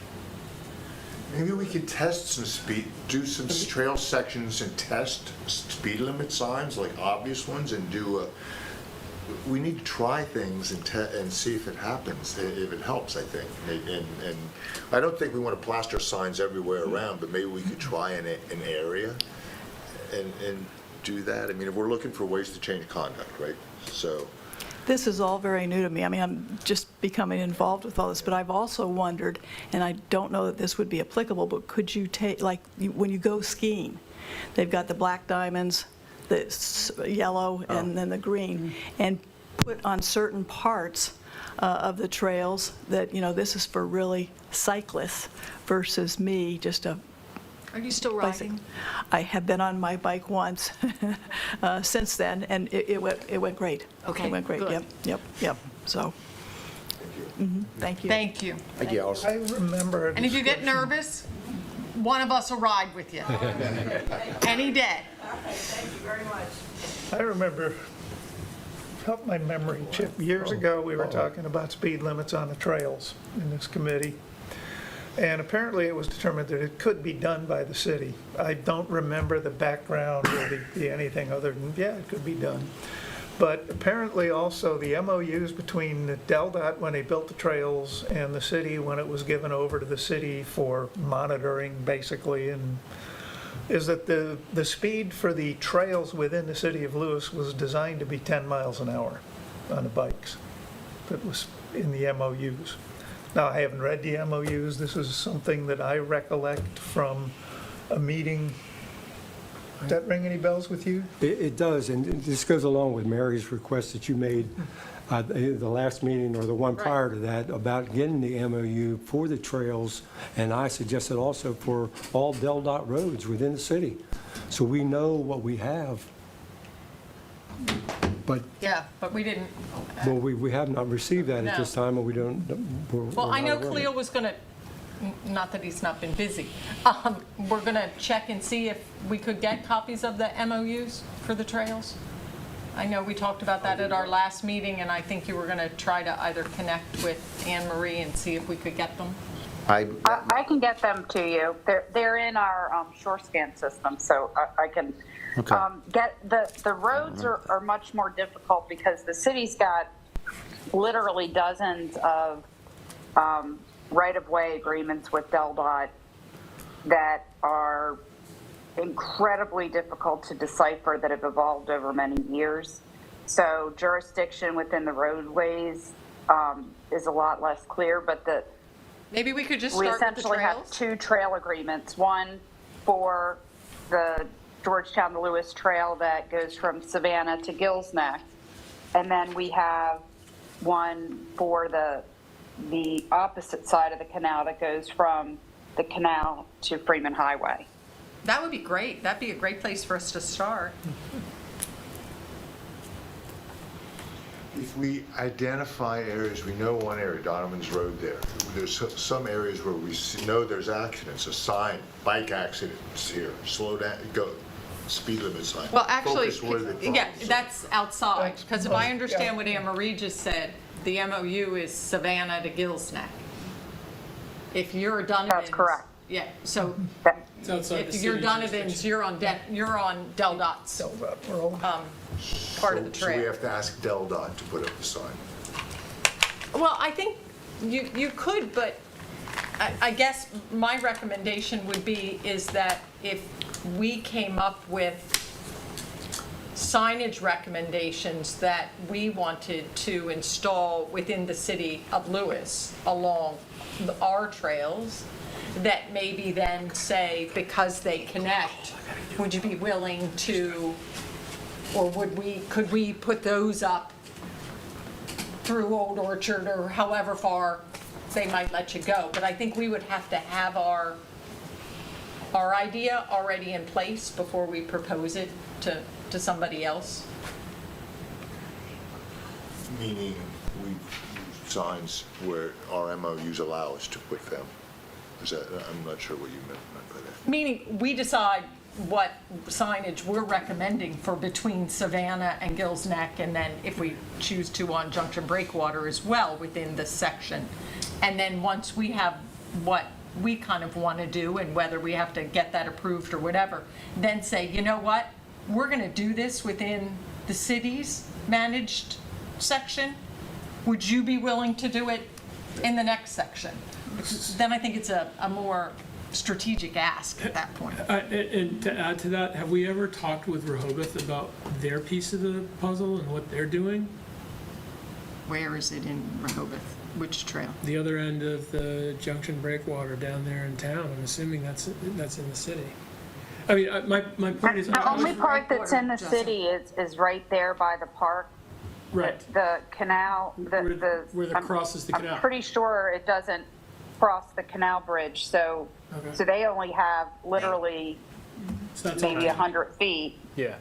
Maybe we could test some do some trail sections and test speed limit signs, like obvious ones, and we need to try things and see if it happens, if it helps, I think. And I don't think we want to plaster signs everywhere around, but maybe we could try an area and do that. I mean, if we're looking for ways to change conduct, right? So. This is all very new to me. I mean, I'm just becoming involved with all this, but I've also wondered, and I don't know that this would be applicable, but could you take, when you go skiing, they've got the black diamonds, the yellow, and then the green, and put on certain parts of the trails that, this is for really cyclists versus me, just a are you still riding? I have been on my bike once since then, and it went great. Okay, It went great, good. yep, so. Thank you. Thank you. Thank you, Allison. I remember. And if you get nervous, one of us will ride with you. Any day. I remember, help my memory, Chip, years ago, we were talking about speed limits on the trails in this committee. And apparently it was determined that it could be done by the city. I don't remember the background or anything other than, yeah, it could be done. But apparently also the MOUs between the DelDOT when they built the trails and the city when it was given over to the city for monitoring basically, and is that the speed for the trails within the city of Lewes was designed to be 10 miles an hour on the bikes. That was in the MOUs. Now, I haven't read the MOUs. This is something that I recollect from a meeting. Does that ring any bells with you? It does, and this goes along with Mary's request that you made the last meeting or the one prior to that about getting the MOU for the trails, and I suggested also for all DelDOT roads within the city, so we know what we have. But, Yeah, but we didn't. well, we have not received that at No. this time, and we don't. we're Well, not I know aware of it. Cleo was going to not that he's not been busy, we're going to check and see if we could get copies of the MOUs for the trails. I know we talked about that at our last meeting, and I think you were going to try to either connect with Anne Marie and see if we could get them. I can get them to you. They're in our shore scan system, so I can get the roads are much more difficult because the city's got literally dozens of right-of-way agreements with DelDOT that are incredibly difficult to decipher, that have evolved over many years. So jurisdiction within the roadways is a lot less clear, but Maybe we could just we start with the essentially have trails? 2 trail agreements, one for the Georgetown to Lewes Trail that goes from Savannah to Gills Neck, and then we have one for the opposite side of the canal that goes from the canal to Freeman Highway. That would be great. That'd be a great place for us to start. If we identify areas, we know one area, Donovan's Road there. There's some areas where we know there's accidents, a sign, bike accidents here, slow down, go, speed limit sign. Well, actually, Focus where the yeah, problems are. that's outside, because if I Yeah. understand what Anne Marie just said, the MOU is Savannah to Gills Neck. If you're Donovan's. That's correct. Yeah, so It's outside the if you're city Donovan's, you're on DelDOT's part of the So we trail. have to ask DelDOT to put up the sign. Well, I think you could, but I guess my recommendation would be is that if we came up with signage recommendations that we wanted to install within the city of Lewes along our trails, that maybe then say, because they connect, would you be willing to, or could we put those up through Old Orchard or however far they might let you go? But I think we would have to have our idea already in place before we propose it to somebody else. Meaning we use signs where our MOUs allow us to put them. Is that, I'm not sure what you meant by that. Meaning, we decide what signage we're recommending for between Savannah and Gills Neck, and then if we choose to on Junction Breakwater as well within this section. And then once we have what we kind of want to do and whether we have to get that approved or whatever, then say, you know what, we're going to do this within the city's managed section. Would you be willing to do it in the next section? Then I think it's a more strategic ask at that point. And to add to that, have we ever talked with Rehoboth about their piece of the puzzle and what they're doing? Where is it in Rehoboth? Which trail? The other end of the Junction Breakwater down there in town, I'm assuming that's in the city. I mean, my point is. The only part that's in the city is right there by the park. Right. The canal, Where the crosses the canal. I'm pretty sure it doesn't cross the canal bridge, so they only have literally So that's maybe all right. 100 feet. Yeah,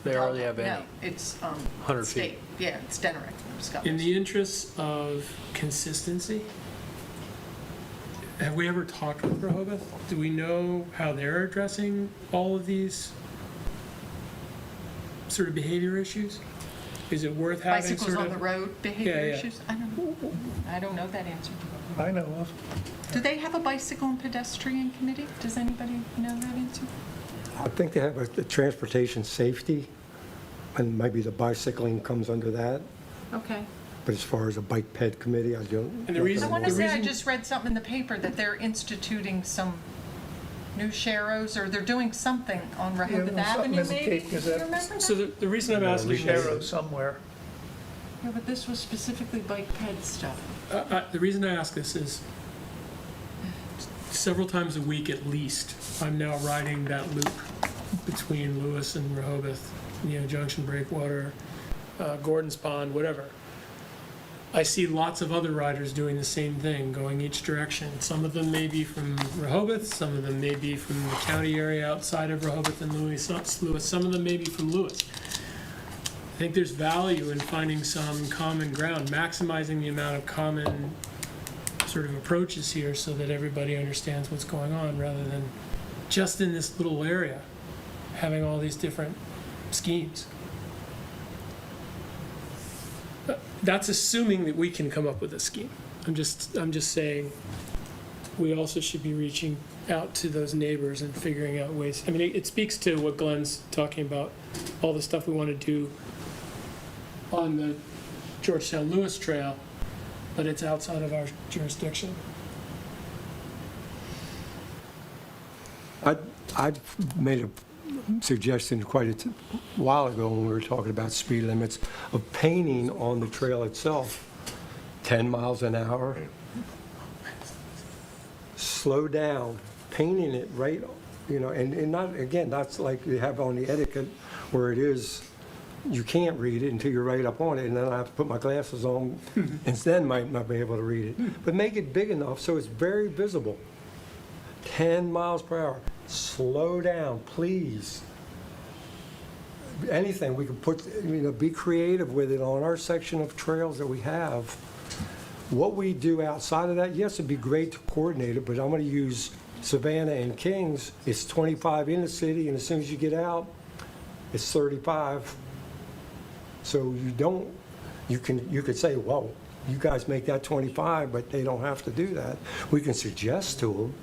they hardly have any. No, it's 100 feet. state. Yeah, it's Denerick. In the interest of consistency, have we ever talked with Rehoboth? Do we know how they're addressing all of these sort of behavior issues? Is it worth having Bicycles sort on of? the road behavior Yeah, yeah. issues? I don't know that answer. I know of. Do they have a bicycle and pedestrian committee? Does anybody know that answer? I think they have a transportation safety, and maybe the bicycling comes under that. Okay. But as far as a bike ped committee, I don't. And the reason- I want to The say I reason- just read something in the paper that they're instituting some new sharrows, or they're doing something on Rehoboth Yeah, something Avenue in the maybe? Cape Do you Gazette. remember that? So the reason I'm asking is, Arrow somewhere. Yeah, but this was specifically bike ped stuff. the reason I ask this is several times a week at least, I'm now riding that loop between Lewes and Rehoboth, Junction Breakwater, Gordon's Pond, whatever. I see lots of other riders doing the same thing, going each direction. Some of them may be from Rehoboth, some of them may be from the county area outside of Rehoboth and Lewes, some of them may be from Lewes. I think there's value in finding some common ground, maximizing the amount of common sort sort of approaches here so that everybody understands what's going on, rather than just in this little area, having all these different schemes. That's assuming that we can come up with a scheme. I'm just saying, we also should be reaching out to those neighbors and figuring out ways. I mean, it speaks to what Glenn's talking about, all the stuff we want to do on the Georgetown Lewes Trail, but it's outside of our jurisdiction. I made a suggestion quite a while ago when we were talking about speed limits of painting on the trail itself, 10 miles an hour. Slow down, painting it right, and not, again, that's like you have on the etiquette where it is, you can't read it until you're right up on it, and then I have to put my glasses on, and then might not be able to read it. But make it big enough so it's very visible. 10 miles per hour. Slow down, please. Anything we can put, be creative with it on our section of trails that we have. What we do outside of that, yes, it'd be great to coordinate it, but I'm going to use Savannah and Kings. It's 25 in the city, and as soon as you get out, it's 35. So you could say, well, you guys make that 25, but they don't have to do that. We can suggest to them.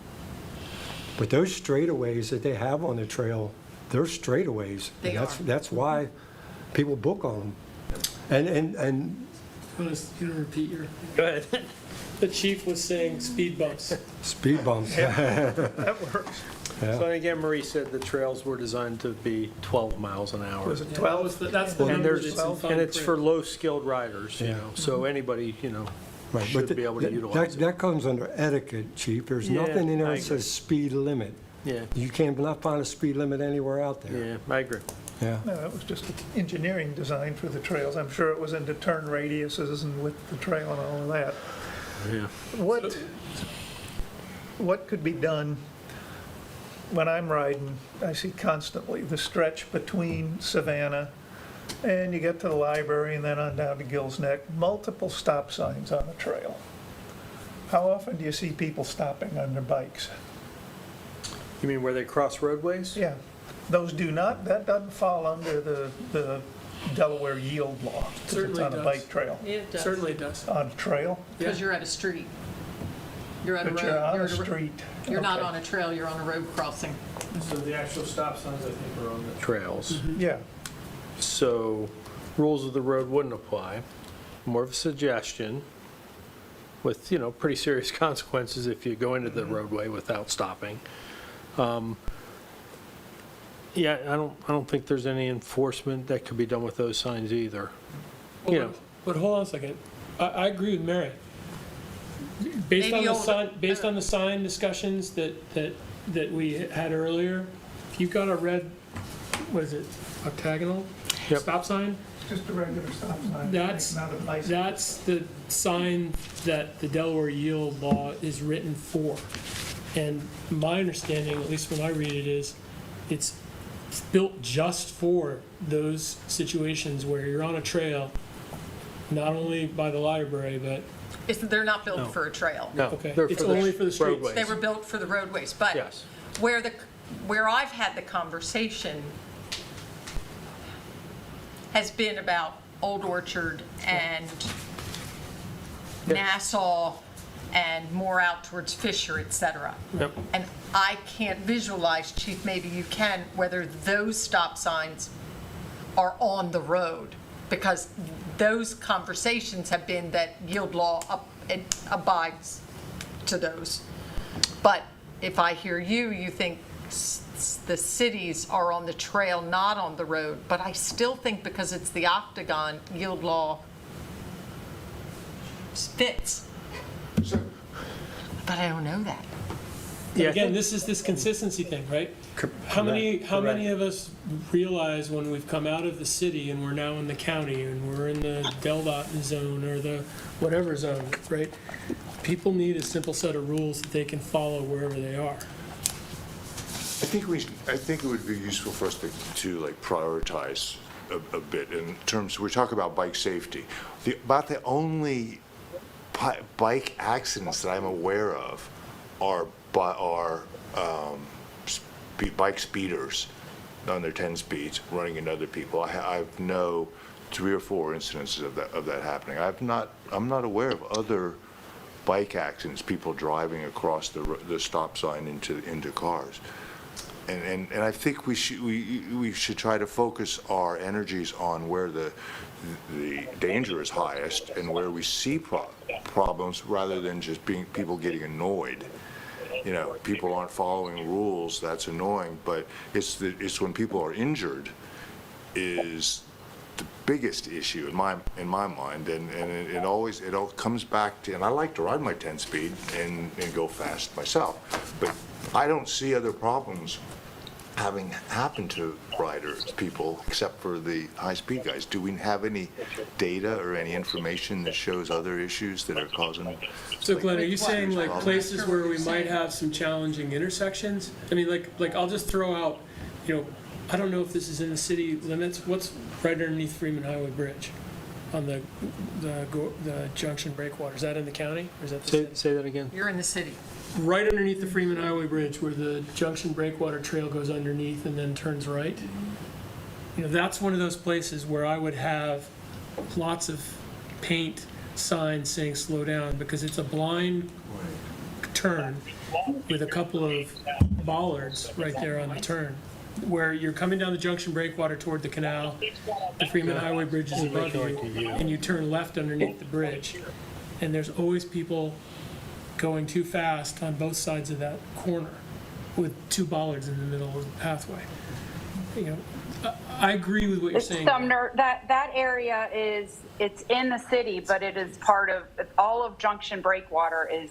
But those straightaways that they have on the trail, they're straightaways. They are. That's why people book on them. And You want to repeat your? Go ahead. The chief was saying speed bumps. speed bumps. That works. Yeah. So again, Marie said the trails were designed to be 12 miles an hour. Was it Yeah, 12? That's the And number there's, that's in fine and it's for print. low-skilled riders, Yeah. so anybody, Right, should but be able to utilize it. that comes under etiquette, Chief. There's Yeah, nothing in there I that agree. says speed limit. Yeah, You cannot find a speed limit anywhere out there. yeah, I agree. Yeah. No, that was just engineering design for the trails. I'm sure it was into turn radiuses and with the trail and all of that. Yeah. What could be done when I'm riding? I see constantly the stretch between Savannah and you get to the library and then on down to Gill's Neck, multiple stop signs on the trail. How often do you see people stopping on their bikes? You mean where they cross roadways? Yeah, those do not, that doesn't fall under the Delaware yield law. 'Cause it's Certainly on a does. bike trail. It does. Certainly does. On a trail, Because you're at a street. You're at a road. but you're on a at street. You're not Okay. on a trail, you're on a road crossing. So the actual stop signs, I think, are on the. Trails. Yeah, So rules of the road wouldn't apply. More of a suggestion with, pretty serious consequences if you go into the roadway without stopping. Yeah, I don't think there's any enforcement that could be done with those signs either. You know, But hold on a second. I agree with Mary. Based on Maybe the all sign, based on the sign discussions that we had earlier, if you got a red, what is it, octagonal Yep. stop sign, just a regular stop sign. That's- not a bicycle. that's the sign that the Delaware yield law is written for. And my understanding, at least when I read it, is it's built just for those situations where you're on a trail, not only by the library, but, They're not No. built for a trail. no, okay, they're it's only for the streets. roadways. They were built for the roadways, but Yes. where I've had the conversation has been about Old Orchard and Nassau and more out towards Fisher, et cetera. Yep. And I can't visualize, Chief, maybe you can, whether those stop signs are on the road. Because those conversations have been that yield law it abides to those. But if I hear you, you think the cities are on the trail, not on the road. But I still think because it's the octagon, yield law fits. But I don't know that. Yeah, I Again, think- this is this consistency thing, right? How many of us realize when we've come out of the city and we're now in the county and we're in the DelDOT zone or the whatever zone, right? People need a simple set of rules that they can follow wherever they are. I think it would be useful for us to like prioritize a bit in terms, we talk about bike safety. About the only bike accidents that I'm aware of are bike speeders on their 10 speeds running into other people. I've know 3 or 4 incidences of that happening. I'm not aware of other bike accidents, people driving across the stop sign into cars. And I think we should try to focus our energies on where the danger is highest and where we see problems, rather than just people getting annoyed. You know, people aren't following rules, that's annoying, but it's when people are injured is the biggest issue in my mind, and it all comes back to, and I like to ride my 10 speed and go fast myself, but I don't see other problems having happened to people except for the high-speed guys. Do we have any data or any information that shows other issues that are causing? So Glenn, are you saying like places where we might have some challenging intersections? I mean, like I'll just throw out, you know, I don't know if this is in the city limits. What's right underneath Freeman Highway Bridge on the junction breakwater? Is that in the county, or is that the city? Say that again. You're in the city. Right underneath the Freeman Highway Bridge, where the junction breakwater trail goes underneath and then turns right. You know, that's one of those places where I would have lots of paint signs saying slow down, because it's a blind turn with a couple of bollards right there on the turn, where you're coming down the junction breakwater toward the canal, the Freeman Highway Bridge is above you, and you turn left underneath the bridge. And there's always people going too fast on both sides of that corner with 2 bollards in the middle of the pathway. You know, I agree with what you're saying. Sumner, that area it's in the city, but it is part of, all of Junction Breakwater is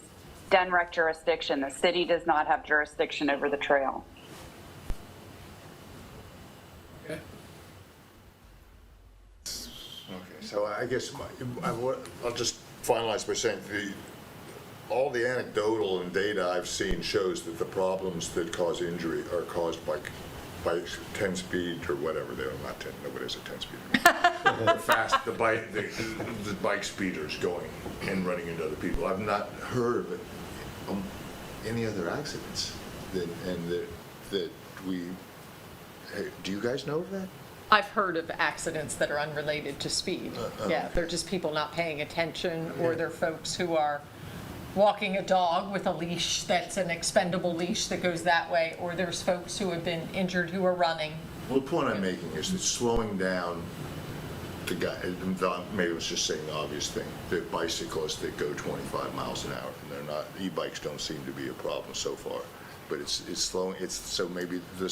DNREC jurisdiction. The city does not have jurisdiction over the trail. Okay. Okay, so I guess I'll just finalize by saying all the anecdotal and data I've seen shows that the problems that cause injury are caused by 10 speed or whatever they are, not 10, nobody's a 10 speeder. The bike speeders going and running into other people. I've not heard of it, any other accidents that we, hey, do you guys know of that? I've heard of accidents that are unrelated to speed. Yeah, they're just people not paying attention, or they're folks who are walking a dog with a leash that's an expendable leash that goes that way, or there's folks who have been injured who are running. Well, the point I'm making is that slowing down the guy, maybe I was just saying the obvious thing, the bicyclists that go 25 miles an hour, and they're not, e-bikes don't seem to be a problem so far, but it's slowing, so maybe the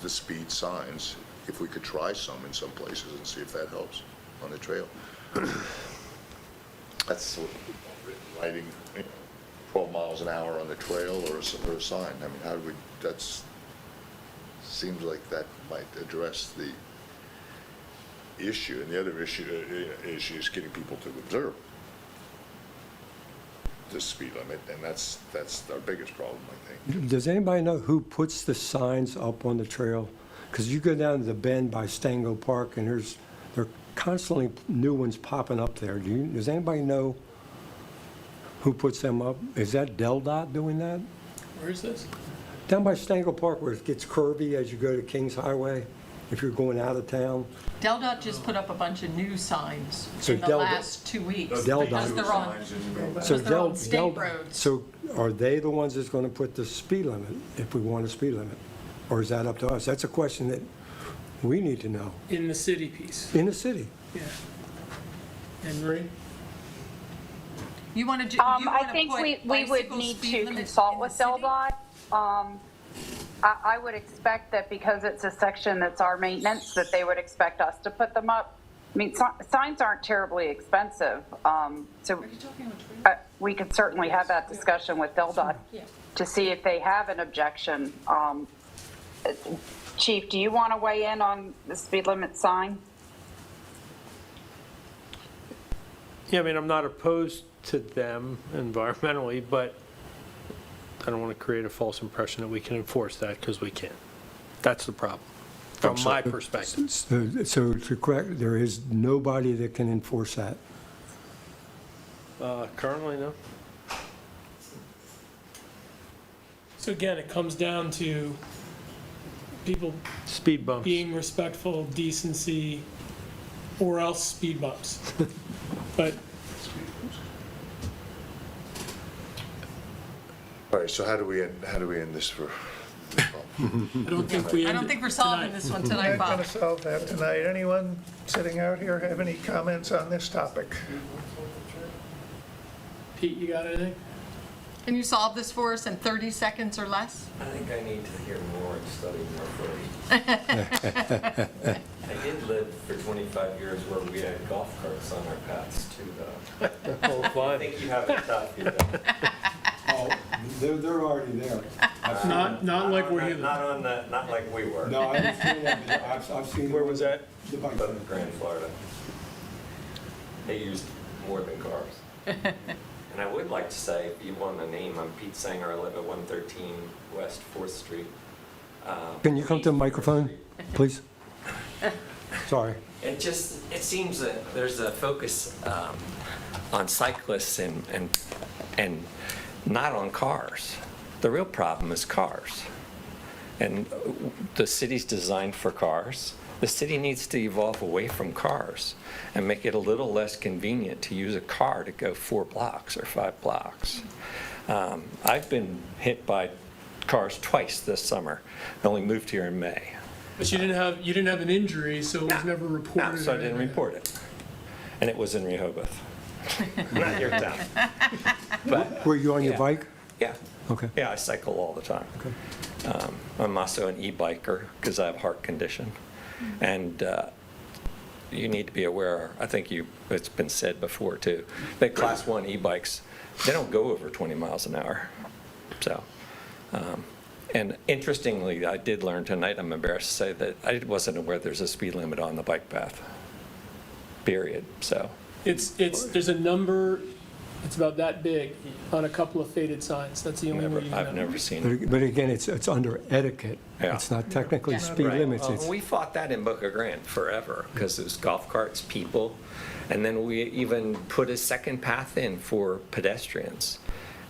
speed signs, if we could try some in some places and see if that helps on the trail. That's sort of riding 12 miles an hour on the trail or a sign. I mean, how do we, seems like that might address the issue. And the other issue is getting people to observe the speed limit, and that's our biggest problem, I think. Does anybody know who puts the signs up on the trail? Because you go down to the bend by Stango Park, and there are constantly new ones popping up there. Does anybody know who puts them up? Is that DelDOT doing that? Where is this? Down by Stango Park, where it gets curvy as you go to Kings Highway, if you're going out of town. DelDOT just put up a bunch of new signs So in the last 2 weeks. DelDOT. Because they're on, because they're on state roads. So are they the ones that's going to put the speed limit, if we want a speed limit? Or is that up to us? That's a question that we need to know. In the city piece. In the city. Yeah. And Marie? You want to do? I think we would need to consult with DelDOT. I would expect that because it's a section that's our maintenance, that they would expect us to put them up. I mean, signs aren't terribly expensive, so we could certainly have that discussion with DelDOT to see if they have an objection. Chief, do you want to weigh in on the speed limit sign? Yeah, I mean, I'm not opposed to them environmentally, but I don't want to create a false impression that we can enforce that, because we can't. That's the problem, from my perspective. So to correct, there is nobody that can enforce that. Currently, no. So again, it comes down to people Speed bumps. being respectful, decency, or else speed bumps. But All right, so how do we end this for? I don't think we. I don't think we're solving this one tonight, We're not Bob. going to solve that tonight. Anyone sitting out here have any comments on this topic? Pete, you got anything? Can you solve this for us in 30 seconds or less? I think I need to hear more and study more first. I did live for 25 years where we had golf carts on our paths too, though. Oh, I fine. think you have it tough, you know. Oh, they're already there. Not like we're here. Not like we were. No, I've seen that. I've seen. Where was that? The bike But lane. Grand Florida. They used more than cars. And I would like to say, if you want a name, I'm Pete Sanger. I live at 113 West 4th Street. Can you come to the microphone, please? Sorry. It seems that there's a focus on cyclists and not on cars. The real problem is cars. And the city's designed for cars. The city needs to evolve away from cars and make it a little less convenient to use a car to go 4 blocks or 5 blocks. I've been hit by cars twice this summer. I only moved here in May. But you didn't have an injury, so it was never reported. So I or didn't anything. report it. And it was in Rehoboth. Not your town. But, Were you on your yeah. bike? yeah. Okay. Yeah, I cycle all the time. I'm also an e-biker because I have heart condition. And you need to be aware, I think it's been said before too, that Class 1 e-bikes, they don't go over 20 miles an hour. So, and interestingly, I did learn tonight, I'm embarrassed to say, that I wasn't aware there's a speed limit on the bike path, period, so. There's a number, it's about that big, on a couple of faded signs. That's the only way you know. I've never seen it. But again, it's under etiquette. Yeah. It's not technically speed Right. limits. Well, It's, we fought that in Boca Grande forever because it was golf carts, people, and then we even put a second path in for pedestrians,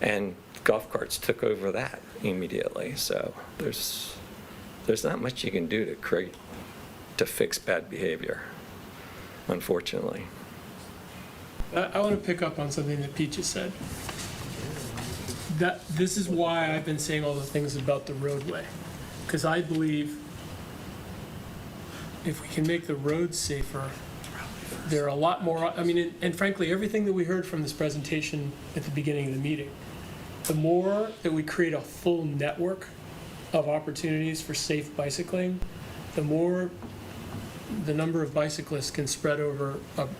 and golf carts took over that immediately. So there's not much you can do to fix bad behavior, unfortunately. I want to pick up on something that Pete just said. This is why I've been saying all the things about the roadway. Because I believe if we can make the roads safer, there are a lot more, I mean, and frankly, everything that we heard from this presentation at the beginning of the meeting, the more that we create a full network of opportunities for safe bicycling, the more the number of bicyclists can spread over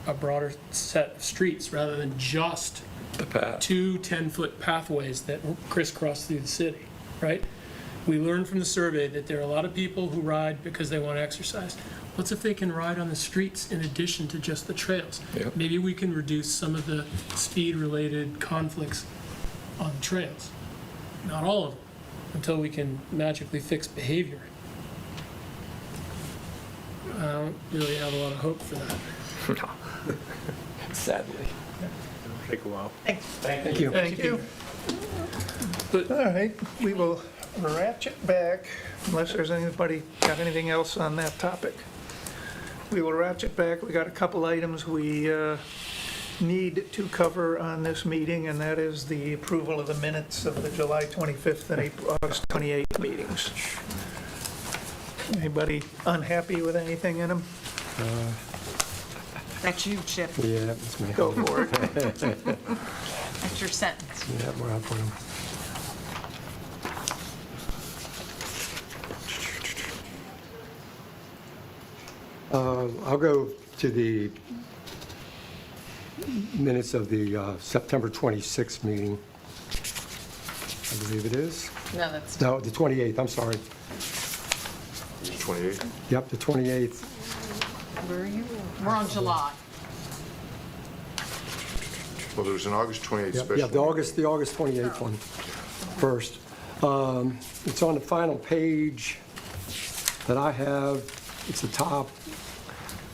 a broader set of streets rather than just The path. 2 10-foot pathways that crisscross through the city, right? We learned from the survey that there are a lot of people who ride because they want to exercise. What's if they can ride on the streets in addition to just the trails? Yep. Maybe we can reduce some of the speed-related conflicts on the trails. Not all of them, until we can magically fix behavior. I don't really have a lot of hope for that. No. Sadly. Take a while. thank you. Thank you. All right, we will ratchet back, unless there's anybody got anything else on that topic. We will ratchet back. We got a couple items we need to cover on this meeting, and that is the approval of the minutes of the July 25th and August 28th meetings. Anybody unhappy with anything in them? That's you, Chip. Yeah, that's me. Go for it. That's your sentence. Yeah, where I put them. I'll go to the minutes of the September 26th meeting. I believe it is. No, that's, No, the 28th, I'm sorry. 28? Yep, the 28th. where are you? We're on July. Well, there was an August 28th Yep, special. yeah, the August 28th one first. It's on the final page that I have. It's the top.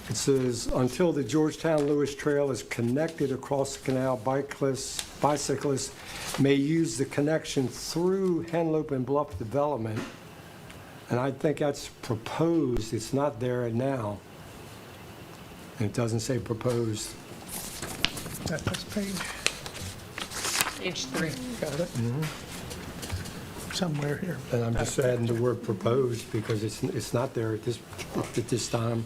It says, until the Georgetown Lewes Trail is connected across the canal, bicyclists may use the connection through Henlope and Bluff Development. And I think that's proposed, it's not there now. And it doesn't say proposed. That's this page. Page 3. Got it. Somewhere here. And I'm just adding the word proposed because it's not there at this time.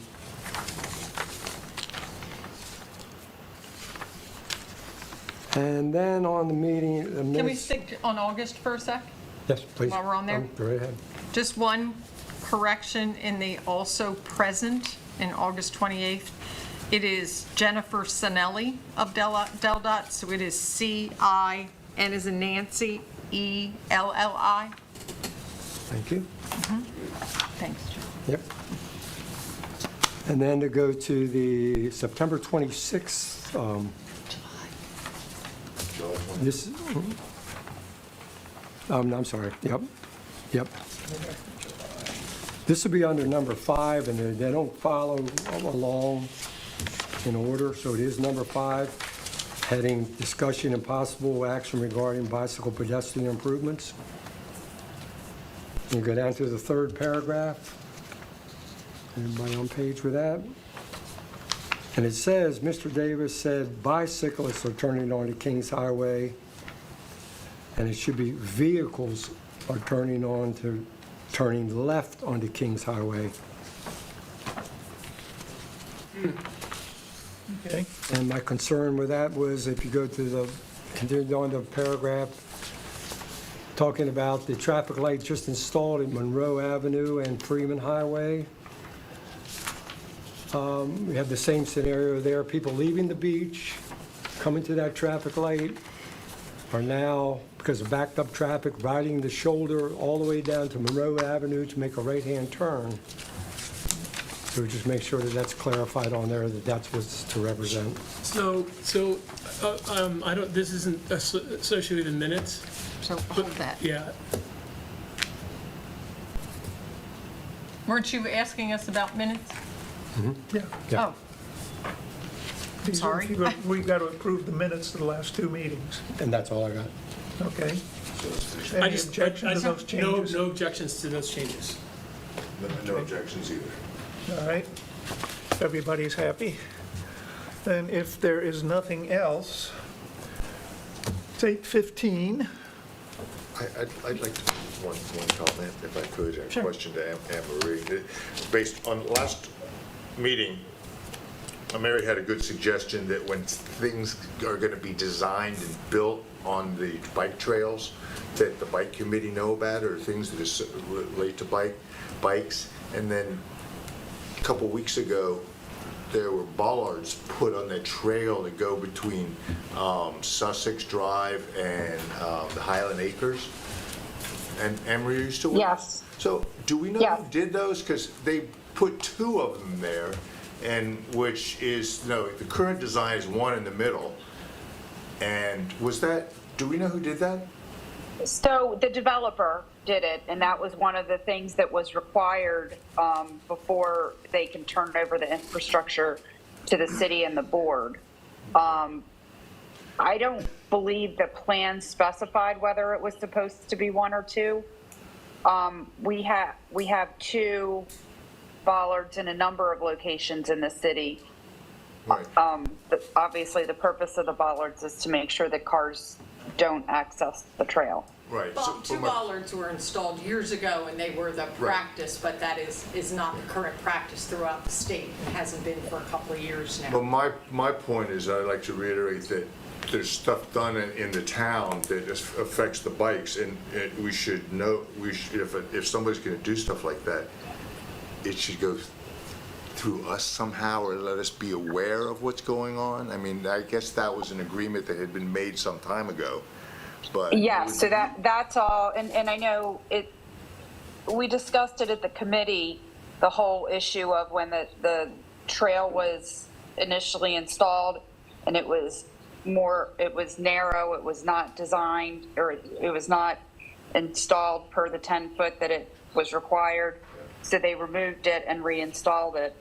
And then on the meeting. Can we stick on August for a sec? Yes, please. While we're on there? Go right ahead. Just one correction in the also present in August 28th. It is Jennifer Sinelli of Del Dot, so it is C-I, N as in Nancy, E-L-L-I. Thank you. Thanks, Joe. Yep. And then to go to the September 26th, this, I'm sorry, yep. This will be under number 5, and they don't follow along in order, so it is number 5, heading discussion and possible action regarding bicycle pedestrian improvements. You go down to the 3rd paragraph. Everybody on page with that? And it says, Mr. Davis said bicyclists are turning onto Kings Highway, and it should be vehicles are turning left onto Kings Highway. Okay. And my concern with that was if you go to continue on the paragraph, talking about the traffic light just installed at Monroe Avenue and Freeman Highway. We have the same scenario there. People leaving the beach, coming to that traffic light, are now, because of backed up traffic, riding the shoulder all the way down to Monroe Avenue to make a right-hand turn. So just make sure that that's clarified on there, that that's what's to represent. So, I don't, this isn't associated with the minutes. So hold that. Yeah, Weren't you asking us about minutes? Yeah. Yeah. Oh, sorry. We've got to approve the minutes of the last 2 meetings. And that's all I got. Okay. I Any just, objections to those changes? no objections to those changes. No objections either. All right. Everybody's happy. Then if there is nothing else, it's 8:15. I'd like to, one comment, if I could, a question to Anne Marie. Based on last meeting, Mary had a good suggestion that when things are going to be designed and built on the bike trails, that the bike committee know about, or things that relate to bikes. And then a couple weeks ago, there were bollards put on the trail that go between Sussex Drive and the Highland Acres. And Emery, are you still with us? Yes. So do we know who did those? Because they put 2 of them there, and which is, no, the current design is one in the middle. And was that, do we know who did that? So the developer did it, and that was one of the things that was required before they can turn over the infrastructure to the city and the board. I don't believe the plan specified whether it was supposed to be 1 or 2. We have 2 bollards in a number of locations in the city. Right. Obviously, the purpose of the bollards is to make sure that cars don't access the trail. Right. Well, 2 bollards were installed years ago, and they were the practice, but that is not the current practice throughout the state, and hasn't been for a couple of years now. But my point is, I'd like to reiterate that there's stuff done in the town that affects the bikes, and we should know, if somebody's going to do stuff like that, it should go through us somehow, or let us be aware of what's going on. I mean, I guess that was an agreement that had been made some time ago, but. Yeah, so that's all, and I know we discussed it at the committee, the whole issue of when the trail was initially installed, and it was narrow, it was not designed, or it was not installed per the 10-foot that it was required. So they removed it and reinstalled it.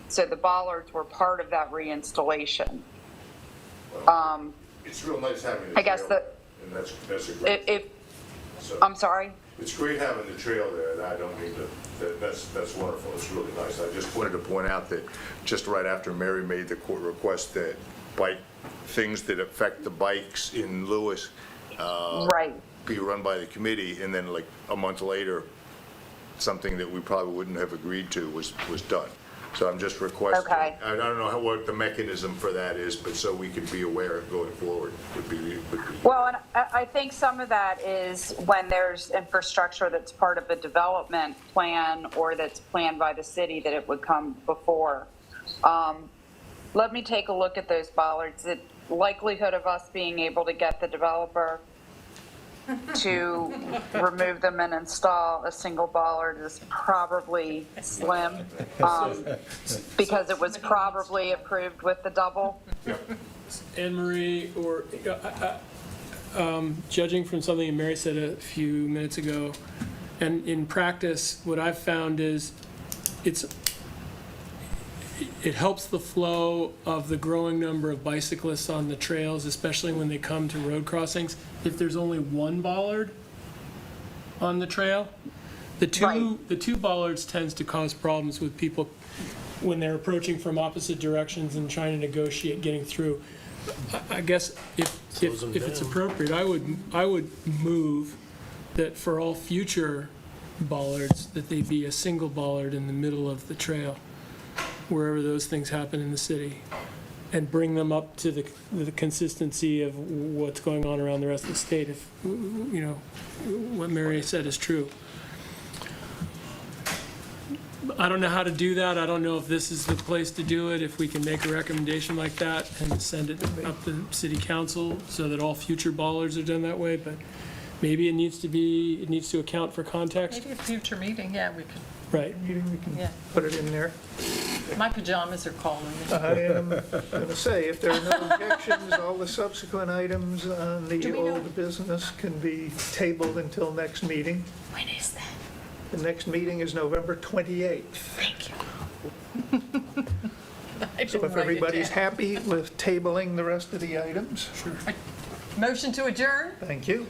So the bollards were part of that reinstallation. It's real nice having I guess that and that's a great. I'm sorry? It's great having the trail there, and I don't mean to, that's wonderful, it's really nice. I just wanted to point out that just right after Mary made the court request that bike, things that affect the bikes in Lewes Right. be run by the committee, and then like a month later, something that we probably wouldn't have agreed to was done. So I'm just requesting, Okay. I don't know what the mechanism for that is, but so we can be aware going forward would be. Well, and I think some of that is when there's infrastructure that's part of a development plan or that's planned by the city, that it would come before. Let me take a look at those bollards. The likelihood of us being able to get the developer to remove them and install a single bollard is probably slim, because it was probably approved with the double. Anne Marie, or judging from something Mary said a few minutes ago, and in practice, what I've found is it helps the flow of the growing number of bicyclists on the trails, especially when they come to road crossings. If there's only one bollard on the trail, the two bollards tends to cause problems with people when they're approaching from opposite directions and trying to negotiate getting through. I guess if it's appropriate, I would move that for all future bollards, that they be a single bollard in the middle of the trail, wherever those things happen in the city, and bring them up to the consistency of what's going on around the rest of the state, if, you know, what Mary said is true. I don't know how to do that. I don't know if this is the place to do it, if we can make a recommendation like that and send it up to city council so that all future bollards are done that way, but maybe it needs to account for context. Maybe a future meeting, yeah, we could. Right. We can Yeah. put it in there. My pajamas are calling. I am going to say, if there are no objections, all the subsequent items on the old business can be tabled until next meeting. When is that? The next meeting is November 28th. Thank you. So if everybody's happy with tabling the rest of the items. Sure. Motion to adjourn? Thank you.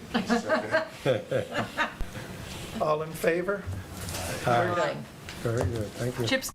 All in favor? Aye. Very good, thank you. Chips.